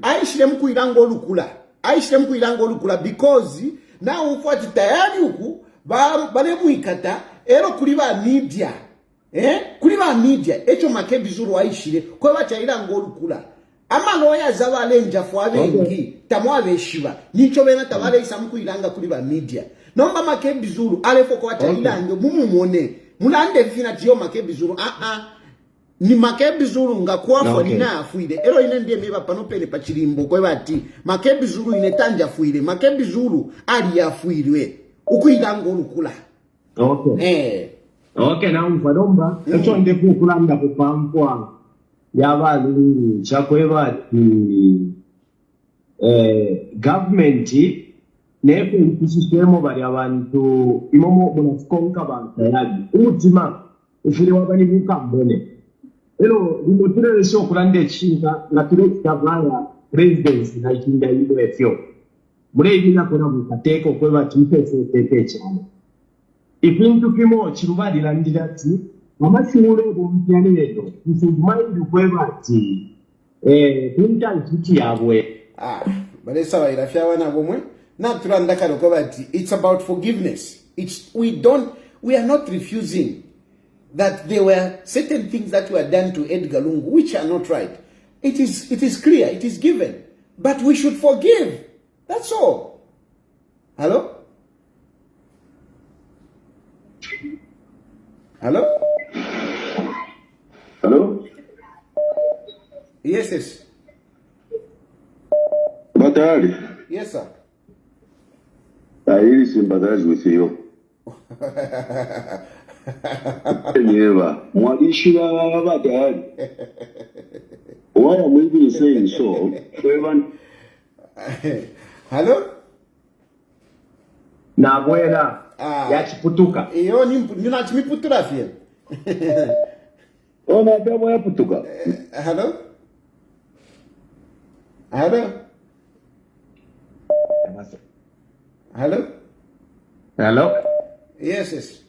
A: aishilem kuirango lukula. Aishilem kuirango lukula because now ufuati tayari huku bale muikata ero kuliba media kuliba media echo Makebi Zulu aishire kwa bachaira ngolukula ama loya zabalenja fwa bengi tamwabe shiba nicho bena tabale isamu kuilanga kuliba media nomba Makebi Zulu alefo kwa bachaira ngo mumumone mulande fina tiyo Makebi Zulu ni Makebi Zulu ngakuafo nina afuide ero ine ndiye meba panopele pachirimbo kwa bati Makebi Zulu inetanja afuide Makebi Zulu ali afuidwe ukuirango lukula.
R: Okay, na umfadomba echo ndeku kulanda kupampwa yabali chakweba government nefe ikisistemo bali abantu imomo munakonka bantu yabi umutima ufiri wabani bukambone elo limotire sho kulande chinga na kile kitabaya presidency na ikinda yibo efyo mure ibina kona mukateko kweba tumpeso tete cyane ibintu kimo chirubalira ndirati amashuri bombyani yeto nsuzumani kweba ati kunta kiti yabwe
A: balesa bayirafya wana bomwe naturanda kalo kweba ati it's about forgiveness. We are not refusing that there were certain things that were done to EDGAR Lungu which are not right. It is clear, it is given, but we should forgive. That's all. Hello? Hello?
D: Hello?
A: Yes.
D: Batari.
A: Yes, sir.
D: I really sympathize with you. Never. Mwadishira Batari. Why am I even saying so?
A: Hello?
R: Na bwela yachiputuka.
A: Iyo nina chimiputura fie.
D: Ona demo ya putuka.
A: Hello? Hello? Hello?
R: Hello?
A: Yes.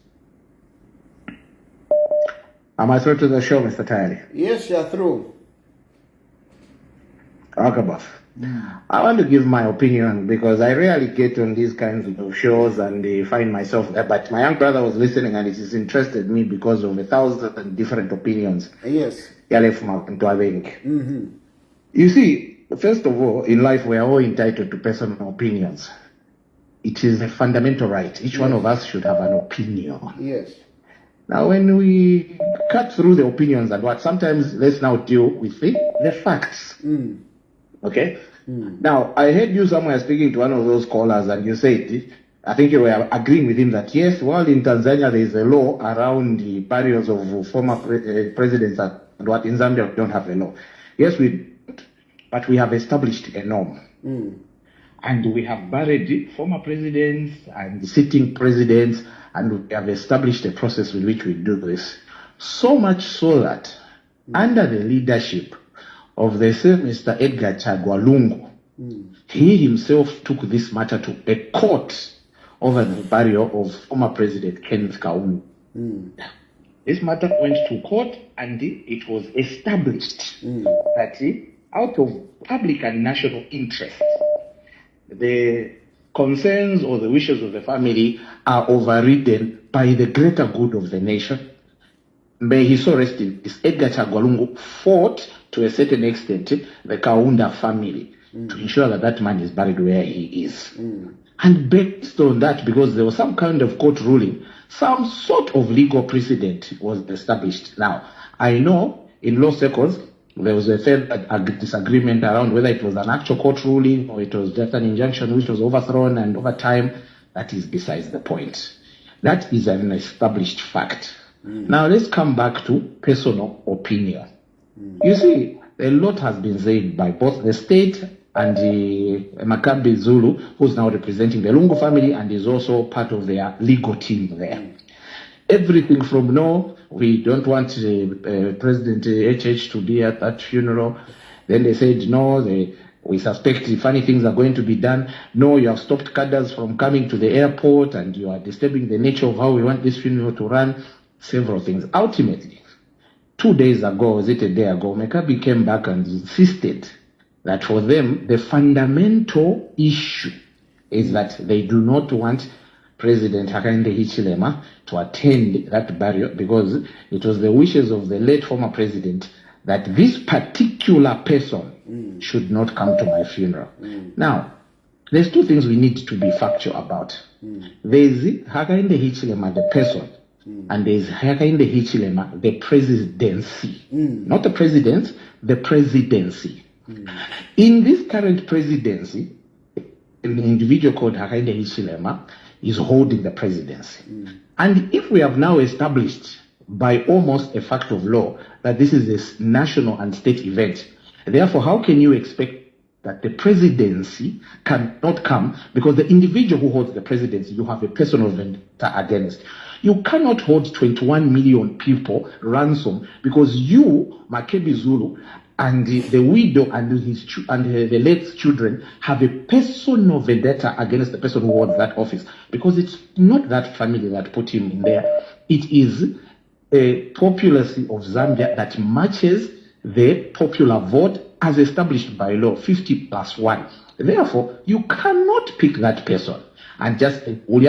S: Am I through to the show, Mr. Tayali?
A: Yes, you're through.
S: Okay, boss. I want to give my opinion because I rarely get on these kinds of shows and find myself there. But my young brother was listening and it has interested me because of 1,000 different opinions.
A: Yes.
S: You see, first of all, in life we are all entitled to personal opinions. it is a fundamental right. Each one of us should have an opinion.
A: Yes.
S: Now, when we cut through the opinions and what, sometimes let's now deal with the facts. Okay? Now, I heard you somewhere speaking to one of those callers and you said, I think you were agreeing with him that yes, while in Tanzania there is a law around the barriers of former presidents and what in Zambia we don't have a law. Yes, but we have established a norm. And we have buried former presidents and sitting presidents, and we have established a process with which we do this. So much so that under the leadership of the same Mr. Edgar Lungu, he himself took this matter to a court over the burial of former President Kenneth Kaunda. This matter went to court and it was established that out of public and national interest, the concerns or the wishes of the family are overridden by the greater good of the nation. May he so rest in peace. Edgar Lungu fought to a certain extent the Kaunda family to ensure that that man is buried where he is. And based on that, because there was some kind of court ruling, some sort of legal precedent was established. Now, I know in law circles, there was a fair disagreement around whether it was an actual court ruling or it was just an injunction which was overthrown, and over time, that is besides the point. That is an established fact. Now, let's come back to personal opinion. You see, a lot has been said by both the state and the MAKEBI ZULU, who's now representing the Lungu family and is also part of their legal team there. Everything from no, we don't want President HH to be at that funeral. Then they said no, we suspect funny things are going to be done. No, you have stopped cadres from coming to the airport and you are disturbing the nature of how we want this funeral to run. Several things. Ultimately, 2 days ago, was it a day ago, MAKEBI came back and insisted that for them, the fundamental issue is that they do not want President Hakainde Hichilema to attend that burial because it was the wishes of the late former president that this particular person should not come to my funeral. Now, there's two things we need to be factual about. There's Hakainde Hichilema, the person, and there's Hakainde Hichilema, the presidency. Not the president, the presidency. In this current presidency, an individual called Hakainde Hichilema is holding the presidency. And if we have now established by almost a fact of law that this is a national and state event, therefore how can you expect that the presidency cannot come because the individual who holds the presidency, you have a personal vendetta against. You cannot hold 21 million people ransom because you, MAKEBI ZULU, and the widow and the late children have a personal vendetta against the person who holds that office because it's not that family that put him in there. It is a populace of Zambia that matches the popular vote as established by law, 50+1. Therefore, you cannot pick that person and just because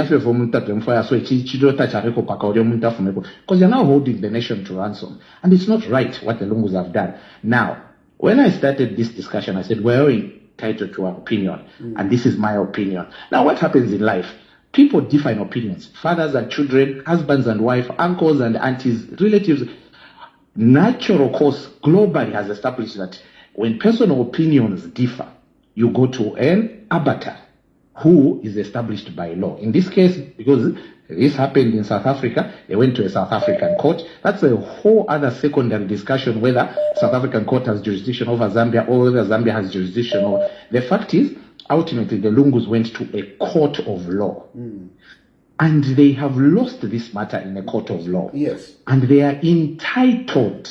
S: you're now holding the nation to ransom. And it's not right what the Lungus have done. Now, when I started this discussion, I said, we're entitled to our opinion. And this is my opinion. Now, what happens in life? People differ in opinions. Fathers and children, husbands and wives, uncles and aunties, relatives. Natural course globally has established that when personal opinions differ, you go to an arbiter who is established by law. In this case, because this happened in South Africa, they went to a South African court. That's a whole other secondary discussion whether South African court has jurisdiction over Zambia or whether Zambia has jurisdiction over. The fact is, ultimately, the Lungus went to a court of law. And they have lost this matter in a court of law.
A: Yes.
S: And they are entitled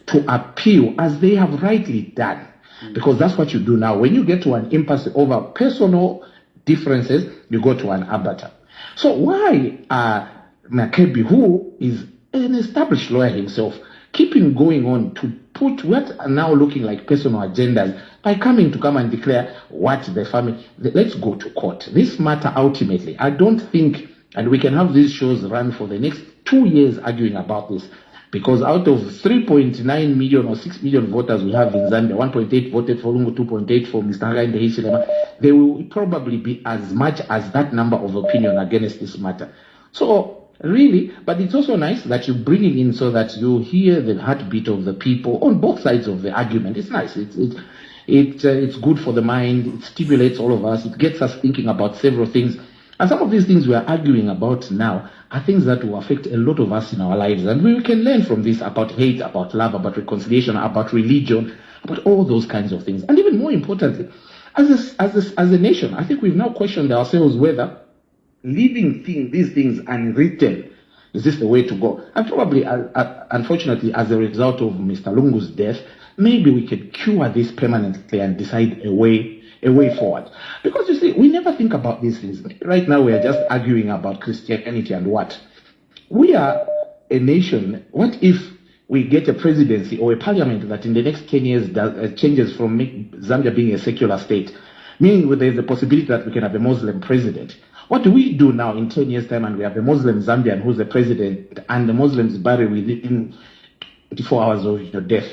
S: to appeal as they have rightly done. Because that's what you do now. When you get to an impasse over personal differences, you go to an arbiter. So why are MAKEBI, who is an established lawyer himself, keeping going on to put what are now looking like personal agendas by coming to come and declare what the family, let's go to court. This matter ultimately, I don't think, and we can have these shows run for the next 2 years arguing about this.
F: Because out of 3.9 million or 6 million voters we have in Zambia, 1.8 voted for Lungu, 2.8 for Mr. Hakainde Hichilema. There will probably be as much as that number of opinion against this matter. So really, but it's also nice that you bring it in so that you hear the heartbeat of the people on both sides of the argument. It's nice. It's good for the mind. It stimulates all of us. It gets us thinking about several things. And some of these things we are arguing about now are things that will affect a lot of us in our lives. And we can learn from this about hate, about love, about reconciliation, about religion, about all those kinds of things. And even more importantly, as a nation, I think we've now questioned ourselves whether leaving these things unwritten, is this the way to go? And probably, unfortunately, as a result of Mr. Lungu's death, maybe we could cure this permanently and decide a way forward. Because you see, we never think about these things. Right now, we are just arguing about Christianity and what. We are a nation. What if we get a presidency or a parliament that in the next 10 years changes from Zambia being a secular state, meaning there's a possibility that we can have a Muslim president? What do we do now in 10 years' time and we have a Muslim Zambian who's the president and the Muslims bury within 24 hours of your death?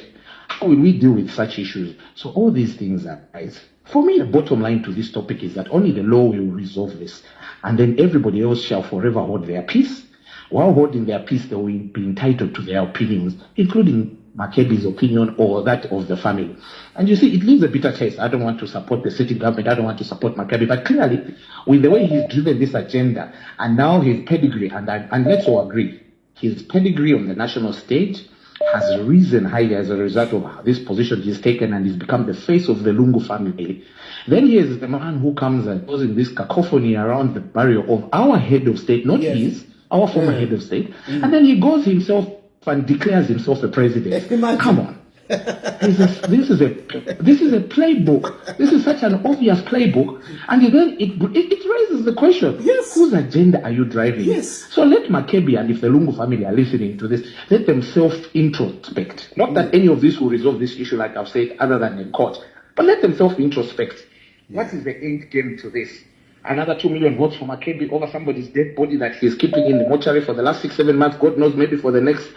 F: How will we deal with such issues? So all these things are guys. For me, the bottom line to this topic is that only the law will resolve this. And then everybody else shall forever hold their peace. While holding their peace, they will be entitled to their opinions, including MAKEBI's opinion or that of the family. And you see, it leaves a bitter taste. I don't want to support the sitting government. I don't want to support MAKEBI. But clearly, with the way he's driven this agenda, and now his pedigree, and let's all agree, his pedigree on the national stage has risen highly as a result of this position he's taken, and he's become the face of the Lungu family. Then here's the man who comes and causing this cacophony around the burial of our head of state, not his, our former head of state. And then he goes himself and declares himself a president. Come on. This is a playbook. This is such an obvious playbook. And then it raises the question, whose agenda are you driving? So let MAKEBI, and if the Lungu family are listening to this, let them self-introspect. Not that any of this will resolve this issue, like I've said, other than in court, but let them self-introspect. What is the end game to this? Another 2 million votes for MAKEBI over somebody's dead body that he's keeping in the mortuary for the last 6-7 months, God knows, maybe for the next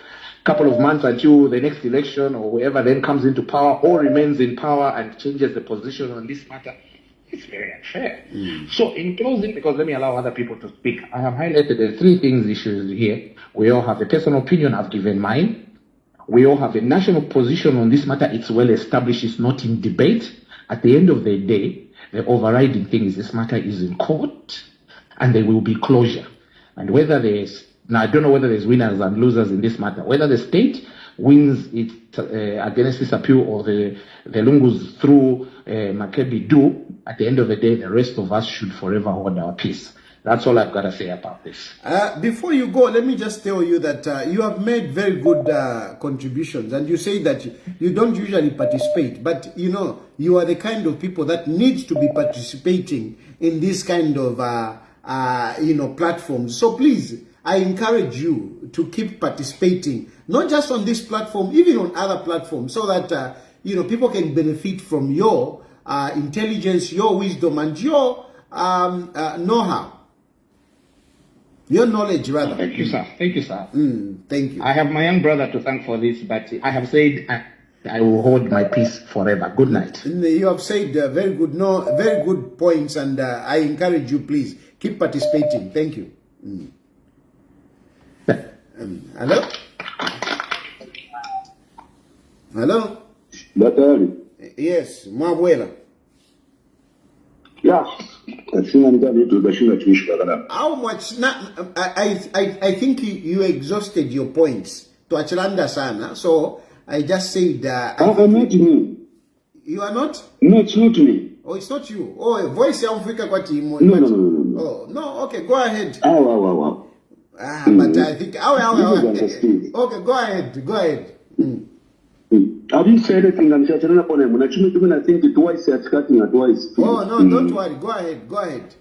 F: couple of months until the next election or whoever then comes into power or remains in power and changes the position on this matter. It's very unfair. So in closing, because let me allow other people to speak, I have highlighted the three issues here. We all have a personal opinion. I've given mine. We all have a national position on this matter. It's well established. It's not in debate. At the end of the day, the overriding thing is this matter is in court and there will be closure. And whether now, I don't know whether there's winners and losers in this matter. Whether the state wins it against this appeal or the Lungus through MAKEBI do, at the end of the day, the rest of us should forever hold our peace. That's all I've got to say about this.
A: Before you go, let me just tell you that you have made very good contributions. And you say that you don't usually participate. But, you know, you are the kind of people that needs to be participating in this kind of, platforms. So please, I encourage you to keep participating, not just on this platform, even on other platforms, so that, people can benefit from your intelligence, your wisdom, and your know-how. Your knowledge, rather.
F: Thank you, sir. Thank you, sir.
A: Thank you.
F: I have my young brother to thank for this, but I have said I will hold my peace forever. Good night.
A: You have said very good points, and I encourage you, please, keep participating. Thank you. Hello? Hello?
T: Daktari.
A: Yes, Mwabwela.
T: Yeah.
A: How much? I think you exhausted your points. To Achilanda sana. So I just said.
T: I'm not me.
A: You are not?
T: No, it's not me.
A: Oh, it's not you. Oh, voice ya Africa kwa timu.
T: No.
A: Oh, no. Okay, go ahead.
T: Wow.
A: But I think. Okay, go ahead.
T: I didn't say anything. I'm just upon him. When I think twice, it's cutting twice.
A: Oh, no, don't worry. Go ahead.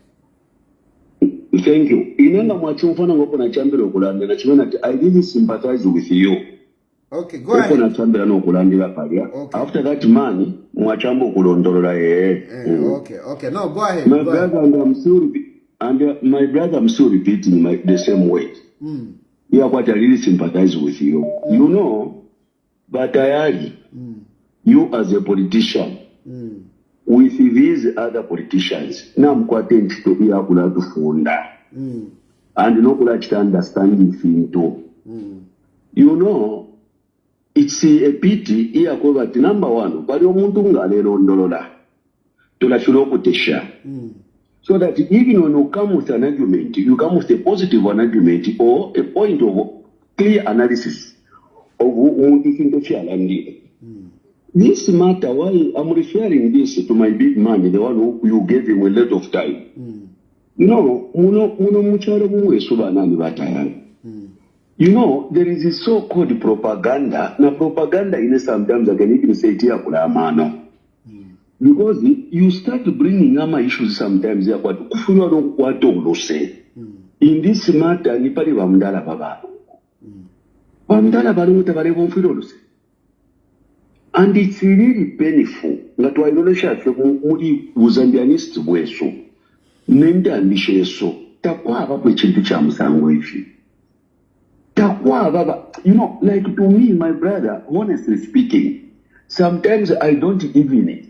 T: Thank you. I really sympathize with you.
A: Okay, go ahead.
T: Okay. After that man,
A: okay. No, go ahead.
T: My brother, and I'm still repeating the same way. Yeah, what I really sympathize with you. You know, but you as a politician, with these other politicians, now I'm quite to be able to funda. And no kula chita understanding thing too. You know, it's a pity here that number one, but omuntu ngalero ndolola. Tulashula okutesha. So that even when you come with an argument, you come with a positive argument or a point of clear analysis of what you think of this matter, why I'm referring this to my big man, the one who you gave him a lot of time. You know, you know, there is a so-called propaganda. Now, propaganda, sometimes I can even say, because you start bringing ama issues sometimes in this matter, ni pali bamdala baba. Bamdala baluta bale bonfirolose. And it's really painful. That why no sha muri uzambianist bweso. Nenda ambisheso. Takwa baba chintu cha musango ifi. Takwa baba, you know, like to me, my brother, honestly speaking, sometimes I don't even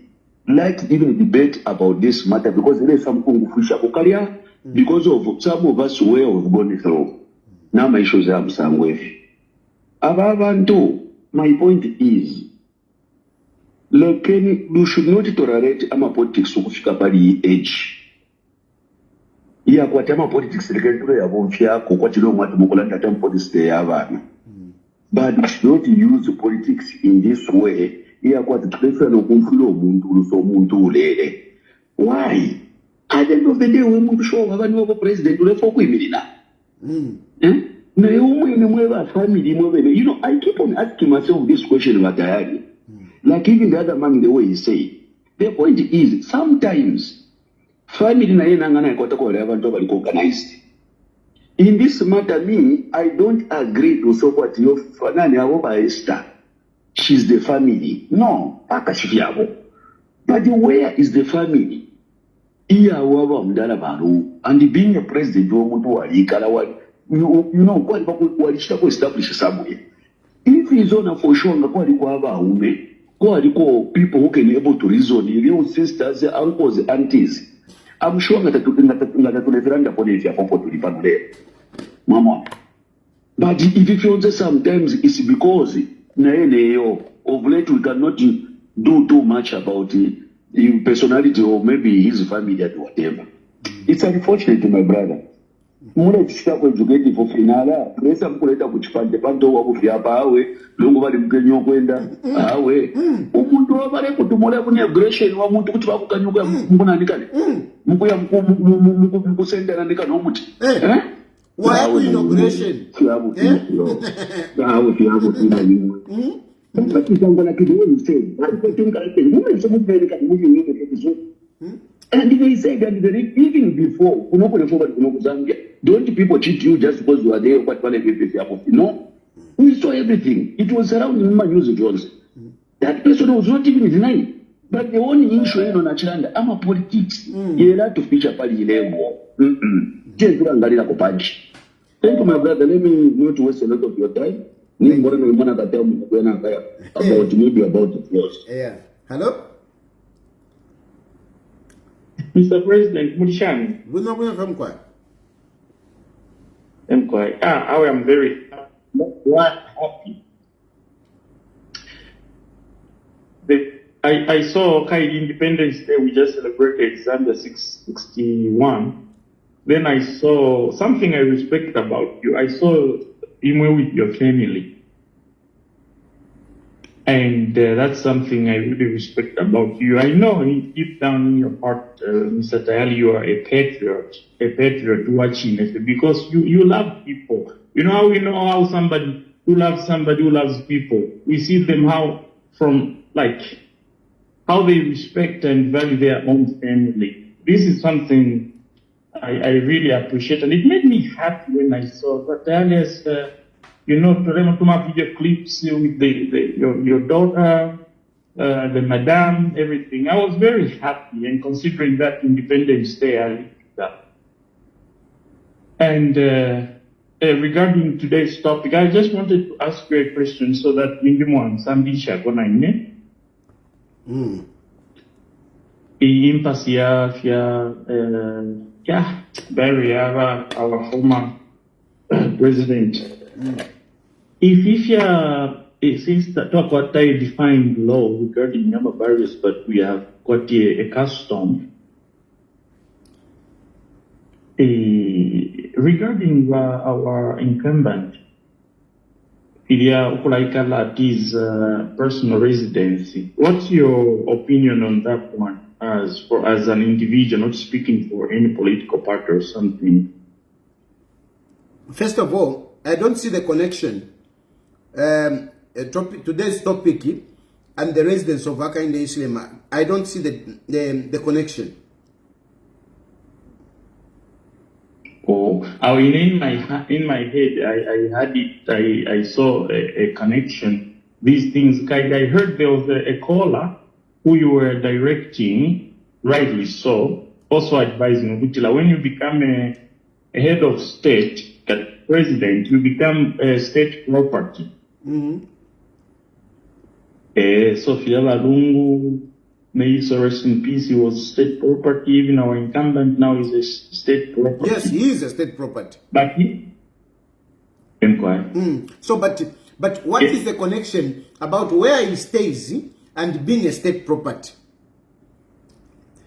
T: like even debate about this matter because there is something kukalia because of some of us way of going through. Now my issues are some way. Ababantu, my point is, like you should not tolerate ama politics kufika pali age. Ya kwa tema politics lekentule ya bonfia kwa chilo mwatu mukolanda tema politics de yavana. But you should not use politics in this way. Yeah, what the prefer no kumfulo muntu so muntu lele. Why? At the end of the day, we muntu show abani president ule for kwimilina. Na yumwe ni mwewa family mwewe. You know, I keep on asking myself this question Matayari. Like even the other man the way he say. The point is sometimes family na yena ngana ikota kwa abantu bali organized. In this matter me, I don't agree to so what you fanani abo ba Esther. She's the family. No, but where is the family? And being a president, you know, what establish somewhere. If he's on for sure, people who can be able to reason, real sisters, uncles, aunties. I'm sure that Mama. But if you feel that sometimes it's because of late we cannot do too much about the personality or maybe his family or whatever. It's unfortunate, my brother. Muna tishika kwa educated for finala. Presa mkuleta kuchipande pando wa kufiapa awe. Lungu wali mkenyo kwenda awe. Umuntu wabale kutumole kuni aggression wa muntu kuchipa kukanyuka mbuna nikane. Mku ya mku senda na nikane omuti.
A: Why are you inauguration?
T: Fiabu tina yungu. But it's going to do the same. And they say that even before, don't people cheat you just because you are there? No, we saw everything. It was surrounding human news Jones. That person was not even denying. But the only issue in Achilanda, I'm a politics. You like to feature party level. Thank you, my brother. Let me not waste a lot of your time. About maybe about the floors.
A: Yeah. Hello?
H: Mr. President, Mudishani. I'm quiet. I am very happy. I saw Independence Day, we just celebrated Zambia 661. Then I saw something I respect about you. I saw you with your family. And that's something I really respect about you. I know deep down in your heart, Mr. Tayali, you are a patriot watching it because you love people. You know how somebody who loves people, we see them how they respect and value their own family. This is something I really appreciate, and it made me happy when I saw that Tayali's, video clips with your daughter, the madam, everything. I was very happy, and considering that Independence Day, I lived that. And regarding today's topic, I just wanted to ask you a question so that Mindimu Sambisha Gonaine. Impasse Barry, our former president. Since the talk about defined law regarding number barriers, but we have got a custom regarding our incumbent, Ilya Ukulaikala's personal residency. What's your opinion on that one as an individual, not speaking for any political party or something?
A: First of all, I don't see the connection. Today's topic and the residents of Hakainde Hichilema, I don't see the connection.
H: Oh, in my head, I had it. I saw a connection. These things, I heard there was a caller who you were directing, rightly so, also advising Butila, when you become a head of state, president, you become a state property. Sophia Lungu, may he so rest in peace, he was state property. Even our incumbent now is a state property.
A: Yes, he is a state property.
H: But he
A: So, but what is the connection about where he stays and being a state property?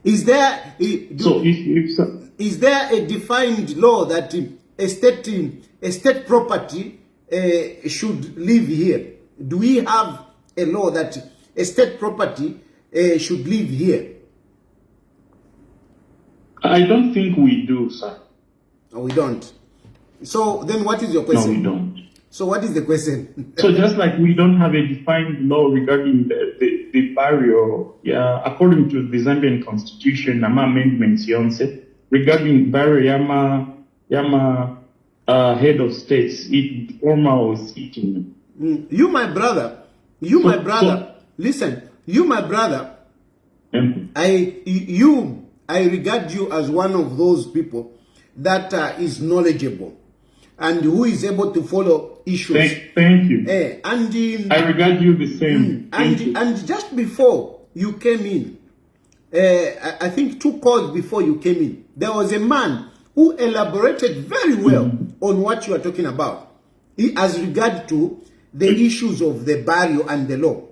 A: Is there is there a defined law that a state property should live here? Do we have a law that a state property should live here?
H: I don't think we do, sir.
A: No, we don't. So then what is your question?
H: No, we don't.
A: So what is the question?
H: So just like we don't have a defined law regarding the barrier, according to the Zambian constitution, Nama amendments, regarding barrier, Yama head of states, it formal was eating.
A: You, my brother, listen, you, my brother, I regard you as one of those people that is knowledgeable and who is able to follow issues.
H: Thank you.
A: And
H: I regard you the same.
A: And just before you came in, I think 2 calls before you came in, there was a man who elaborated very well on what you are talking about as regard to the issues of the barrio and the law.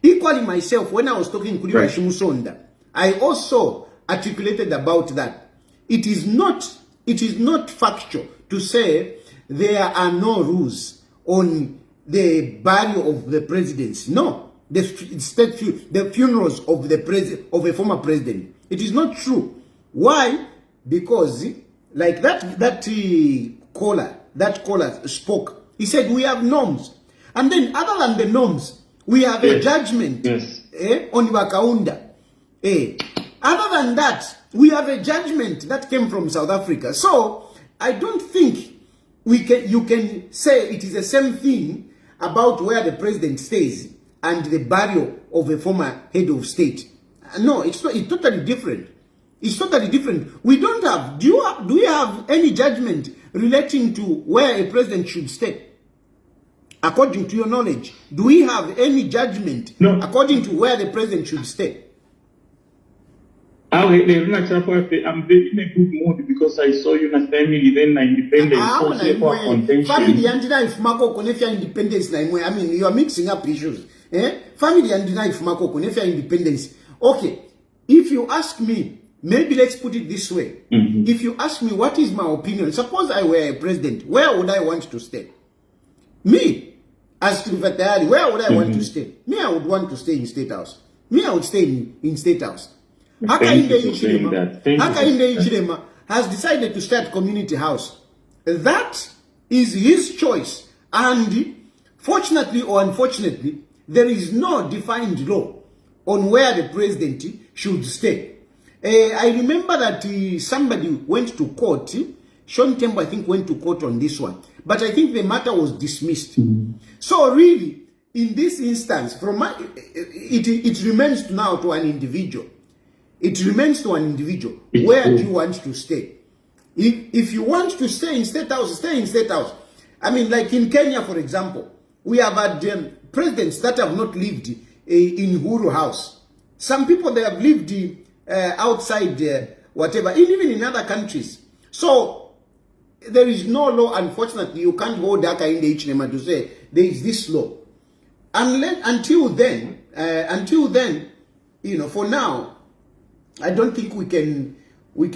A: Equally myself, when I was talking to Shimusonda, I also articulated about that. It is not factual to say there are no rules on the barrio of the presidency. No, the funerals of a former president. It is not true. Why? Because like that caller spoke. He said we have norms, and then other than the norms, we have a judgment on Wakaunda. Other than that, we have a judgment that came from South Africa. So I don't think you can say it is the same thing about where the president stays and the burial of a former head of state. No, it's totally different. It's totally different. We don't have. Do we have any judgment relating to where a president should stay? According to your knowledge, do we have any judgment according to where the president should stay?
H: I'm very in a good mood because I saw you in a family, then independence.
A: Family and knife Marco Konefia independence. I mean, you are mixing up issues. Family and knife Marco Konefia independence. Okay, if you ask me, maybe let's put it this way. If you ask me what is my opinion, suppose I were a president, where would I want to stay? Me, as Silver Tayali, where would I want to stay? Me, I would want to stay in State House. Me, I would stay in State House. Hakainde Hichilema has decided to start community house. That is his choice. And fortunately or unfortunately, there is no defined law on where the president should stay. I remember that somebody went to court. Sean Tembo, I think, went to court on this one. But I think the matter was dismissed. So really, in this instance, it remains now to an individual. It remains to an individual. Where do you want to stay? If you want to stay in State House, stay in State House. I mean, like in Kenya, for example, we have had presidents that have not lived in Uhuru House. Some people, they have lived outside, whatever, even in other countries. So, there is no law, unfortunately. You can't hold Haka in the Ichinema to say, there is this law. Until then, you know, for now, I don't think we can vote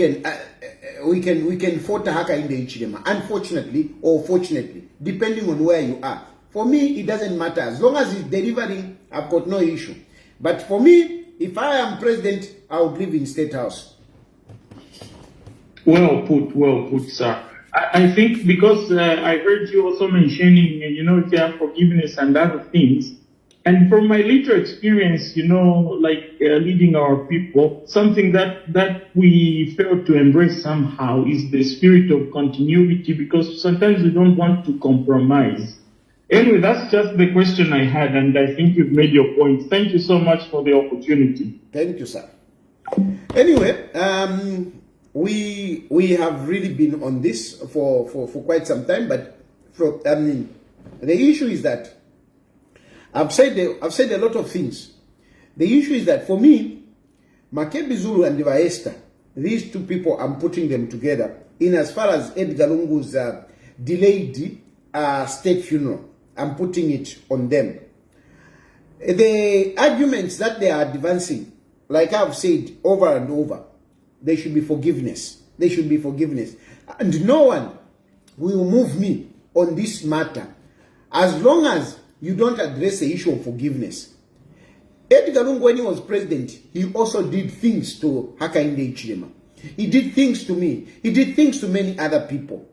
A: Haka in the Ichinema, unfortunately or fortunately, depending on where you are. For me, it doesn't matter. As long as it's delivering, I've got no issue. But for me, if I am president, I would live in State House.
C: Well put, sir. I think because I heard you also mentioning, you know, forgiveness and other things. And from my little experience, you know, like leading our people, something that we fail to embrace somehow is the spirit of continuity, because sometimes we don't want to compromise. Anyway, that's just the question I had, and I think you've made your point. Thank you so much for the opportunity.
A: Thank you, sir. Anyway, we have really been on this for quite some time, but the issue is that I've said a lot of things. The issue is that for me, MAKEBI ZULU and Esther, these two people, I'm putting them together in as far as Edgar Lungu's delayed state funeral. I'm putting it on them. The arguments that they are advancing, like I've said over and over, there should be forgiveness. There should be forgiveness. And no one will move me on this matter as long as you don't address the issue of forgiveness. Edgar Lungu, when he was president, he also did things to Hakainde Hichilema. He did things to me. He did things to many other people.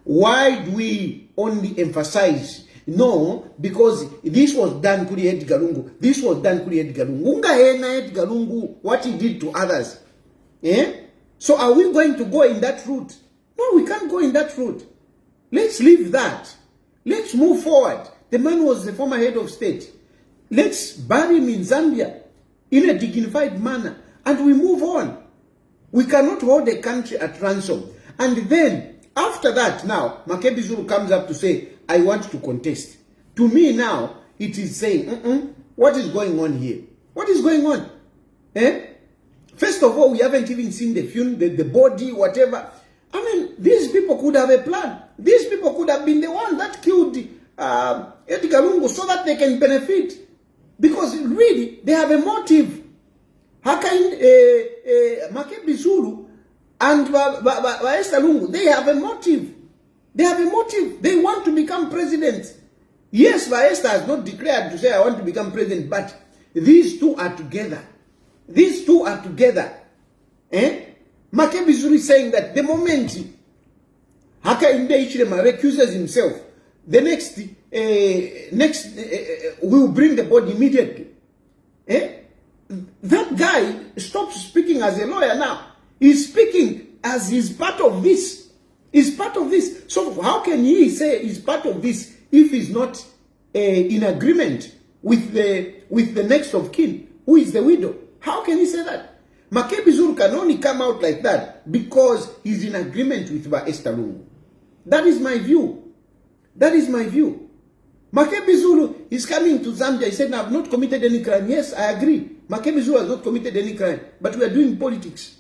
A: Why do we only emphasize? No, because this was done to Edgar Lungu. This was done to Edgar Lungu. Unga hena Edgar Lungu, what he did to others. So are we going to go in that route? No, we can't go in that route. Let's leave that. Let's move forward. The man was the former head of state. Let's bury him in Zambia in a dignified manner, and we move on. We cannot hold the country at ransom. And then, after that, now, MAKEBI ZULU comes up to say, I want to contest. To me now, it is saying, what is going on here? What is going on? First of all, we haven't even seen the funeral, the body, whatever. I mean, these people could have a plan. These people could have been the one that killed Edgar Lungu so that they can benefit. Because really, they have a motive. How can MAKEBI ZULU and Esther Lungu, they have a motive. They have a motive. They want to become president. Yes, Esther has not declared to say, I want to become president, but these two are together. These two are together. MAKEBI ZULU is saying that the moment Hakainde Hichilema recuses himself, the next we will bring the body immediately. That guy stops speaking as a lawyer now. He's speaking as he's part of this. He's part of this. So how can he say he's part of this if he's not in agreement with the next of kin, who is the widow? How can he say that? MAKEBI ZULU can only come out like that because he's in agreement with Esther Lungu. That is my view. That is my view. MAKEBI ZULU is coming to Zambia. He said, I have not committed any crime. Yes, I agree. MAKEBI ZULU has not committed any crime. But we are doing politics.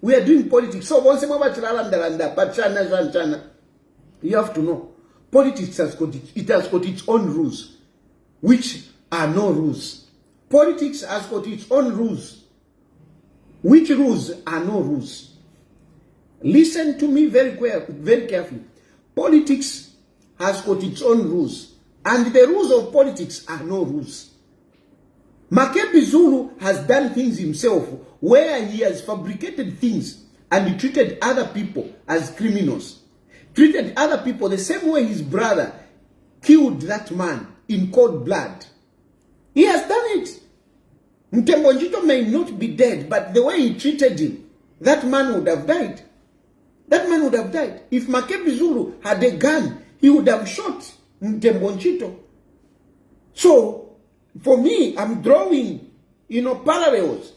A: We are doing politics. So once you have to know, politics has got its own rules, which are no rules. Politics has got its own rules, which rules are no rules. Listen to me very carefully. Politics has got its own rules, and the rules of politics are no rules. MAKEBI ZULU has done things himself where he has fabricated things and he treated other people as criminals. Treated other people the same way his brother killed that man in cold blood. He has done it. Mtembonjito may not be dead, but the way he treated him, that man would have died. That man would have died. If MAKEBI ZULU had a gun, he would have shot Mtembonjito. So, for me, I'm drawing, parallels.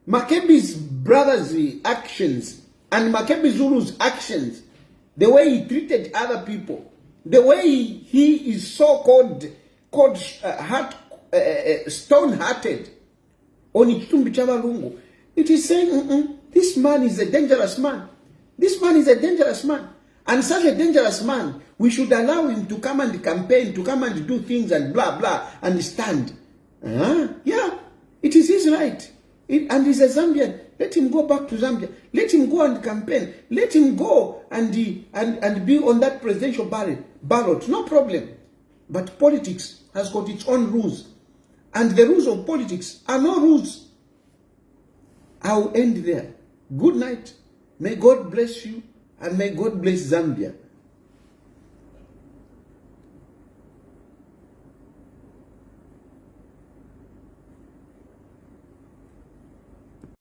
A: MAKEBI's brother's actions And MAKEBI Zulu's actions, the way he treated other people, the way he is so-called stone-hearted on Ichitumbi Chabalungu, it is saying, this man is a dangerous man. This man is a dangerous man. And such a dangerous man, we should allow him to come and campaign, to come and do things and blah, blah, and stand. Yeah, it is his right. And he's a Zambian. Let him go back to Zambia. Let him go and campaign. Let him go and be on that presidential ballot. No problem. But politics has got its own rules. And the rules of politics are no rules. I'll end there. Good night. May God bless you and may God bless Zambia.